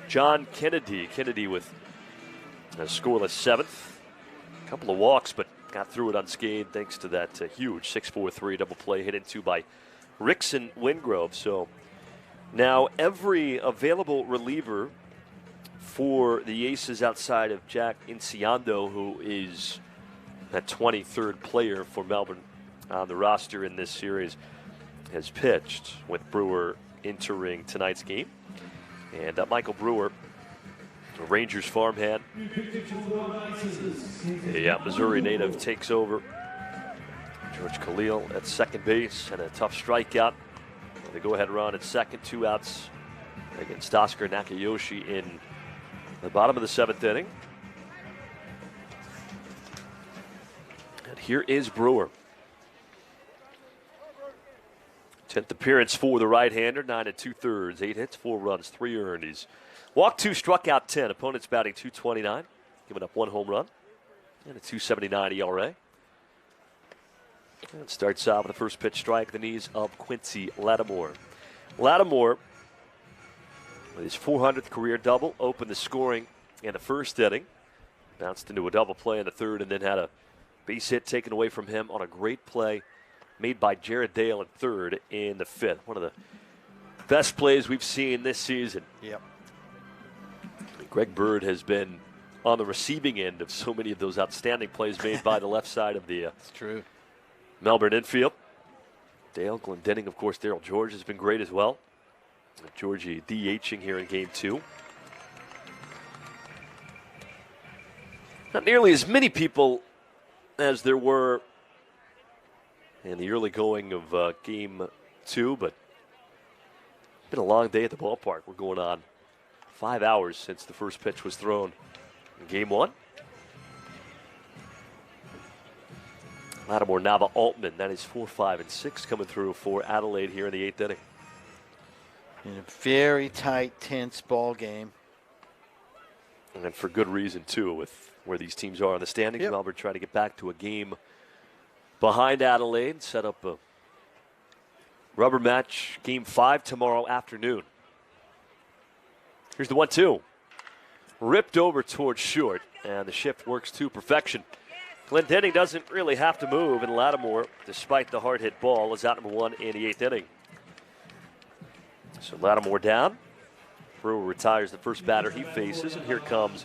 John Kennedy. Kennedy with a scoreless 7th. A couple of walks, but got through it unscathed thanks to that huge 6-4-3 double play hit into by Rickson Wingrove. So now every available reliever for the Aces outside of Jack Inciando, who is that 23rd player for Melbourne on the roster in this series, has pitched, with Brewer entering tonight's game. And Michael Brewer, a Rangers farmhand, a Missouri native, takes over. George Khalil at second base, and a tough strikeout. The go-ahead run at second, 2 outs against Oscar Nakayoshi in the bottom of the 7th inning. And here is Brewer. 10th appearance for the right-hander, 9 2/3, 8 hits, 4 runs, 3 earned. He's walked 2, struck out 10. Opponents batting .229, giving up 1 home run and a .279 ERA. And starts out with the first pitch strike, the knees of Quincy Lattimore. Lattimore, with his 400th career double, opened the scoring in the first inning. Bounced into a double play in the 3rd, and then had a base hit taken away from him on a great play made by Jared Dale in 3rd in the 5th. One of the best plays we've seen this season. Yep. Greg Bird has been on the receiving end of so many of those outstanding plays made by the left side of the it's true. Melbourne infield. Dale, Glendenning, of course, Darryl George has been great as well. Georgie DHing here in Game 2. Not nearly as many people as there were in the early going of Game 2, but it's been a long day at the ballpark. We're going on 5 hours since the first pitch was thrown in Game 1. Lattimore, Nava, Altman, that is 4, 5, and 6 coming through for Adelaide here in the 8th inning. In a very tight, tense ball game. And for good reason, too, with where these teams are in the standings. Yep. Melbourne trying to get back to a game behind Adelaide, set up a rubber match, Game 5 tomorrow afternoon. Here's the 1-2. Ripped over towards short, and the shift works to perfection. Glendenning doesn't really have to move, and Lattimore, despite the hard hit ball, is out number 1 in the 8th inning. So Lattimore down. Brewer retires the first batter he faces, and here comes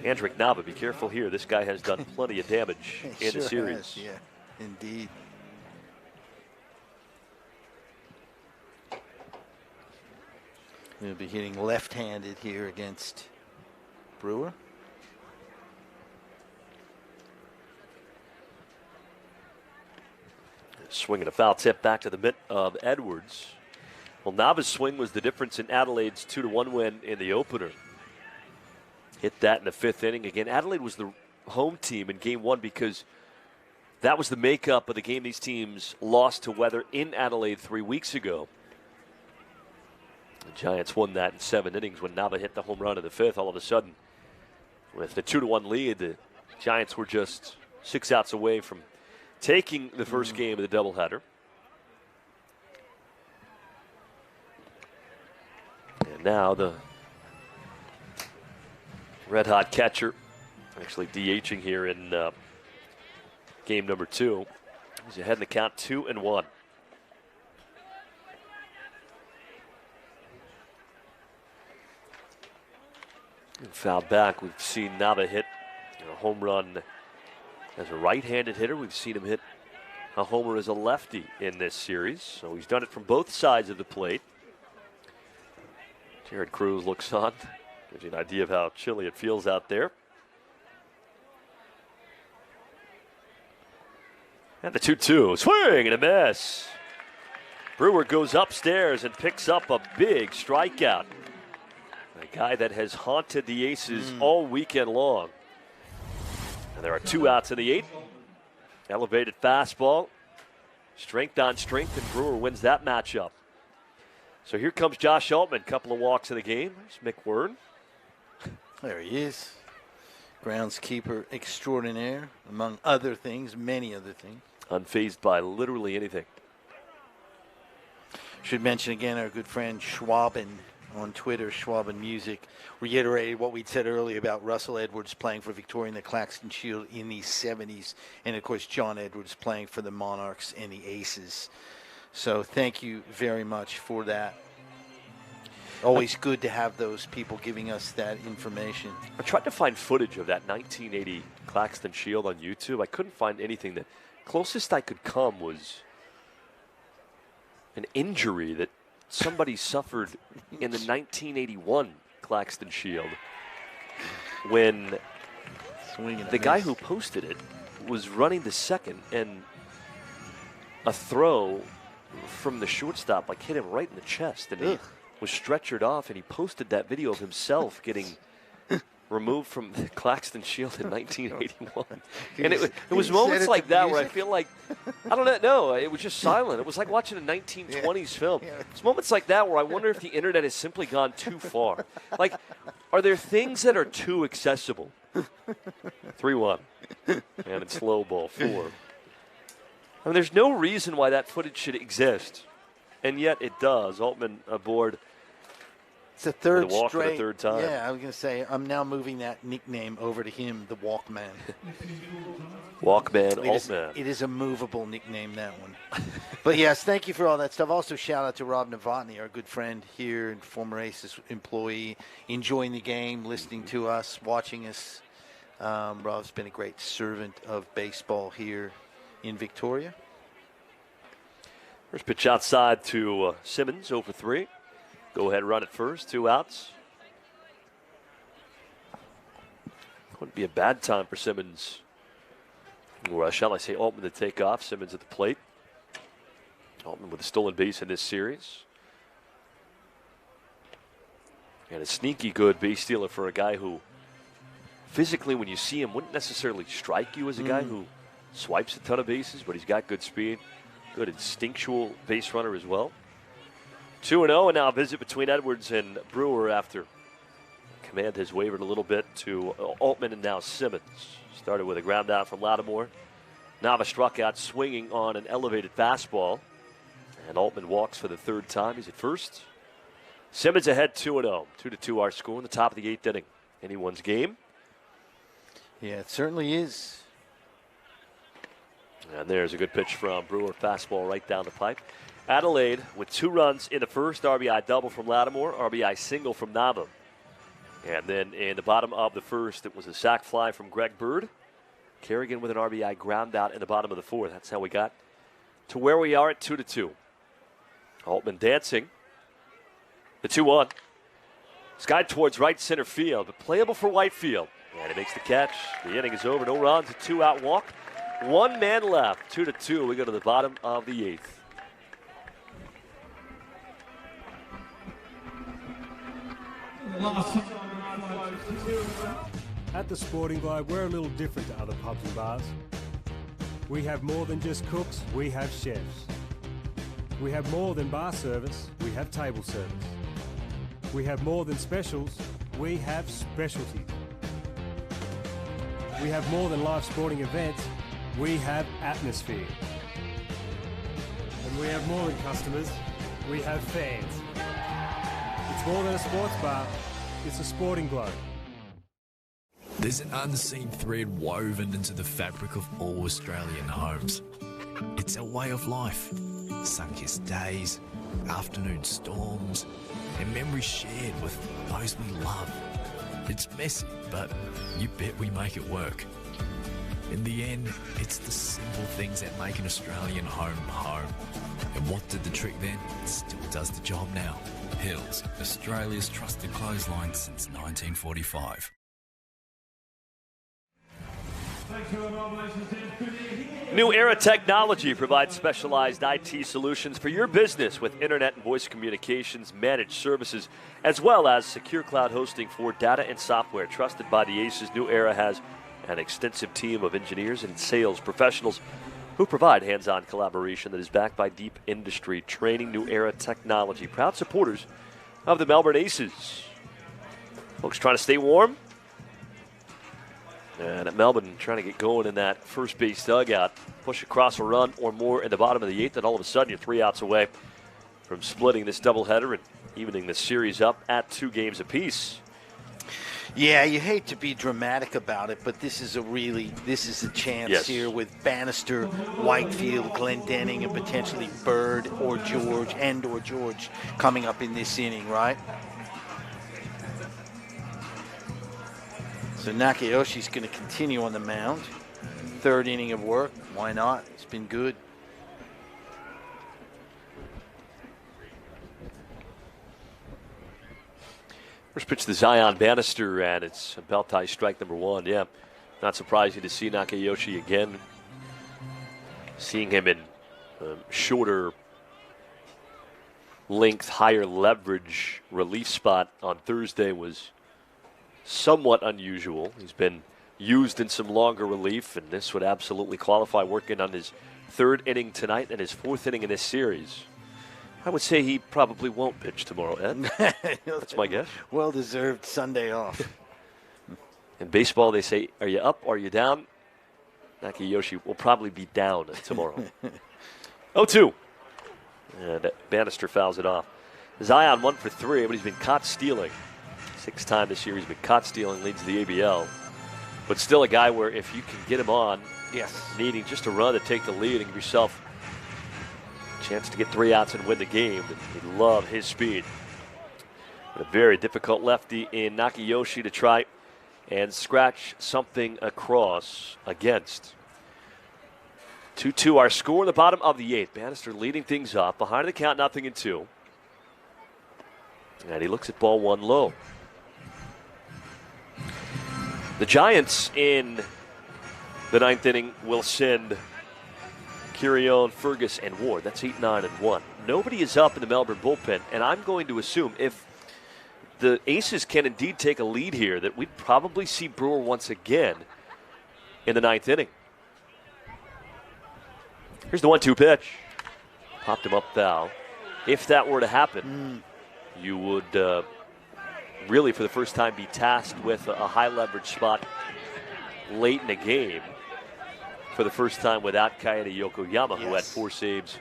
Andrick Nava. Be careful here. This guy has done plenty of damage in the series. Has, yeah, indeed. He'll be hitting left-handed here against Brewer. Swing Swing and a foul tip back to the mitt of Edwards. Well, Nava's swing was the difference in Adelaide's 2-1 win in the opener. Hit that in the 5th inning. Again, Adelaide was the home team in Game 1 because that was the makeup of the game these teams lost to Weather in Adelaide 3 weeks ago. The Giants won that in 7 innings when Nava hit the home run in the 5th. All of a sudden, with the 2-1 lead, the Giants were just 6 outs away from taking the first game of the doubleheader. And now the red-hot catcher actually DHing here in game number 2. He's ahead in the count 2-1. And fouled back. We've seen Nava hit a home run as a right-handed hitter. We've seen him hit a homer as a lefty in this series. So he's done it from both sides of the plate. Jared Cruz looks on. Gives you an idea of how chilly it feels out there. And the 2-2. Swing and a miss. Brewer goes upstairs and picks up a big strikeout. A guy that has haunted the Aces all weekend long. And there are 2 outs in the 8th. Elevated fastball. Strength on strength, and Brewer wins that matchup. So here comes Josh Altman. Couple of walks in the game. There's Mick Wern. There he is. Groundskeeper extraordinaire, among other things, many other things. Unfazed by literally anything. Should mention again our good friend Schwaben on Twitter, Schwaben Music, reiterated what we'd said earlier about Russell Edwards playing for Victoria in the Claxton Shield in the 70s, and of course John Edwards playing for the Monarchs and the Aces. So thank you very much for that. Always good to have those people giving us that information. I tried to find footage of that 1980 Claxton Shield on YouTube. I couldn't find anything. The closest I could come was an injury that somebody suffered in the 1981 Claxton Shield when the guy who posted it was running the second and a throw from the shortstop hit him right in the chest, and he was stretchered off, and he posted that video of himself getting removed from the Claxton Shield in 1981. And it was moments like that where I feel like, I don't know, it was just silent. It was like watching a 1920s film. It's moments like that where I wonder if the internet has simply gone too far. Like, are there things that are too accessible? 3-1. And it's slow ball 4. I mean, there's no reason why that footage should exist, and yet it does. Altman aboard. It's a third the walk straight. For the third time. Yeah, I was going to say, I'm now moving that nickname over to him, the Walkman. Walkman, Altman. It is a movable nickname, that one. But yes, thank you for all that stuff. Also, shout out to Rob Novotny, our good friend here and former Aces employee, enjoying the game, listening to us, watching us. Rob's been a great servant of baseball here in Victoria. First pitch outside to Simmons, 0 for 3. Go ahead, run it first, 2 outs. Wouldn't be a bad time for Simmons, or shall I say Altman, to take off. Simmons at the plate. Altman with a stolen base in this series. And a sneaky good base stealer for a guy who physically, when you see him, wouldn't necessarily strike you as a guy who swipes a ton of bases, but he's got good speed. Good instinctual base runner as well. 2-0, and now a visit between Edwards and Brewer after command has wavered a little bit to Altman and now Simmons. Started with a ground out from Lattimore. Nava struck out swinging on an elevated fastball. And Altman walks for the 3rd time. He's at first. Simmons ahead 2-0. 2-2 our score in the top of the 8th inning. Anyone's game. Yeah, it certainly is. And there's a good pitch from Brewer. Fastball right down the pipe. Adelaide with 2 runs in the first. RBI double from Lattimore. RBI single from Nava. And then in the bottom of the first, it was a sac fly from Greg Bird. Kerrigan with an RBI ground out in the bottom of the 4th. That's how we got to where we are at 2-2. Altman dancing. The 2-1. Skied towards right center field, but playable for Whitefield. And he makes the catch. The inning is over. No runs, a 2-out walk. 1 man left. 2-2. We go to the bottom of the 8th. At the Sporting Globe, we're a little different to other pubs and bars. We have more than just cooks, we have chefs. We have more than bar service, we have table service. We have more than specials, we have specialties. We have more than live sporting events, we have atmosphere. And we have more than customers, we have fans. It's more than a sports bar, it's a Sporting Globe. There's an unseen thread woven into the fabric of all Australian homes. It's a way of life. Sun-kissed days, afternoon storms, and memories shared with those we love. It's messy, but you bet we make it work. In the end, it's the simple things that make an Australian home home. And what did the trick then still does the job now. Hills, Australia's trusted clothesline since 1945. New Era Technology provides specialized IT solutions for your business with internet and voice communications, managed services, as well as secure cloud hosting for data and software. Trusted by the Aces, New Era has an extensive team of engineers and sales professionals who provide hands-on collaboration that is backed by deep industry training. New Era Technology, proud supporters of the Melbourne Aces. Folks trying to stay warm. And at Melbourne, trying to get going in that first base dugout, push across a run or more in the bottom of the 8th, and all of a sudden you're 3 outs away from splitting this doubleheader and evening the series up at 2 games apiece. Yeah, you hate to be dramatic about it, but this is a chance here with Bannister, Whitefield, Glendenning, and potentially Bird or George coming up in this inning, right? So Nakayoshi's going to continue on the mound. 3rd inning of work. Why not? It's been good. First pitch to Zion Bannister, and it's a belt tie strike number 1. Yeah, not surprising to see Nakayoshi again. Seeing him in shorter length, higher leverage relief spot on Thursday was somewhat unusual. He's been used in some longer relief, and this would absolutely qualify, working on his 3rd inning tonight and his 4th inning in this series. I would say he probably won't pitch tomorrow, Ed. That's my guess. Well-deserved Sunday off. In baseball, they say, are you up or are you down? Nakayoshi will probably be down tomorrow. 0-2. And Bannister fouls it off. Zion 1 for 3, but he's been caught stealing. 6th time this year he's been caught stealing, leads the ABL. But still a guy where if you can get him on, needing just a run to take the lead and give yourself a chance to get 3 outs and win the game, you love his speed. But a very difficult lefty in Nakayoshi to try and scratch something across against. 2-2 our score in the bottom of the 8th. Bannister leading things off. Behind the count, 0-2. And he looks at ball 1 low. The Giants in the 9th inning will send Kirion, Fergus, and Ward. That's 8, 9, and 1. Nobody is up in the Melbourne bullpen, and I'm going to assume if the Aces can indeed take a lead here, that we'd probably see Brewer once again in the 9th inning. Here's the 1-2 pitch. Popped him up foul. If that were to happen, you would really, for the first time, be tasked with a high leverage spot late in the game. For the first time without Kaede Yokoyama, who had 4 saves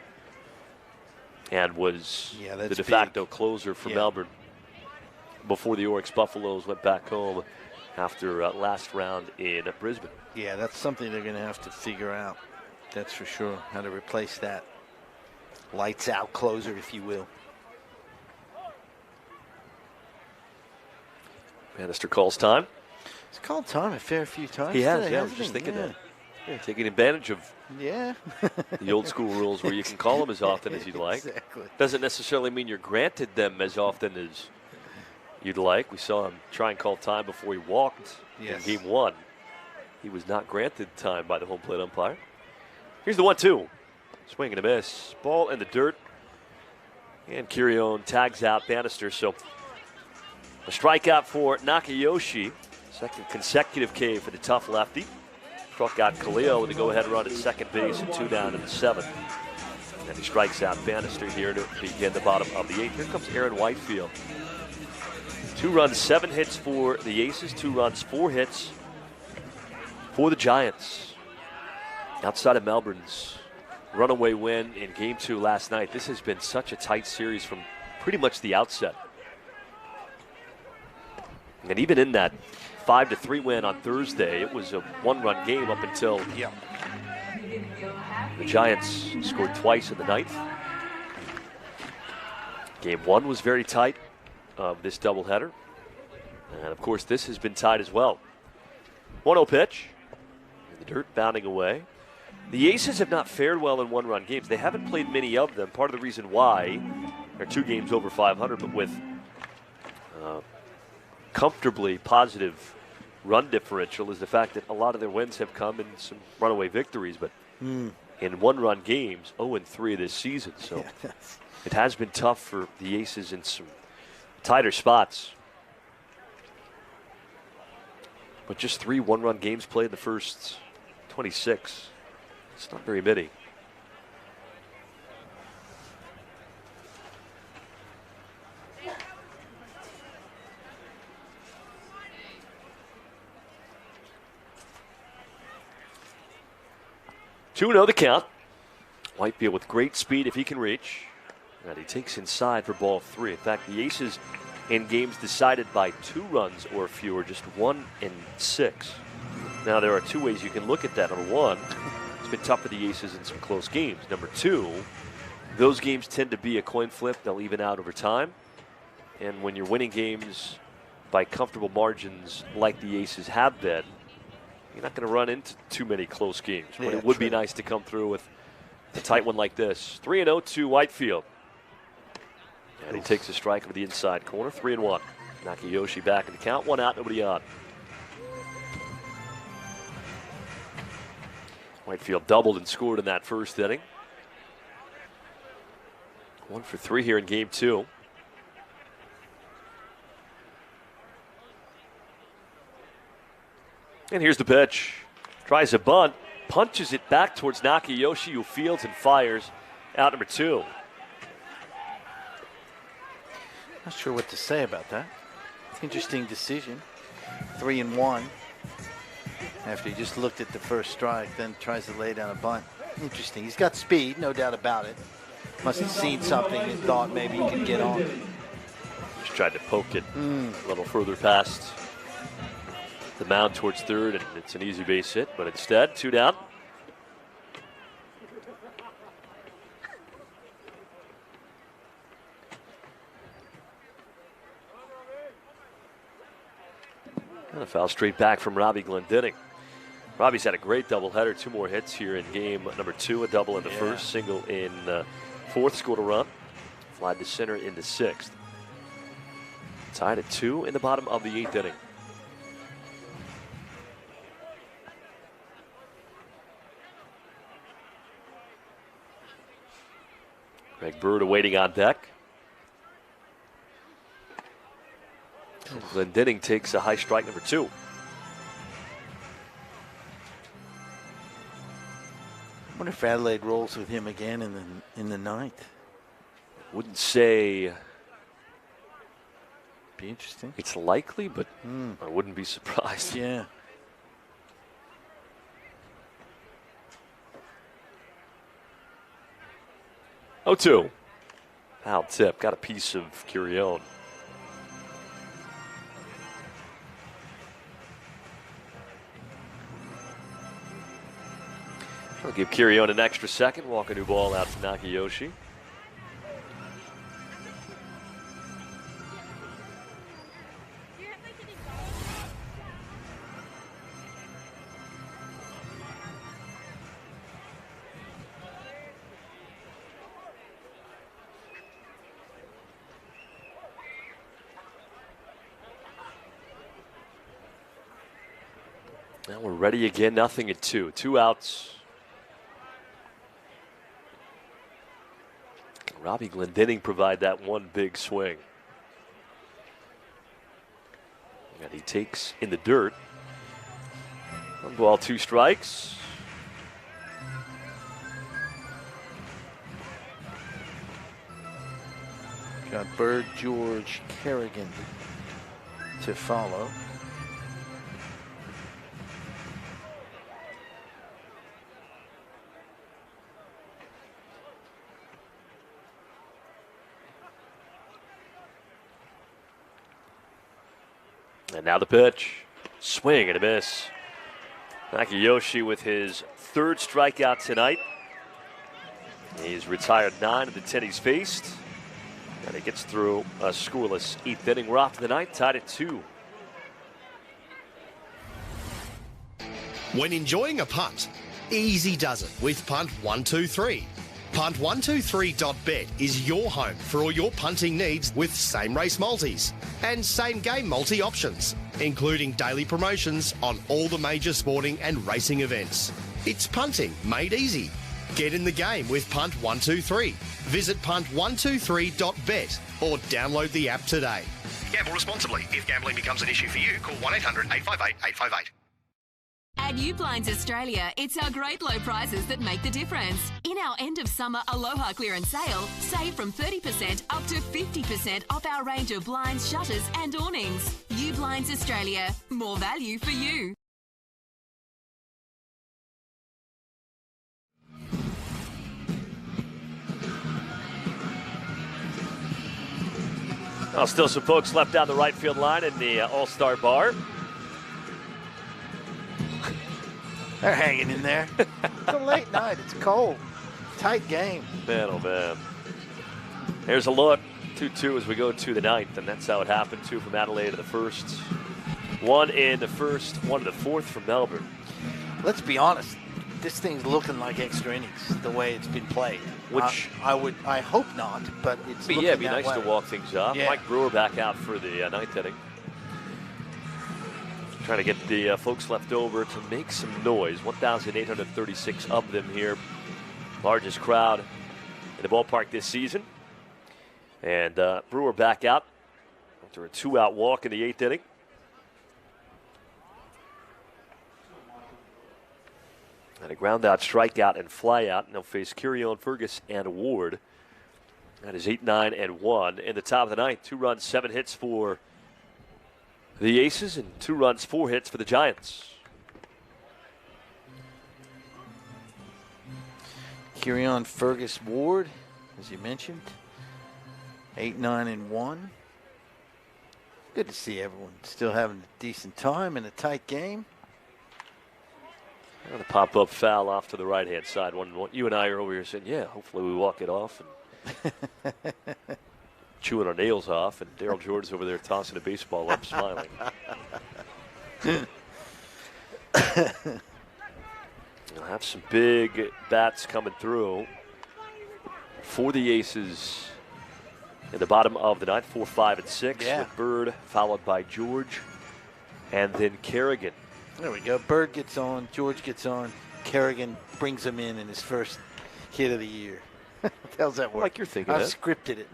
and was the de facto closer for Melbourne before the Oryx Buffaloes went back home after last round in Brisbane. Yeah, that's something they're going to have to figure out. That's for sure, how to replace that lights out closer, if you will. Bannister calls time. He's called time a fair few times. He has, today, I was just thinking that. Yeah, taking advantage of the old school rules where you can call them as often as you'd like. Exactly. Doesn't necessarily mean you're granted them as often as you'd like. We saw him try and call time before he walked in game 1. He was not granted time by the home plate umpire. Here's the 1-2. Swing and a miss. Ball in the dirt. And Kirion tags out Bannister. So a strikeout for Nakayoshi. Second consecutive K for the tough lefty. Struck out Khalil with a go-ahead run at second base and 2 down in the 7th. And he strikes out Bannister here to begin the bottom of the 8th. Here comes Aaron Whitefield. 2 runs, 7 hits for the Aces. 2 runs, 4 hits for the Giants. Outside of Melbourne's runaway win in Game 2 last night, this has been such a tight series from pretty much the outset. And even in that 5-3 win on Thursday, it was a 1-run game up until the Giants scored twice in the 9th. Game 1 was very tight of this doubleheader. And of course, this has been tight as well. 1-0 pitch. The dirt bounding away. The Aces have not fared well in 1-run games. They haven't played many of them. Part of the reason why they're 2 games over 500, but with comfortably positive run differential, is the fact that a lot of their wins have come in some runaway victories. But in 1-run games, 0-3 this season. So it has been tough for the Aces in some tighter spots. But just 3 1-run games played in the first 26. It's not very many. Two the count. Whitefield with great speed if he can reach. And he takes inside for ball 3. In fact, the Aces in games decided by 2 runs or fewer, just 1 and 6. Now, there are 2 ways you can look at that. Number 1, it's been tough for the Aces in some close games. Number 2, those games tend to be a coin flip. They'll even out over time. And when you're winning games by comfortable margins like the Aces have been, you're not going to run into too many close games. But it would be nice to come through with a tight one like this. 3-0 to Whitefield. And he takes a strike over the inside corner. 3-1. Nakayoshi back in the count. 1 out, nobody on. Whitefield doubled and scored in that first inning. 1 for 3 here in Game 2. And here's the pitch. Tries a bunt. Punches it back towards Nakayoshi, who fields and fires. Out number 2. Not sure what to say about that. Interesting decision. 3-1. After he just looked at the first strike, then tries to lay down a bunt. Interesting. He's got speed, no doubt about it. Must have seen something and thought maybe he could get on. Just tried to poke it a little further past the mound towards third, and it's an easy base hit, but instead, 2 down. And a foul straight back from Robbie Glendinning. Robbie's had a great doubleheader, 2 more hits here in game number 2, a double in the first, single in 4th, scored a run, fly to center in the 6th. Tied at 2 in the bottom of the 8th inning. Greg Bird awaiting on deck. Glendinning takes a high strike number 2. I wonder if Adelaide rolls with him again in the 9th. Wouldn't say. Be interesting. It's likely, but I wouldn't be surprised. Yeah. Oh, 2. Foul tip. Got a piece of Kirion. I'll give Kirion an extra second. Walk a new ball out to Nakayoshi. Now we're ready again. 0-2. 2 outs. Robbie Glendenning provide that one big swing. And he takes in the dirt. 1 ball, 2 strikes. Got Bird, George, Kerrigan to follow. And now the pitch. Swing and a miss. Nakayoshi with his 3rd strikeout tonight. He's retired 9 of the 10 he's faced. And he gets through a scoreless 8th inning. We're off to the 9th, tied at 2. When enjoying a punt, easy does it with Punt 123. Punt123.bet is your home for all your punting needs with same race multis and same game multi options, including daily promotions on all the major sporting and racing events. It's punting made easy. Get in the game with Punt 123. Visit punt123.bet or download the app today. Gamble responsibly. If gambling becomes an issue for you, call 1-800-858-858. At Ublinds Australia, it's our great low prices that make the difference. In our end of summer Aloha clearance sale, save from 30% up to 50% off our range of blinds, shutters and awnings. Ublinds Australia, more value for you. Well, still some folks left down the right field line in the All-Star Bar. They're hanging in there. It's a late night. It's cold. Tight game. Man, oh man. Here's a look. 2-2 as we go to the 9th, and that's how it happened. 2 from Adelaide to the 1st. 1 in the 1st, 1 in the 4th from Melbourne. Let's be honest. This thing's looking like extra innings, the way it's been played. Which I hope not, but it's looking it'd be that nice way. to walk things off. Yeah. Mike Brewer back out for the 9th inning. Trying to get the folks left over to make some noise. 1,836 of them here. Largest crowd in the ballpark this season. And Brewer back out after a 2-out walk in the 8th inning. And a ground out, strikeout, and fly out. And they'll face Kirion, Fergus, and Ward. That is 8-9 and 1 in the top of the 9th. 2 runs, 7 hits for the Aces, and 2 runs, 4 hits for the Giants. Kirion, Fergus, Ward, as you mentioned. 8-9 and 1. Good to see everyone still having a decent time in a tight game. And a pop-up foul off to the right-hand side. One, you and I are over here saying, yeah, hopefully we walk it off. And chewing our nails off, and Daryl Jordan's over there tossing a baseball up, smiling. We'll have some big bats coming through for the Aces in the bottom of the 9th, 4, 5, and 6, with Bird followed by George and then Kerrigan. There we go. Bird gets on, George gets on, Kerrigan brings him in his first hit of the year. How's that work? Like you're thinking I've it. scripted it.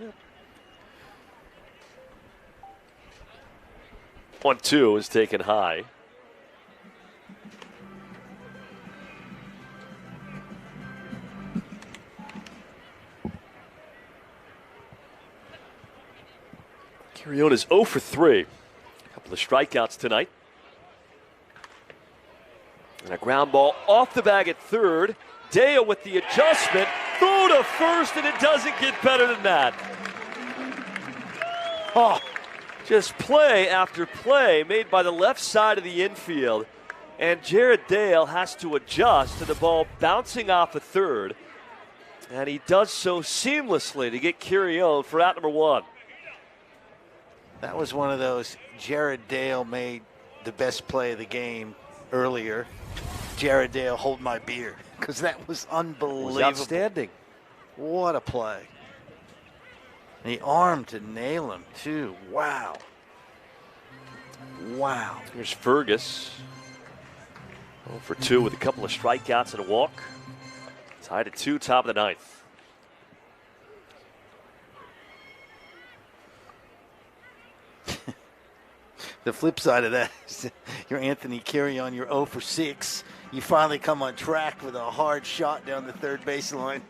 1-2 is taken high. Kirion is 0 for 3. A couple of strikeouts tonight. And a ground ball off the bag at third. Dale with the adjustment. Throw to first, and it doesn't get better than that. Oh, just play after play made by the left side of the infield. And Jared Dale has to adjust to the ball bouncing off a third. And he does so seamlessly to get Kirion for out number 1. That was one of those Jared Dale made the best play of the game earlier. Jared Dale, hold my beer, because that was unbelievable. It was outstanding. What a play. The arm to nail him, too. Wow. Wow. Here's Fergus. 0 for 2 with a couple of strikeouts and a walk. Tied at 2, top of the 9th. The flip side of that is you're Anthony Carrion, you're 0 for 6. You finally come on track with a hard shot down the third baseline,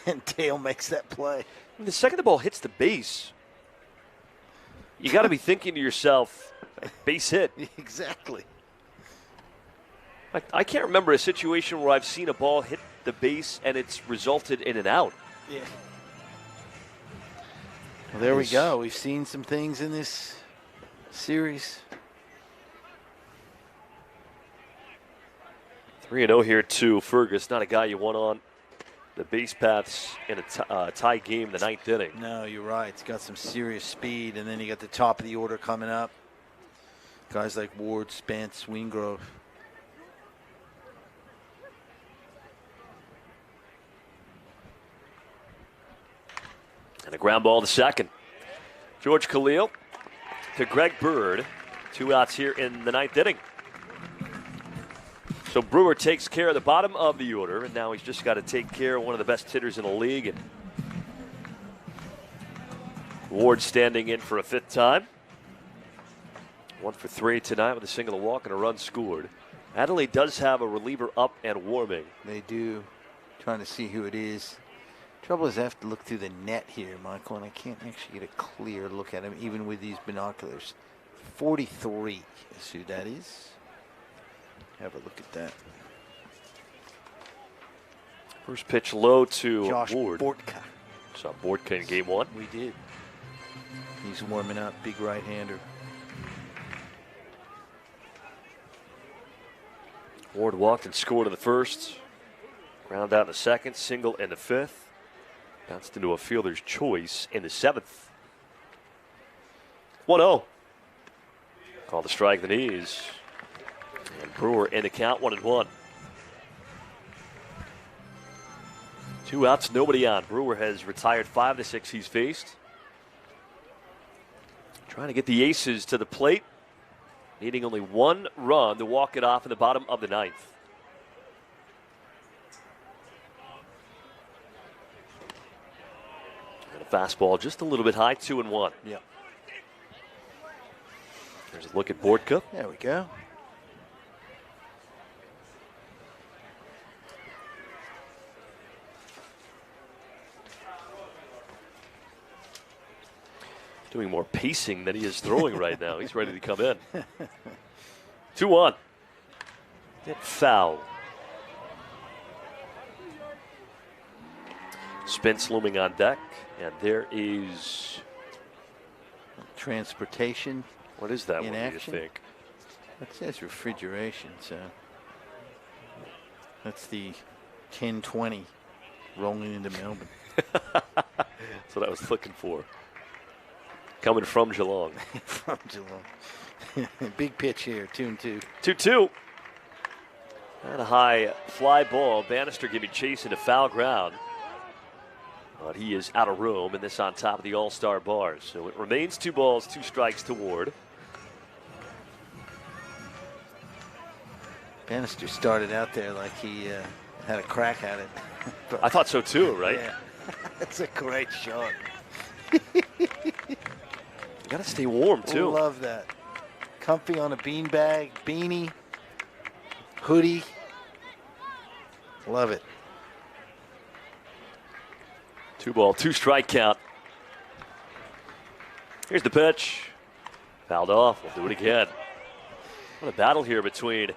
and Dale makes that play. The second the ball hits the base, you got to be thinking to yourself, base hit. Exactly. I can't remember a situation where I've seen a ball hit the base and it's resulted in an out. Yeah. Well, there we go. We've seen some things in this series. 3-0 here to Fergus. Not a guy you want on the base paths in a tie game in the ninth inning. No, you're right. It's got some serious speed, and then you got the top of the order coming up. Guys like Ward, Spence, Wingrove. And a ground ball to second. George Khalil to Greg Bird. 2 outs here in the ninth inning. So Brewer takes care of the bottom of the order, and now he's just got to take care of one of the best hitters in the league. And Ward standing in for a 5th time. 1 for 3 tonight with a single, a walk, and a run scored. Adelaide does have a reliever up and warming. They do. Trying to see who it is. Trouble is I have to look through the net here, Michael, and I can't actually get a clear look at him, even with these binoculars. 43 is who that is. Have a look at that. First pitch low to Josh Ward. Bortka. Saw Bortka in game 1. We did. He's warming up, big right-hander. Ward walked and scored in the first. Ground out in the second, single in the 5th. Bounced into a fielder's choice in the 7th. 1-0. Call the strike the knees. And Brewer in the count, 1-1. 2 outs, nobody on. Brewer has retired 5 of the 6 he's faced. Trying to get the aces to the plate. Needing only 1 run to walk it off in the bottom of the 9th. And a fastball just a little bit high, 2-1. Yeah. There's a look at Bortka. There we go. Doing more pacing than he is throwing right now. He's ready to come in. 2-1. Foul. Spence looming on deck, and there is transportation. What is that in one, action? do you think? It says refrigeration, so that's the 1020 rolling into Melbourne. That's what I was looking for. Coming from Geelong. From Geelong. Big pitch here, 2-2. 2-2. And a high fly ball. Bannister giving chase into foul ground. But he is out of room, and this on top of the All-Star bars. So it remains 2 balls, 2 strikes to Ward. Bannister started out there like he had a crack at it. I thought so too, right? Yeah. That's a great shot. You got to stay warm too. Love that. Comfy on a beanbag, beanie, hoodie. Love it. 2 ball, 2 strike count. Here's the pitch. Fouled off. We'll do it again. What a battle here between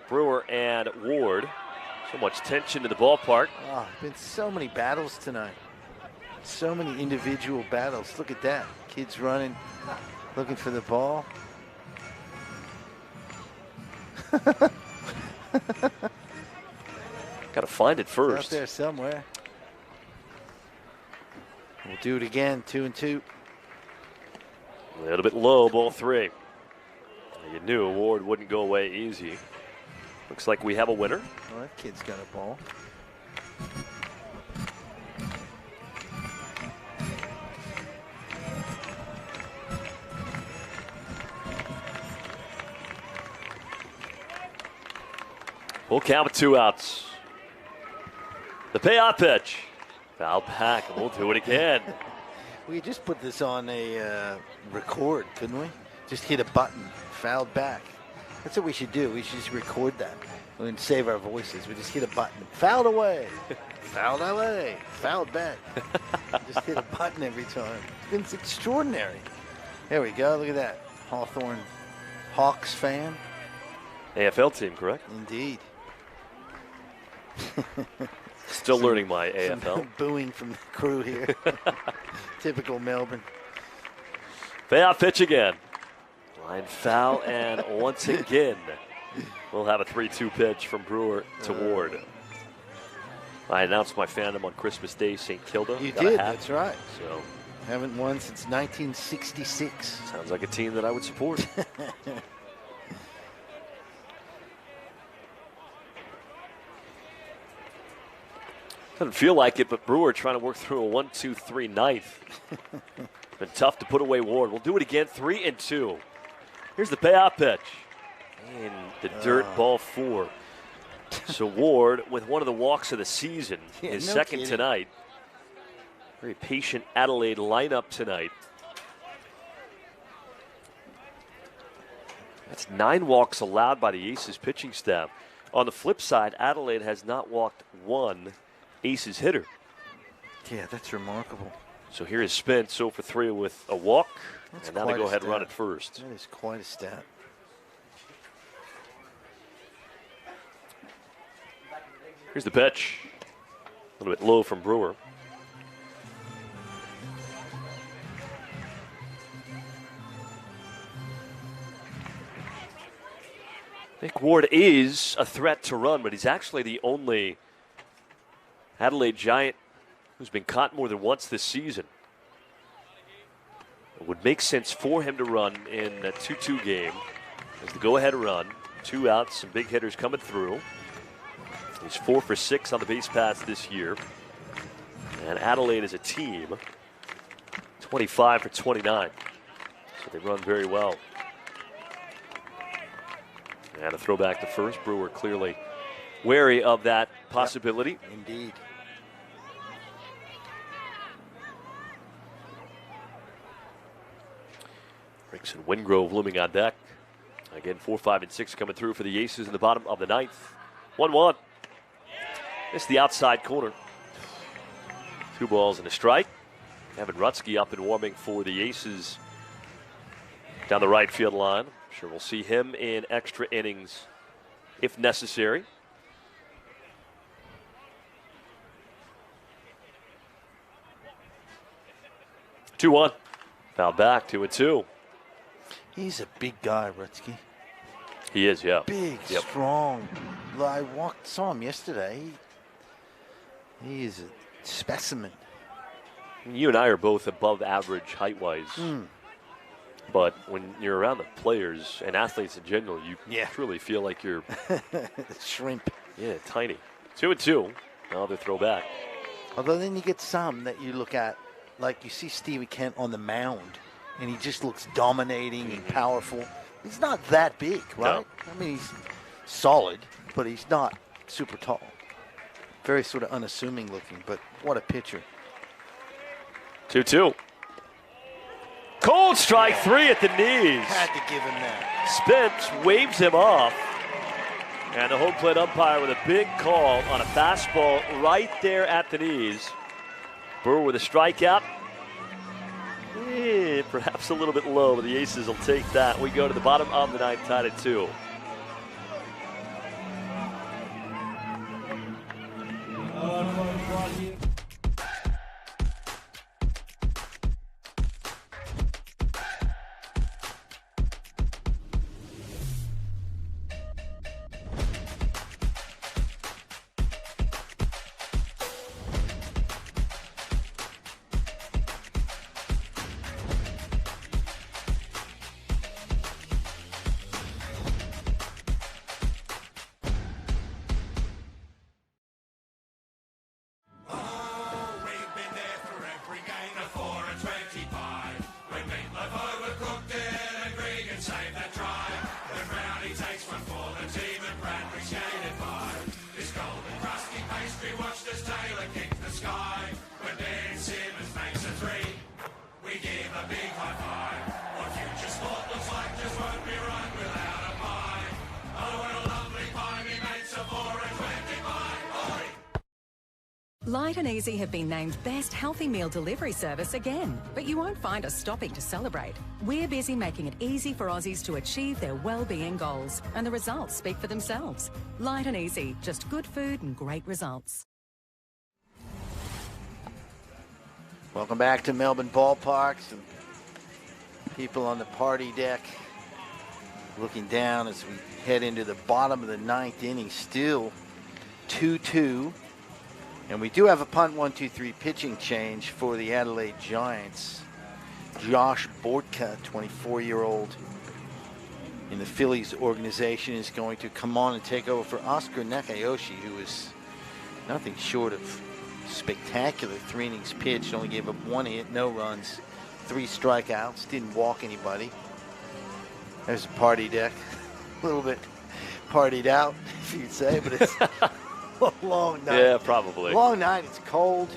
Brewer and Ward. So much tension in the ballpark. Oh, been so many battles tonight. So many individual battles. Look at that. Kids running, looking for the ball. Got to find it first. It's out there somewhere. We'll do it again, 2-2. A little bit low, ball 3. You knew Ward wouldn't go away easy. Looks like we have a winner. Well, that kid's got a ball. Full count with 2 outs. The payoff pitch. Foul back, and we'll do it again. We could just put this on a record, couldn't we? Just hit a button, fouled back. That's what we should do. We should just record that. We can save our voices. We just hit a button. Fouled away. Fouled away. Fouled back. Just hit a button every time. It's extraordinary. There we go. Look at that. Hawthorne Hawks fan. AFL team, correct? Indeed. Still learning my AFL. Booing from the crew here. Typical Melbourne. Payoff pitch again. Line foul, and once again, we'll have a 3-2 pitch from Brewer to Ward. I announced my fandom on Christmas Day, St. Kilda. You did, that's right. So haven't won since 1966. Sounds like a team that I would support. Doesn't feel like it, but Brewer trying to work through a 1-2-3 ninth. Been tough to put away Ward. We'll do it again, 3-2. Here's the payoff pitch. In the dirt, ball 4. So Ward with one of the walks of the season, his second tonight. Very patient Adelaide lineup tonight. That's 9 walks allowed by the Aces pitching staff. On the flip side, Adelaide has not walked one Aces hitter. Yeah, that's remarkable. So here is Spence, 0 for 3 with a walk. That's and now they go ahead and run it first. That is quite a stat. Here's the pitch. A little bit low from Brewer. I think Ward is a threat to run, but he's actually the only Adelaide Giant who's been caught more than once this season. It would make sense for him to run in a 2-2 game. As the go-ahead run, 2 outs, some big hitters coming through. He's 4 for 6 on the base paths this year. And Adelaide as a team, 25 for 29. So they run very well. And a throwback to first. Brewer clearly wary of that possibility. Yep, indeed. Ricks and Wingrove looming on deck. Again, 4, 5, and 6 coming through for the Aces in the bottom of the 9th. 1-1. It's the outside corner. 2 balls and a strike. Evan Rutsky up and warming for the Aces down the right field line. I'm sure we'll see him in extra innings if necessary. Two-one. Foul back, 2-2. He's a big guy, Rutsky. He is, yeah. Big, strong. I saw him yesterday. He is a specimen. You and I are both above average height-wise. But when you're around the players and athletes in general, you truly feel like you're shrimp. Yeah, tiny. 2-2. Another throwback. Although then you get some that you look at, like you see Stevie Kent on the mound, and he just looks dominating and powerful. He's not that big, right? No. I mean, he's solid, but he's not super tall. Very sort of unassuming looking, but what a pitcher. 2-2. Cold strike, 3 at the knees. Had to give him that. Spence waves him off. And the home plate umpire with a big call on a fastball right there at the knees. Brewer with a strikeout. Perhaps a little bit low, but the Aces will take that. We go to the bottom of the 9th, tied at 2. We give a big high five. What future sport looks like Light and Easy have been named Best Healthy Meal Delivery Service again, but you won't find us stopping to celebrate. We're busy making it easy for Aussies to achieve their well-being goals, and the results speak for themselves. Light and Easy, just good food and great results. Welcome back to Melbourne Ball Park. Some people on the party deck looking down as we head into the bottom of the ninth inning. Still 2-2. And we do have a punt 1-2-3 pitching change for the Adelaide Giants. Josh Bortka, 24-year-old in the Phillies organization, is going to come on and take over for Oscar Nakayoshi, who is nothing short of spectacular. 3 innings pitched, only gave up 1 hit, no runs, 3 strikeouts, didn't walk anybody. There's a party deck, a little bit partied out, if you'd say, but it's a long night. Yeah, probably. Long night, it's cold.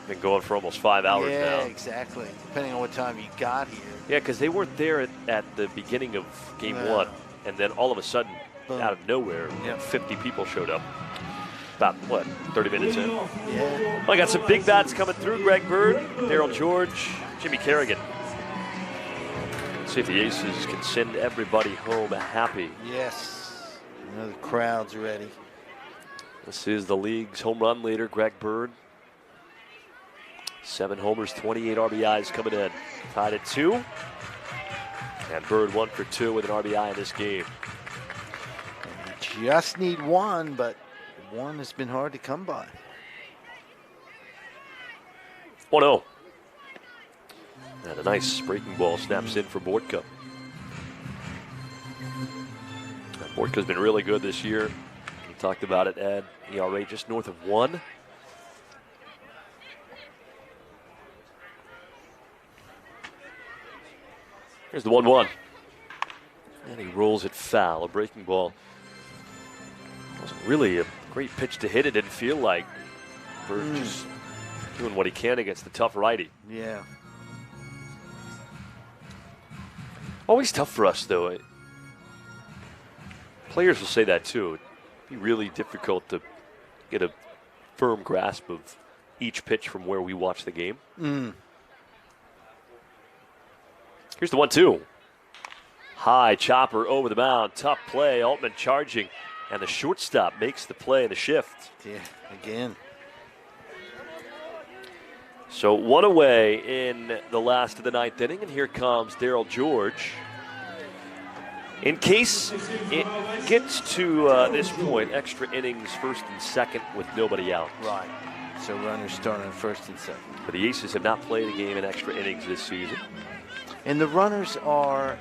Been going for almost 5 hours now. Yeah, exactly, depending on what time you got here. Yeah, because they weren't there at the beginning of game 1, and then all of a sudden, out of nowhere, 50 people showed up. About, 30 minutes in? Yeah. Well, I got some big bats coming through. Greg Bird, Daryl George, Jimmy Kerrigan. Let's see if the Aces can send everybody home happy. Yes. The crowd's ready. This is the league's home run leader, Greg Bird. 7 homers, 28 RBIs coming in. Tied at 2. And Bird 1 for 2 with an RBI in this game. You just need 1, but 1 has been hard to come by. 1-0. And a nice breaking ball snaps in for Bortka. Bortka's been really good this year. We talked about it, Ed. ERA just north of 1. Here's the 1-1. And he rolls it foul. A breaking ball. Wasn't really a great pitch to hit. It didn't feel like. Bird just doing what he can against the tough righty. Yeah. Always tough for us, though. Players will say that, too. It'd be really difficult to get a firm grasp of each pitch from where we watch the game. Here's the 1-2. High chopper over the mound. Tough play. Altman charging. And the shortstop makes the play and the shift. Yeah, again. So 1 away in the last of the 9th inning. And here comes Daryl George. In case it gets to this point, extra innings, 1st and 2nd with nobody out. Right. So runners starting 1st and 2nd. But the Aces have not played a game in extra innings this season. And the runners are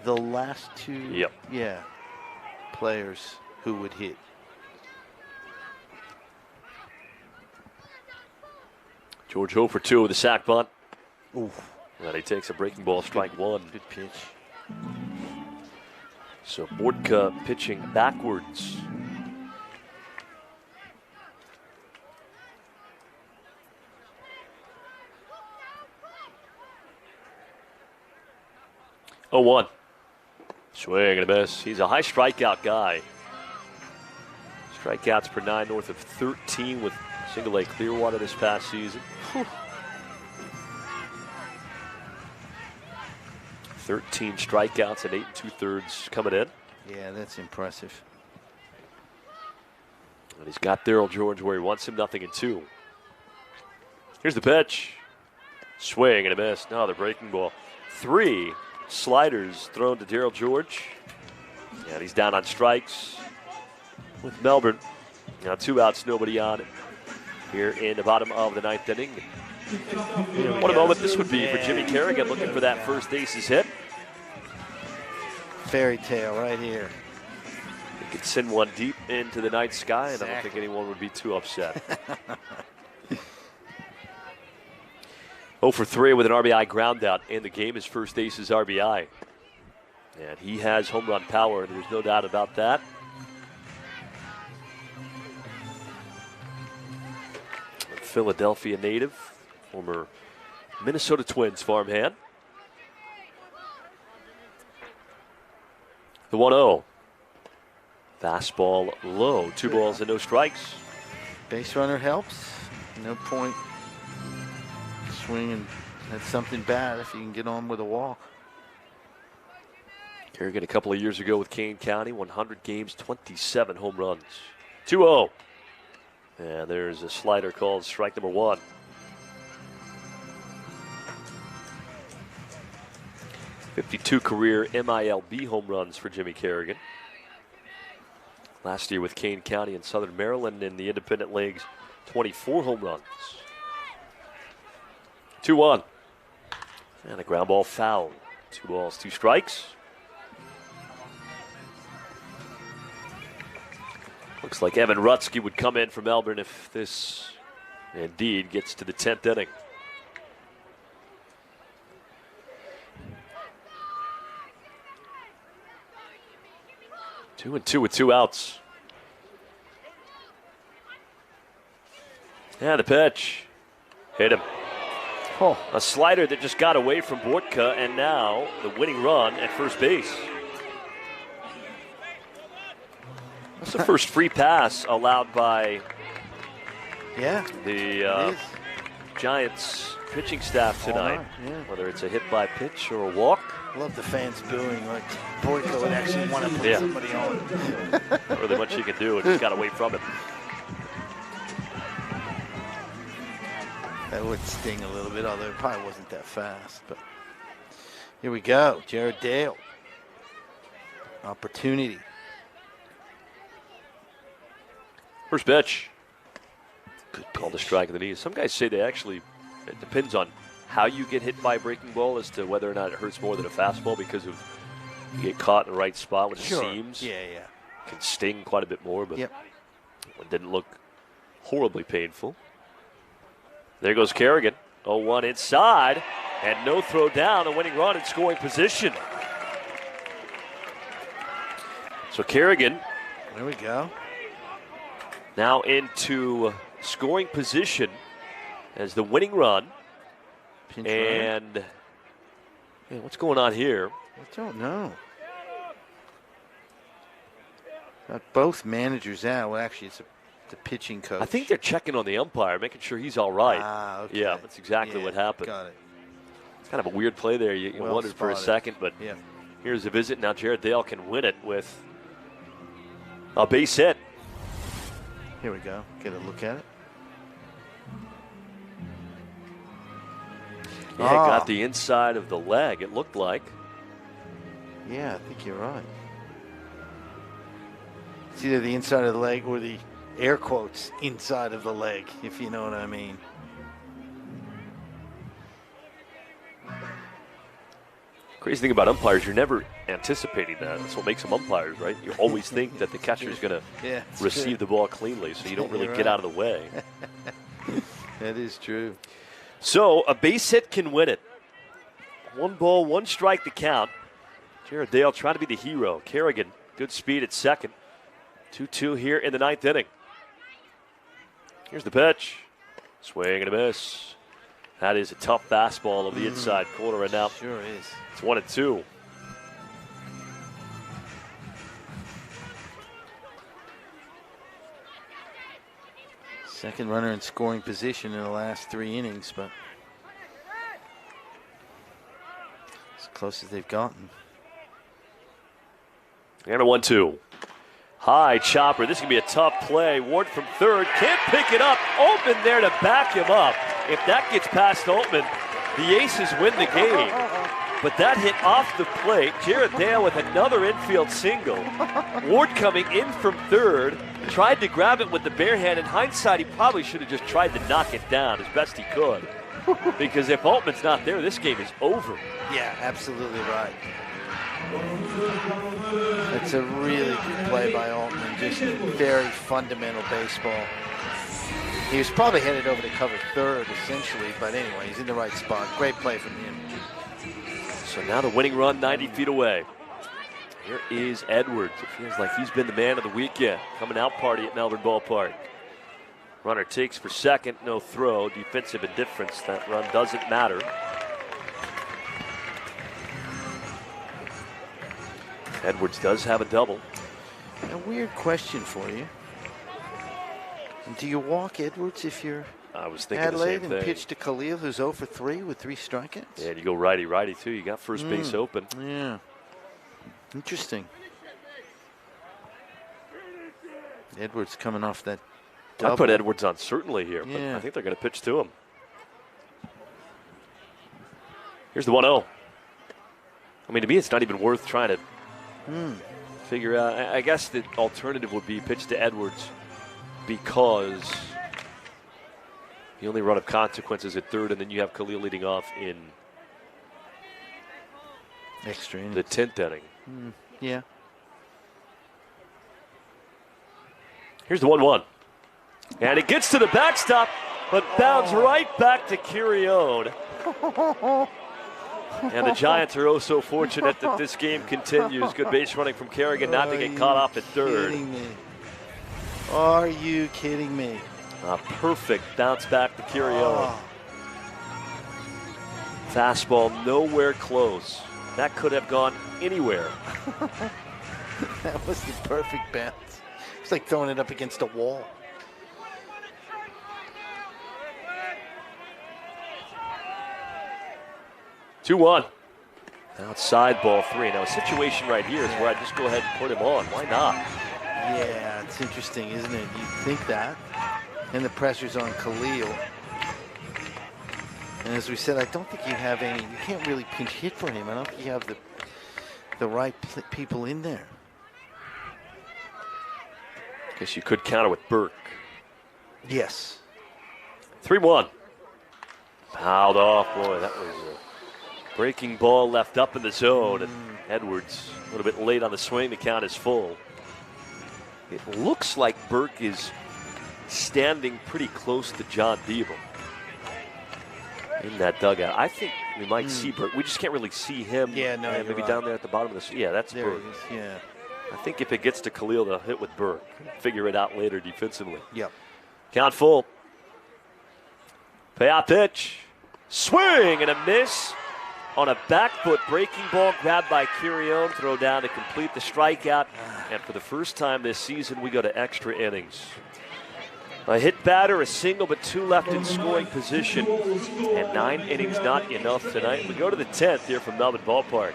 the last 2 players who would hit. George 0 for 2 with a sac bunt. Oof. And he takes a breaking ball, strike 1. Good pitch. So Bortka pitching backwards. Oh, 1. Swing and a miss. He's a high strikeout guy. Strikeouts per 9 north of 13 with Single A Clearwater this past season. 13 strikeouts and 8 2/3 coming in. Yeah, that's impressive. And he's got Daryl George where he wants him, 0-2. Here's the pitch. Swing and a miss. No, the breaking ball. 3 sliders thrown to Daryl George. And he's down on strikes with Melbourne. Now 2 outs, nobody on here in the bottom of the 9th inning. What a moment this would be for Jimmy Kerrigan looking for that first Aces hit. Fairy tale right here. He could send one deep into the night sky, and I don't think anyone would be too upset. 0 for 3 with an RBI ground out in the game, his first Aces RBI. And he has home run power, there's no doubt about that. Philadelphia native, former Minnesota Twins farmhand. The 1-0. Fastball low, 2 balls and no strikes. Base runner helps. No point swinging at something bad if you can get on with a walk. Kerrigan a couple of years ago with Kane County, 100 games, 27 home runs. 2-0. And there's a slider called strike number 1. '52 career MILB home runs for Jimmy Kerrigan. Last year with Kane County in Southern Maryland in the independent leagues, 24 home runs. 2-1. And a ground ball foul. 2 balls, 2 strikes. Looks like Evan Rutsky would come in for Melbourne if this indeed gets to the 10th inning. Two and two with 2 outs. Yeah, the pitch. Hit him. Oh. A slider that just got away from Bortka, and now the winning run at first base. That's the first free pass allowed by the Giants pitching staff tonight. Whether it's a hit by pitch or a walk. I love the fans booing like Bortka would actually want to put somebody on. Not really much he can do. It just got away from him. That would sting a little bit, although it probably wasn't that fast. But here we go. Jared Dale. Opportunity. First pitch. Good pitch. Called a strike of the knees. Some guys say they actually, it depends on how you get hit by a breaking ball as to whether or not it hurts more than a fastball, because of you get caught in the right spot with the seams. Yeah. Can sting quite a bit more, but it didn't look horribly painful. There goes Kerrigan. 0-1 inside, and no throw down. A winning run in scoring position. So Kerrigan. There we go. Now into scoring position as the winning run. Pinch and what's going on here? I don't know. Got both managers out. Well, actually, it's the pitching coach. I think they're checking on the umpire, making sure he's all right. Okay. Yeah, that's exactly what happened. Got it. It's kind of a weird play there. You Well wondered for a spotted. second, but here's a visit. Now Jared Dale can win it with a base hit. Here we go. Get a look at it. Yeah, it got the inside of the leg, it looked like. Yeah, I think you're right. It's either the inside of the leg or the air quotes inside of the leg, if you know what I mean. Crazy thing about umpires, you're never anticipating that. That's what makes them umpires, right? You always think that the catcher is going to receive the ball cleanly, so you don't really get out of the way. That is true. So a base hit can win it. 1 ball, 1 strike to count. Jared Dale trying to be the hero. Kerrigan, good speed at second. 2-2 here in the 9th inning. Here's the pitch. Swing and a miss. That is a tough fastball of the inside corner, and now sure is. It's 1-2. Second runner in scoring position in the last 3 innings, but as close as they've gotten. And a 1-2. High chopper. This is going to be a tough play. Ward from third. Can't pick it up. Altman there to back him up. If that gets past Altman, the Aces win the game. But that hit off the plate. Jared Dale with another infield single. Ward coming in from third. Tried to grab it with the bare hand. In hindsight, he probably should have just tried to knock it down as best he could. Because if Altman's not there, this game is over. Yeah, absolutely right. It's a really good play by Altman. Just very fundamental baseball. He was probably headed over to cover third, essentially. But anyway, he's in the right spot. Great play from him. So now the winning run 90 feet away. Here is Edwards. It feels like he's been the man of the weekend. Coming out party at Melbourne Ball Park. Runner takes for second, no throw. Defensive indifference. That run doesn't matter. Edwards does have a double. A weird question for you. Do you walk Edwards if you're I was thinking Adelaide the same and thing. pitch to Khalil, who's 0 for 3 with 3 strikeouts? Yeah, and you go righty too. You got first base open. Yeah. Interesting. Edwards coming off that double. I put Edwards on certainly here, but Yeah. I think they're going to pitch to him. Here's the 1-0. I mean, to me, it's not even worth trying to figure out. I guess the alternative would be pitch to Edwards because the only run of consequences at third, and then you have Khalil leading off in extra innings. The 10th inning. Yeah. Here's the 1-1. And it gets to the backstop, but bounds right back to Kirione. And the Giants are oh so fortunate that this game continues. Good base running from Kerrigan not to get caught off at third. Are you kidding me? A perfect bounce back to Kirione. Fastball nowhere close. That could have gone anywhere. That was the perfect bounce. It's like throwing it up against a wall. Two-one. Outside ball 3. Now a situation right here is where I just go ahead and put him on. Why not? Yeah, it's interesting, isn't it? You'd think that. And the pressure's on Khalil. And as we said, I don't think you have any. You can't really pinch hit for him. I don't think you have the right people in there. Guess you could counter with Burke. Yes. 3-1. Fouled off. Boy, that was a breaking ball left up in the zone. And Edwards a little bit late on the swing. The count is full. It looks like Burke is standing pretty close to John Beaver in that dugout. I think we might see Burke. We just can't really see him. Yeah, no, maybe right. down there at the bottom of the. Yeah, that's there Burke. He is, yeah. I think if it gets to Khalil, they'll hit with Burke. Figure it out later defensively. Yep. Count full. Payout pitch. Swing and a miss on a back foot breaking ball grabbed by Kirione. Throw down to complete the strikeout. And for the first time this season, we go to extra innings. A hit batter, a single, but 2 left in scoring position. And 9 innings not enough tonight. We go to the 10th here from Melbourne Ball Park.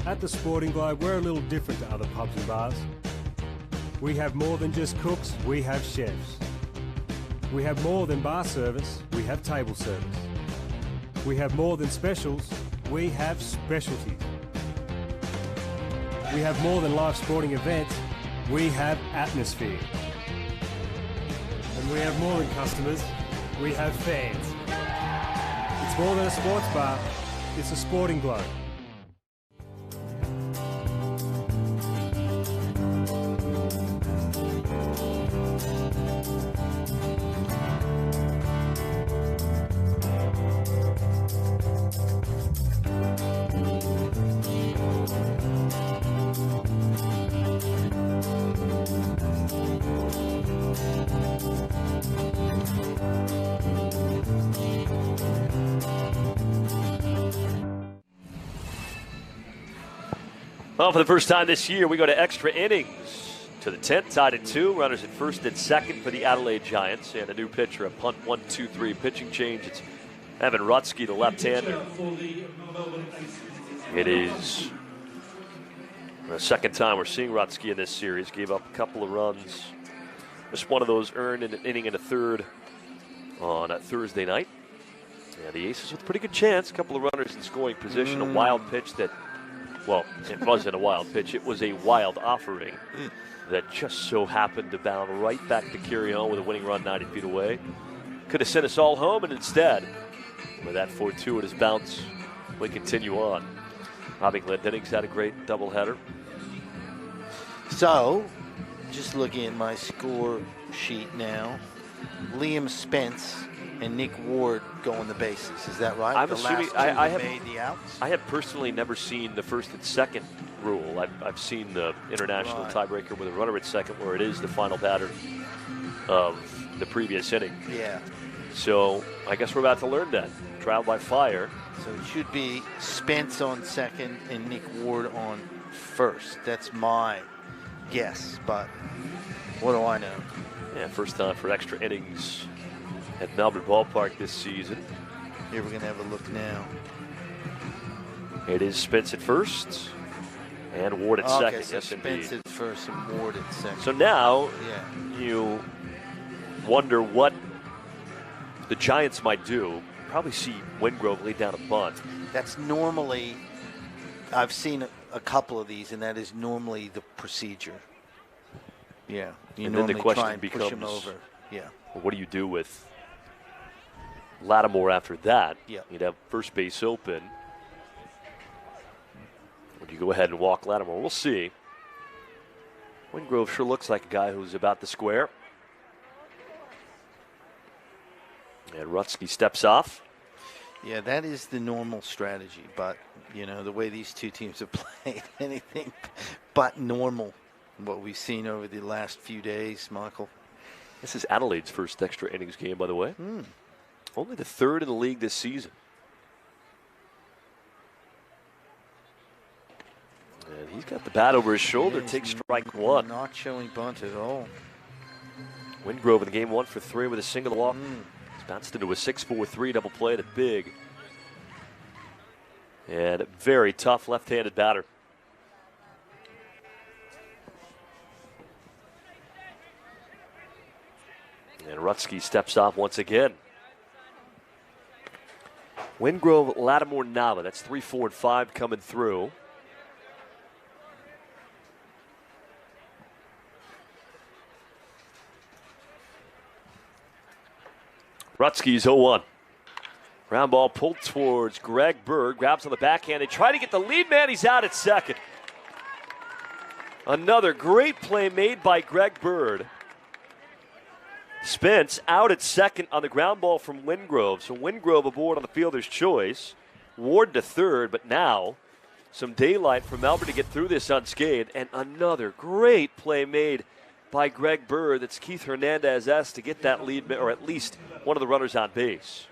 At the Sporting Globe, we're a little different to other pubs and bars. We have more than just cooks, we have chefs. We have more than bar service, we have table service. We have more than specials, we have specialties. We have more than live sporting events, we have atmosphere. And we have more than customers, we have fans. It's more than a sports bar, it's a Sporting Globe. Well, for the first time this year, we go to extra innings. To the 10th, tied at 2. Runners at first and second for the Adelaide Giants. And a new pitcher, a punt 1-2-3 pitching change. It's Evan Rutsky, the left-hander. It is the second time we're seeing Rutsky in this series. Gave up a couple of runs. Just one of those earned in an inning and a third on a Thursday night. Yeah, the Aces with a pretty good chance. A couple of runners in scoring position. A wild pitch that, well, it wasn't a wild pitch. It was a wild offering that just so happened to bound right back to Kirione with a winning run 90 feet away. Could have sent us all home, and instead, with that 4-2 bounce, we continue on. Robbie Glendenning's had a great doubleheader. So, just looking at my score sheet now, Liam Spence and Nick Ward go on the bases. Is that right? I'm the assuming last two I that have made the outs. I have personally never seen the first and second rule. I've seen the international tiebreaker with a runner at second, where it is the final batter of the previous inning. Yeah. So I guess we're about to learn that. Trial by fire. So it should be Spence on second and Nick Ward on first. That's my guess, but what do I know? Yeah, first time for extra innings at Melbourne Ball Park this season. Here we're going to have a look now. It is Spence at first and Ward at second. So yes, Spence indeed. at first and Ward at second. So now you wonder what the Giants might do. Probably see Wingrove lay down a bunt. That's normally, I've seen a couple of these, and that is normally the procedure. Yeah. You and then the question try and becomes, push him over. Yeah. Well, what do you do with Lattimore after that? Yeah. You'd have first base open. Would you go ahead and walk Lattimore? We'll see. Wingrove sure looks like a guy who's about the square. And Rutsky steps off. Yeah, that is the normal strategy, but, the way these two teams have played, anything but normal, what we've seen over the last few days, Michael. This is Adelaide's first extra innings game, by the way. Only the third in the league this season. And he's got the bat over his shoulder, takes strike one. Not showing bunt at all. Wingrove in the game 1 for 3 with a single walk. He's bounced into a 6-4-3 double play at big. And a very tough left-handed batter. And Rutsky steps off once again. Wingrove, Lattimore, Nava. That's 3, 4, and 5 coming through. Rutsky's 0-1. Ground ball pulled towards Greg Bird. Grabs on the backhand. They try to get the lead man. He's out at second. Another great play made by Greg Bird. Spence out at second on the ground ball from Wingrove. So Wingrove aboard on the fielder's choice. Ward to third, but now some daylight for Melbourne to get through this unscathed. And another great play made by Greg Bird. That's Keith Hernandez-esque to get that lead, or at least one of the runners on base.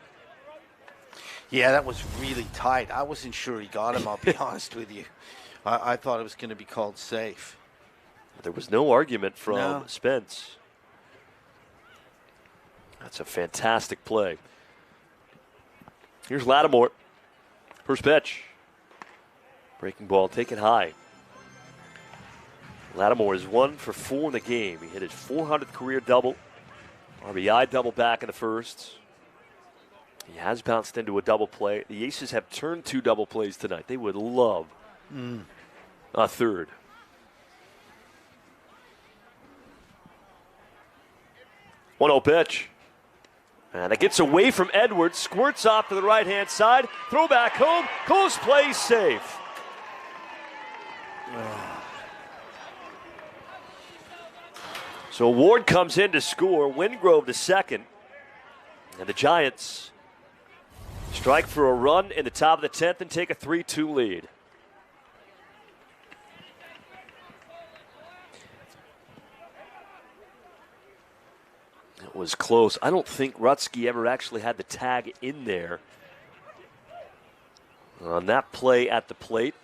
Yeah, that was really tight. I wasn't sure he got him, I'll be honest with you. I thought it was going to be called safe. There was no argument from Spence. That's a fantastic play. Here's Lattimore. First pitch. Breaking ball taken high. Lattimore is 1 for 4 in the game. He hit his 400th career double. RBI double back in the first. He has bounced into a double play. The Aces have turned 2 double plays tonight. They would love a third. One 0 pitch. And it gets away from Edwards. Squirts off to the right-hand side. Throw back home. Close play, safe. So Ward comes in to score. Wingrove to second. And the Giants strike for a run in the top of the 10th and take a 3-2 lead. It was close. I don't think Rutsky ever actually had the tag in there on that play at the plate.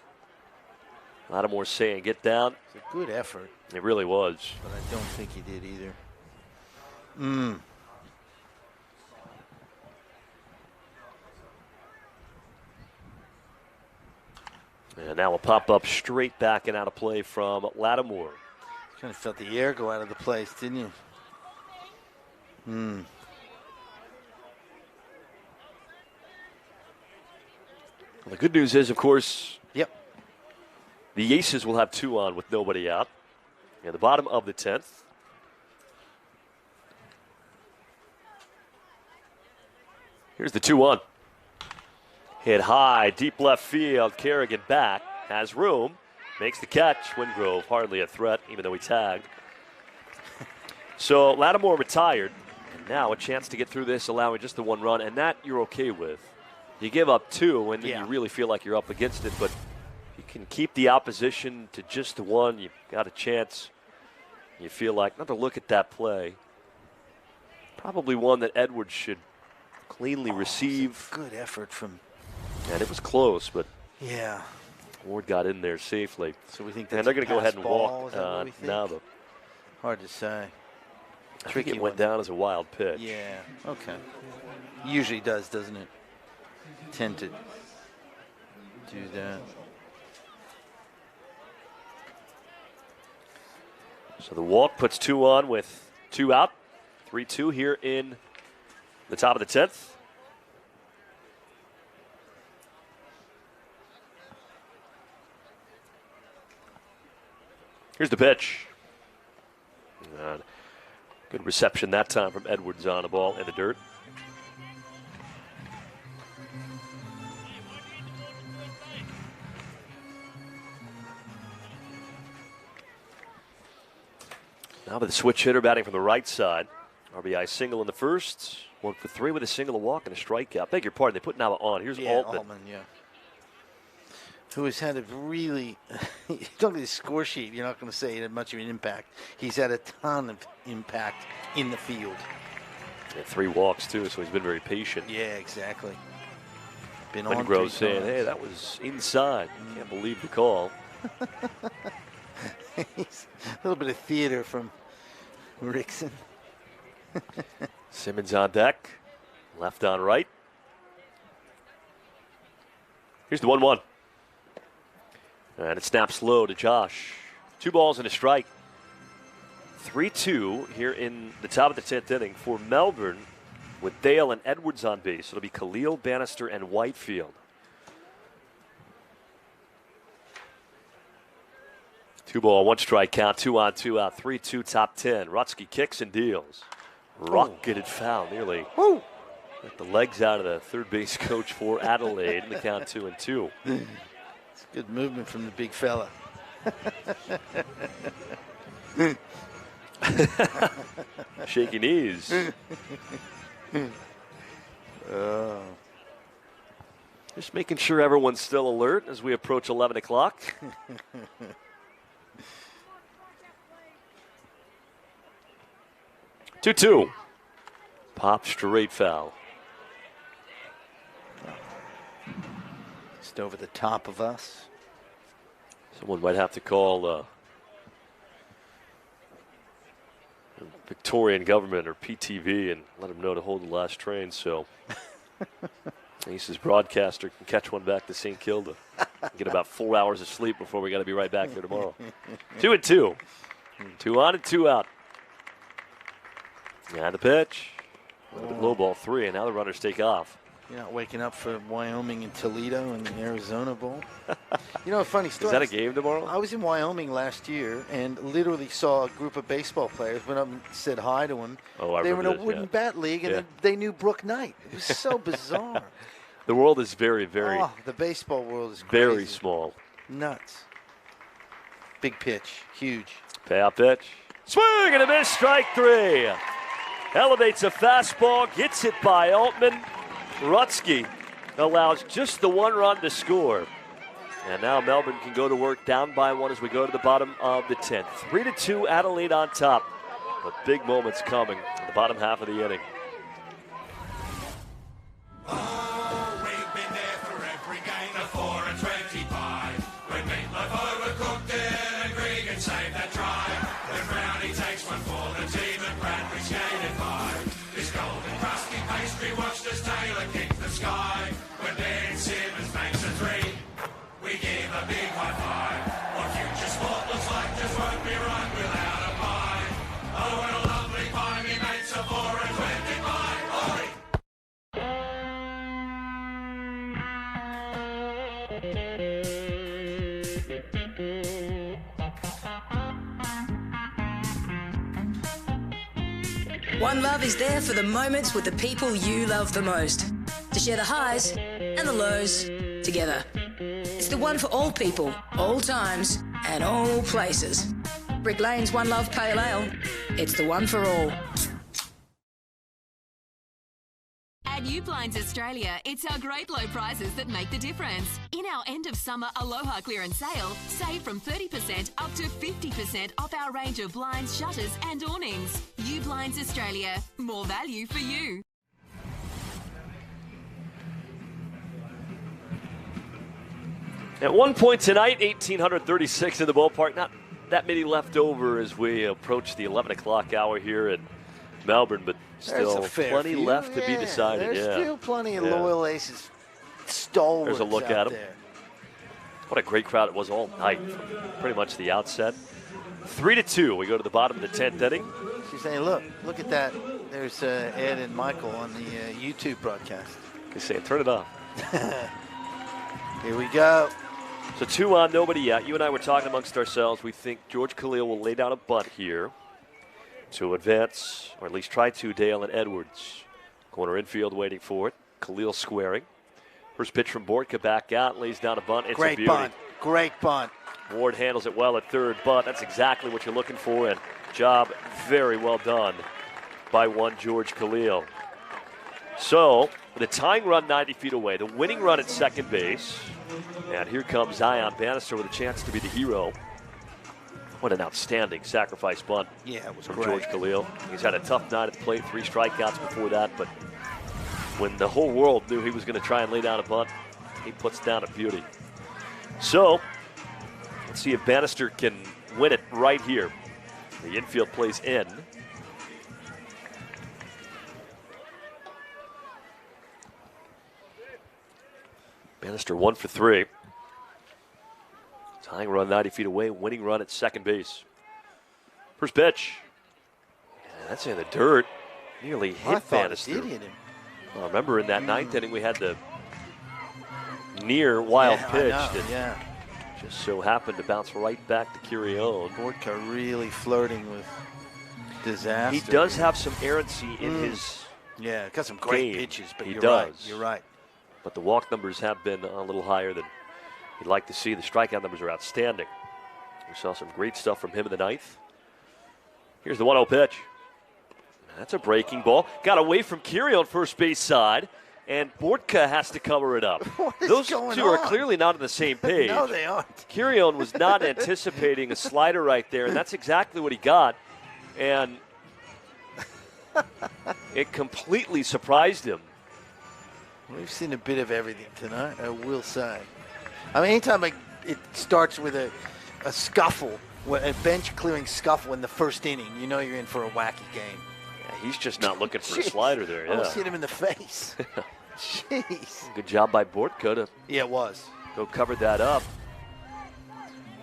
Lattimore saying, get down. It's a good effort. It really was. But I don't think he did either. And now a pop-up straight back and out of play from Lattimore. Kind of felt the air go out of the place, didn't you? Well, the good news is, of course, the Aces will have 2 on with nobody out. At the bottom of the 10th. Here's the 2-1. Hit high, deep left field. Kerrigan back, has room, makes the catch. Wingrove hardly a threat, even though he tagged. So Lattimore retired, and now a chance to get through this, allowing just the 1 run, and that you're okay with. You give up 2, and then you really feel like you're up against it, but you can keep the opposition to just the 1. You've got a chance. You feel like, another look at that play. Probably one that Edwards should cleanly receive. Good effort from. And it was close, but Ward got in there safely. So we think and that's they're going to go ahead and ball, walk now. though. Hard to say. I think it went down as a wild pitch. Yeah, okay. Usually does, doesn't it? Tend to do that. So the walk puts 2 on with 2 out. 3-2 here in the top of the 10th. Here's the pitch. Good reception that time from Edwards on the ball in the dirt. Now with the switch hitter batting from the right side. RBI single in the first. 1 for 3 with a single, a walk, and a strikeout. Beg your pardon, they put Nava on. Here's Altman. Who has had a really, you don't look at his score sheet, you're not going to say he had much of an impact. He's had a ton of impact in the field. Yeah, 3 walks, too, so he's been very patient. Yeah, exactly. Been on Groves saying, hey, that was inside. Can't believe the call. He's a little bit of theater from Rickson. Simmons on deck. Left on right. Here's the 1-1. And it snaps low to Josh. 2 balls and a strike. 3-2 here in the top of the 10th inning for Melbourne with Dale and Edwards on base. It'll be Khalil, Bannister, and Whitefield. 2 ball, 1 strike count, 2 on, 2 out, 3-2 top 10. Rutsky kicks and deals. Rocketed foul nearly. Got the legs out of the third base coach for Adelaide in the count 2-2. It's good movement from the big fella. Shaky knees. Just making sure everyone's still alert as we approach 11 o'clock. 2-2. Pop straight foul. Just over the top of us. Someone might have to call Victorian government or PTV and let them know to hold the last train so Ace's broadcaster can catch one back to St. Kilda. Get about 4 hours of sleep before we got to be right back there tomorrow. 2-2. 2 on and 2 out. And the pitch. A little bit low ball 3, and now the runners take off. You're not waking up for Wyoming and Toledo and the Arizona Bowl. You know, a funny story. Is that a game tomorrow? I was in Wyoming last year and literally saw a group of baseball players. Went up and said hi to them. Oh, they were in a wooden bat league, and they knew Brooke Knight. It was so bizarre. The world is very, very... Oh, the baseball world is crazy. Very small. Nuts. Big pitch. Huge. Payout pitch. Swing and a miss. Strike 3. Elevates a fastball. Gets it by Altman. Rutsky allows just the 1 run to score. And now Melbourne can go to work down by 1 as we go to the bottom of the 10th. 3-2 Adelaide on top. But big moments coming in the bottom half of the inning. Oh, we've been there for every game, the 4 and 25. When Meatloaf overcooked it and Gregan saved that try. When Brownie takes one for the team and Bradbury skated by. This golden crusty pastry watched as Taylor kicked the sky. When Ben Simmons makes a 3, we give a big high five. What future sport looks like just won't be right without a pie. Oh, what a lovely pie, me mates, a 4 and 25. Oi! One Love is there for the moments with the people you love the most. To share the highs and the lows together. It's the one for all people, all times, and all places. Brick Lane's One Love Pale Ale. It's the one for all. At U-Blinds Australia, it's our great low prices that make the difference. In our end of summer Aloha clearance sale, save from 30% up to 50% off our range of blinds, shutters and awnings. U-Blinds Australia, more value for you. At one point tonight, 1,836 in the ballpark. Not that many left over as we approach the 11 o'clock hour here in Melbourne, but still plenty left to be decided. There's still plenty of loyal Aces stalwarts. There's a look out at them. there. What a great crowd it was all night, from pretty much the outset. 3-2. We go to the bottom of the 10th inning. She's saying, look at that. There's Ed and Michael on the YouTube broadcast. They're saying, turn it off. Here we go. So 2 on, nobody out. You and I were talking amongst ourselves. We think George Khalil will lay down a bunt here to advance, or at least try to, Dale and Edwards. Corner infield waiting for it. Khalil squaring. First pitch from Bortka back out, lays down a bunt. It's a beauty. Great bunt. Ward handles it well at third, but that's exactly what you're looking for, and job very well done by one George Khalil. So, the tying run 90 feet away, the winning run at second base, and here comes Zion Bannister with a chance to be the hero. What an outstanding sacrifice bunt it was from great. George Khalil. He's had a tough night at the plate, 3 strikeouts before that, but when the whole world knew he was going to try and lay down a bunt, he puts down a beauty. So, let's see if Bannister can win it right here. The infield plays in. Bannister 1 for 3. Tying run 90 feet away, winning run at second base. First pitch. Yeah, that's in the dirt. Nearly hit Bannister. Did hit him. Well, remember in that 9th inning we had the near wild pitch that just so happened to bounce right back to Kirion. Bortka really flirting with disaster. He does have some errancy in his got some great game. pitches, but he you're does. right. You're right. But the walk numbers have been a little higher than you'd like to see. The strikeout numbers are outstanding. We saw some great stuff from him in the 9th. Here's the 1-0 pitch. That's a breaking ball. Got away from Kirion on first base side, and Bortka has to cover it up. Those two are clearly not on the same page. No, they aren't. Kirion was not anticipating a slider right there, and that's exactly what he got. And it completely surprised him. We've seen a bit of everything tonight, I will say. I mean, anytime it starts with a scuffle, a bench-clearing scuffle in the first inning, you know you're in for a wacky game. Yeah, he's just not looking for a slider there. Almost hit him in the face. Jeez. Good job by Bortka to it was. Go cover that up.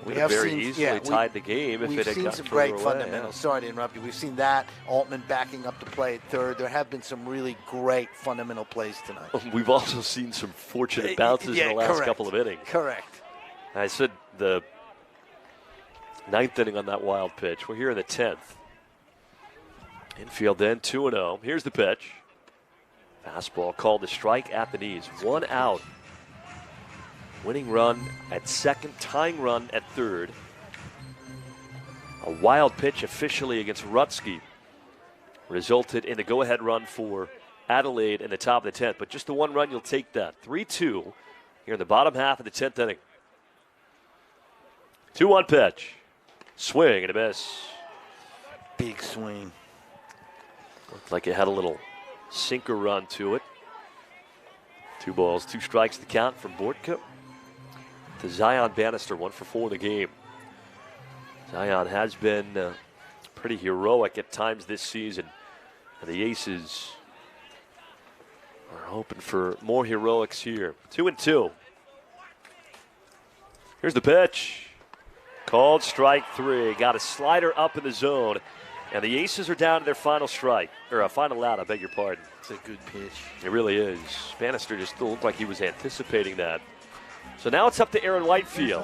We have have very seen, easily tied the game if it had seen got some further great away, fundamentals. Sorry to interrupt you. We've seen that. Altman backing up to play at third. There have been some really great fundamental plays tonight. We've also seen some fortunate bounces in the last couple of innings. Correct. I said the 9th inning on that wild pitch. We're here in the 10th. Infield then 2-0. Here's the pitch. Fastball called to strike at the knees. 1 out. Winning run at second, tying run at third. A wild pitch officially against Rutsky resulted in the go-ahead run for Adelaide in the top of the 10th. But just the 1 run, you'll take that. 3-2 here in the bottom half of the 10th inning. 2-1 pitch. Swing and a miss. Big swing. Looked like it had a little sinker run to it. 2 balls, 2 strikes to count from Bortka. To Zion Bannister, 1 for 4 in the game. Zion has been pretty heroic at times this season. And the Aces are hoping for more heroics here. 2-2. Here's the pitch. Called strike 3. Got a slider up in the zone. And the Aces are down to their final strike. Or final out, I beg your pardon. It's a good pitch. It really is. Bannister just looked like he was anticipating that. So now it's up to Aaron Whitefield.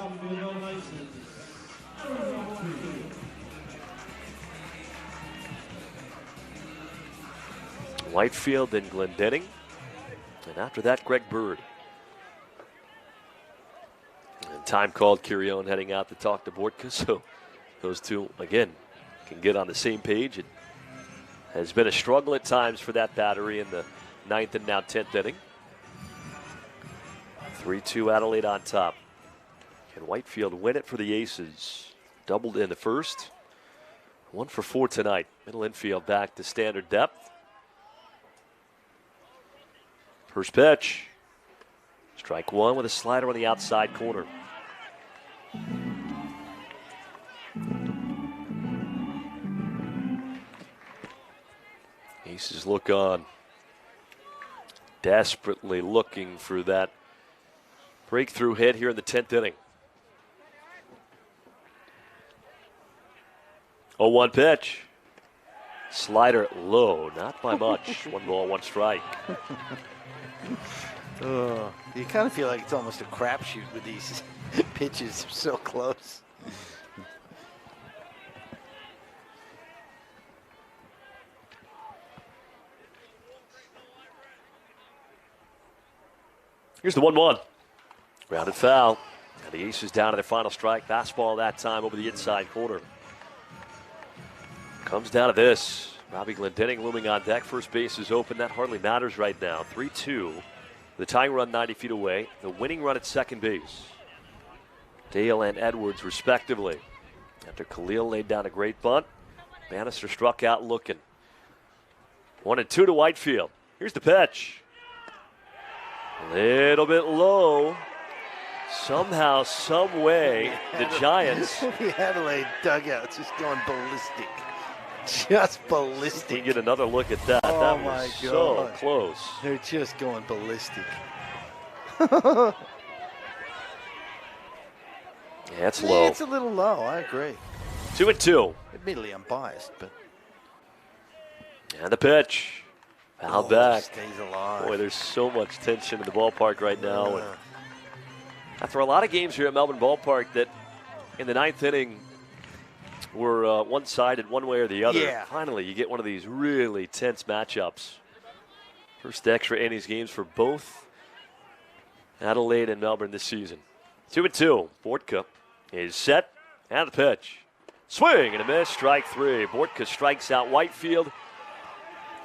Whitefield, then Glendenning. And after that, Greg Bird. And time called Kirion heading out to talk to Bortka. So those two, again, can get on the same page. It has been a struggle at times for that battery in the 9th and now 10th inning. 3-2 Adelaide on top. Can Whitefield win it for the Aces? Doubled in the first. 1 for 4 tonight. Middle infield back to standard depth. First pitch. Strike one with a slider on the outside corner. Aces look on. Desperately looking for that breakthrough hit here in the 10th inning. 0-1 pitch. Slider low, not by much. 1 ball, 1 strike. You kind of feel like it's almost a crapshoot with these pitches. They're so close. Here's the 1-1. Grounded foul. And the Aces down to their final strike. Fastball that time over the inside corner. Comes down to this. Robbie Glendening looming on deck. First base is open. That hardly matters right now. 3-2. The tying run 90 feet away. The winning run at second base. Dale and Edwards respectively. After Khalil laid down a great bunt, Bannister struck out looking. 1-2 to Whitefield. Here's the pitch. A little bit low. Somehow, some way, the Giants. The Adelaide dugout's just going ballistic. Just ballistic. We get another look at that. Oh, that my was God. so close. They're just going ballistic. Yeah, it's low. It's a little low. I agree. 2-2. Admittedly, I'm biased, but. And the pitch. Foul back. Stays alive. Boy, there's so much tension in the ballpark right now. And after a lot of games here at Melbourne Ball Park that in the 9th inning were one-sided one way or the other, Yeah. Finally you get one of these really tense matchups. First extra innings games for both Adelaide and Melbourne this season. 2-2. Bortka is set. And the pitch. Swing and a miss. Strike three. Bortka strikes out Whitefield.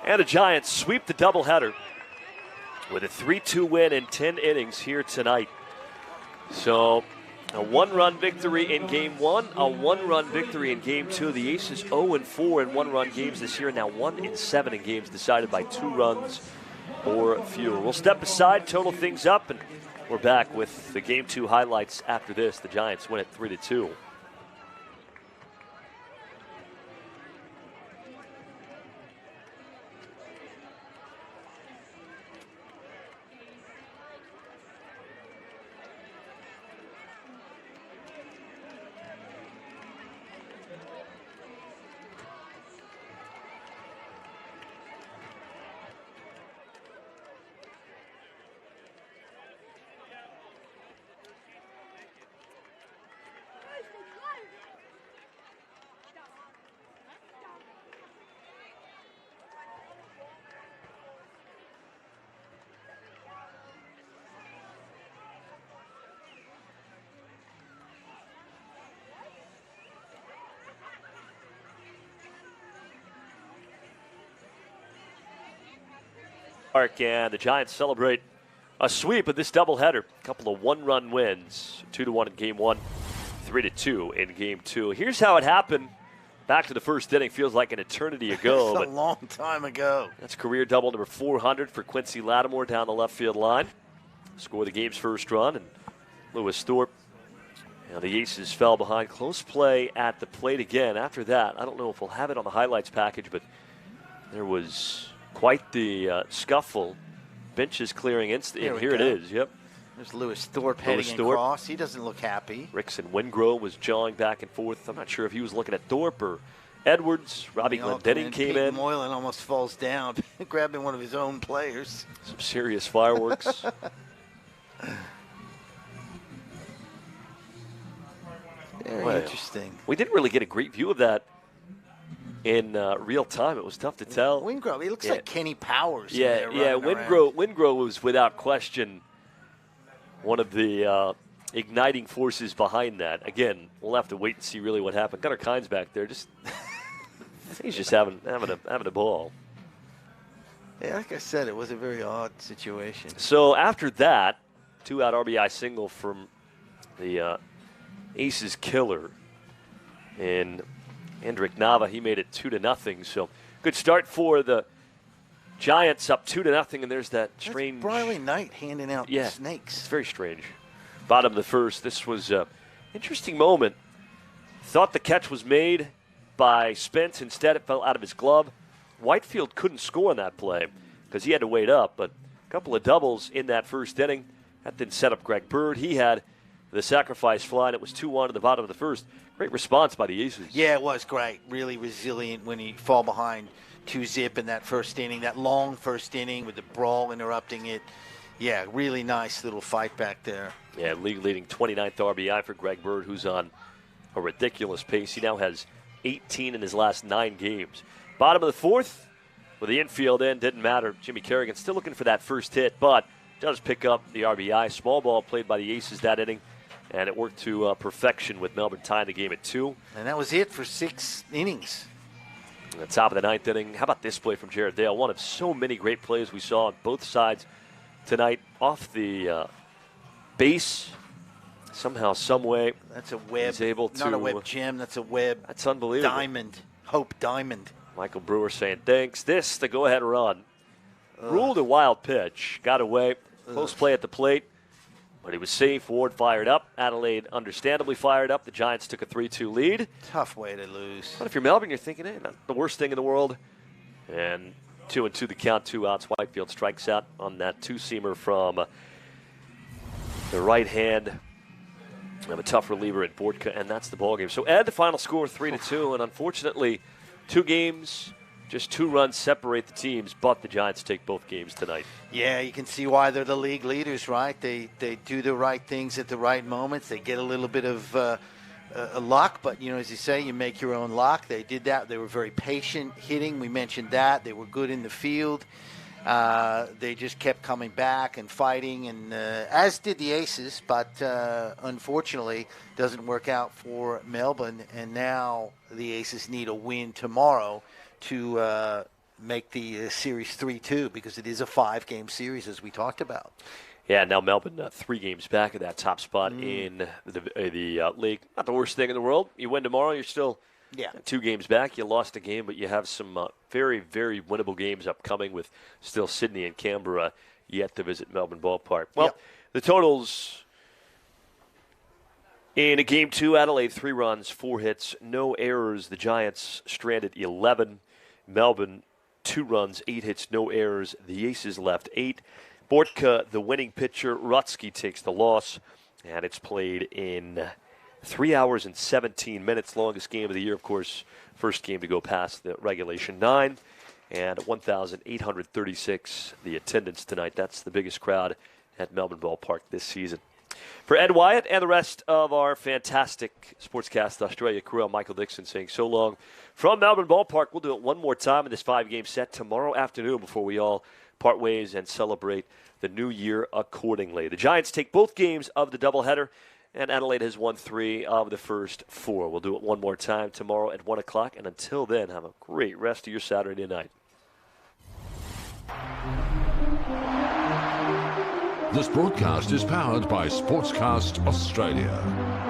And the Giants sweep the doubleheader with a 3-2 win in 10 innings here tonight. So a 1-run victory in Game 1, a 1-run victory in Game 2. The Aces 0-4 in 1-run games this year, now 1-7 in games decided by 2 runs or fewer. We'll step aside, total things up, and we're back with the Game 2 highlights after this. The Giants win it 3-2. Park, and the Giants celebrate a sweep of this doubleheader. A couple of 1-run wins, 2-1 in Game 1, 3-2 in Game 2. Here's how it happened. Back to the first inning, feels like an eternity ago. That's a long time ago. That's career double number 400 for Quincy Lattimore down the left field line. Score the game's first run, and Lewis Thorpe. Now the Aces fell behind. Close play at the plate again. After that, I don't know if we'll have it on the highlights package, but there was quite the scuffle. Benches clearing instantly. And here it is. Yep. There's Lewis Thorpe heading across. He doesn't look happy. Rickson Wingrove was jawing back and forth. I'm not sure if he was looking at Thorpe or Edwards. Robbie Glendening came in. Moylan almost falls down, grabbing one of his own players. Some serious fireworks. Very interesting. We didn't really get a great view of that in real time. It was tough to tell. Wingrove, he looks like Kenny Powers. Yeah, Wingrove was without question one of the igniting forces behind that. Again, we'll have to wait and see really what happened. Gunnar Kynes back there, he's just having a ball. Yeah, like I said, it was a very odd situation. So after that, 2-out RBI single from the Aces killer in Hendrik Nava. He made it 2-0. So good start for the Giants up 2-0, and there's that strange. That's Briley Knight handing out snakes. It's very strange. Bottom of the first. This was an interesting moment. Thought the catch was made by Spence. Instead, it fell out of his glove. Whitefield couldn't score on that play because he had to wait up, but a couple of doubles in that first inning. That didn't set up Greg Bird. He had the sacrifice fly, and it was 2-1 at the bottom of the first. Great response by the Aces. Yeah, it was great. Really resilient when he fall behind 2-0 in that first inning, that long first inning with the brawl interrupting it. Yeah, really nice little fight back there. Yeah, league-leading 29th RBI for Greg Bird, who's on a ridiculous pace. He now has 18 in his last 9 games. Bottom of the fourth, with the infield in, didn't matter. Jimmy Kerrigan still looking for that first hit, but does pick up the RBI. Small ball played by the Aces that inning, and it worked to perfection with Melbourne tying the game at 2. And that was it for 6 innings. At the top of the 9th inning, how about this play from Jared Dale? One of so many great plays we saw on both sides tonight. Off the base, somehow, some way. That's a web. He's able to, not a web gem, that's a web. That's unbelievable. Diamond. Hope Diamond. Michael Brewer saying thanks. This, the go-ahead run. Ruled a wild pitch. Got away. Close play at the plate. But he was safe. Ward fired up. Adelaide understandably fired up. The Giants took a 3-2 lead. Tough way to lose. But if you're Melbourne, you're thinking, hey, not the worst thing in the world. And 2-2 the count, 2 outs. Whitefield strikes out on that 2-seamer from the right hand of a tough reliever at Bortka, and that's the ballgame. So Ed, the final score 3-2, and unfortunately, 2 games, just 2 runs separate the teams, but the Giants take both games tonight. Yeah, you can see why they're the league leaders, right? They do the right things at the right moments. They get a little bit of luck, but, as you say, you make your own luck. They did that. They were very patient hitting. We mentioned that. They were good in the field. They just kept coming back and fighting, and as did the Aces, but unfortunately doesn't work out for Melbourne, and now the Aces need a win tomorrow to make the series 3-2 because it is a 5-game series, as we talked about. Yeah, now Melbourne 3 games back at that top spot in the league. Not the worst thing in the world. You win tomorrow, you're still 2 games back. You lost a game, but you have some very, very winnable games upcoming with still Sydney and Canberra yet to visit Melbourne Ball Park. Well, the totals in a game 2, Adelaide 3 runs, 4 hits, no errors. The Giants stranded 11. Melbourne 2 runs, 8 hits, no errors. The Aces left 8. Bortka, the winning pitcher. Rutsky takes the loss, and it's played in 3 hours and 17 minutes. Longest game of the year, of course. First game to go past the regulation 9. And 1,836 the attendance tonight. That's the biggest crowd at Melbourne Ball Park this season. For Ed Wyatt and the rest of our fantastic Sportscast Australia crew, I'm Michael Dixon saying so long from Melbourne Ball Park. We'll do it one more time in this 5-game set tomorrow afternoon before we all part ways and celebrate the new year accordingly. The Giants take both games of the doubleheader, and Adelaide has won 3 of the first 4. We'll do it one more time tomorrow at 1 o'clock, and until then, have a great rest of your Saturday night. This broadcast is powered by Sportscast Australia.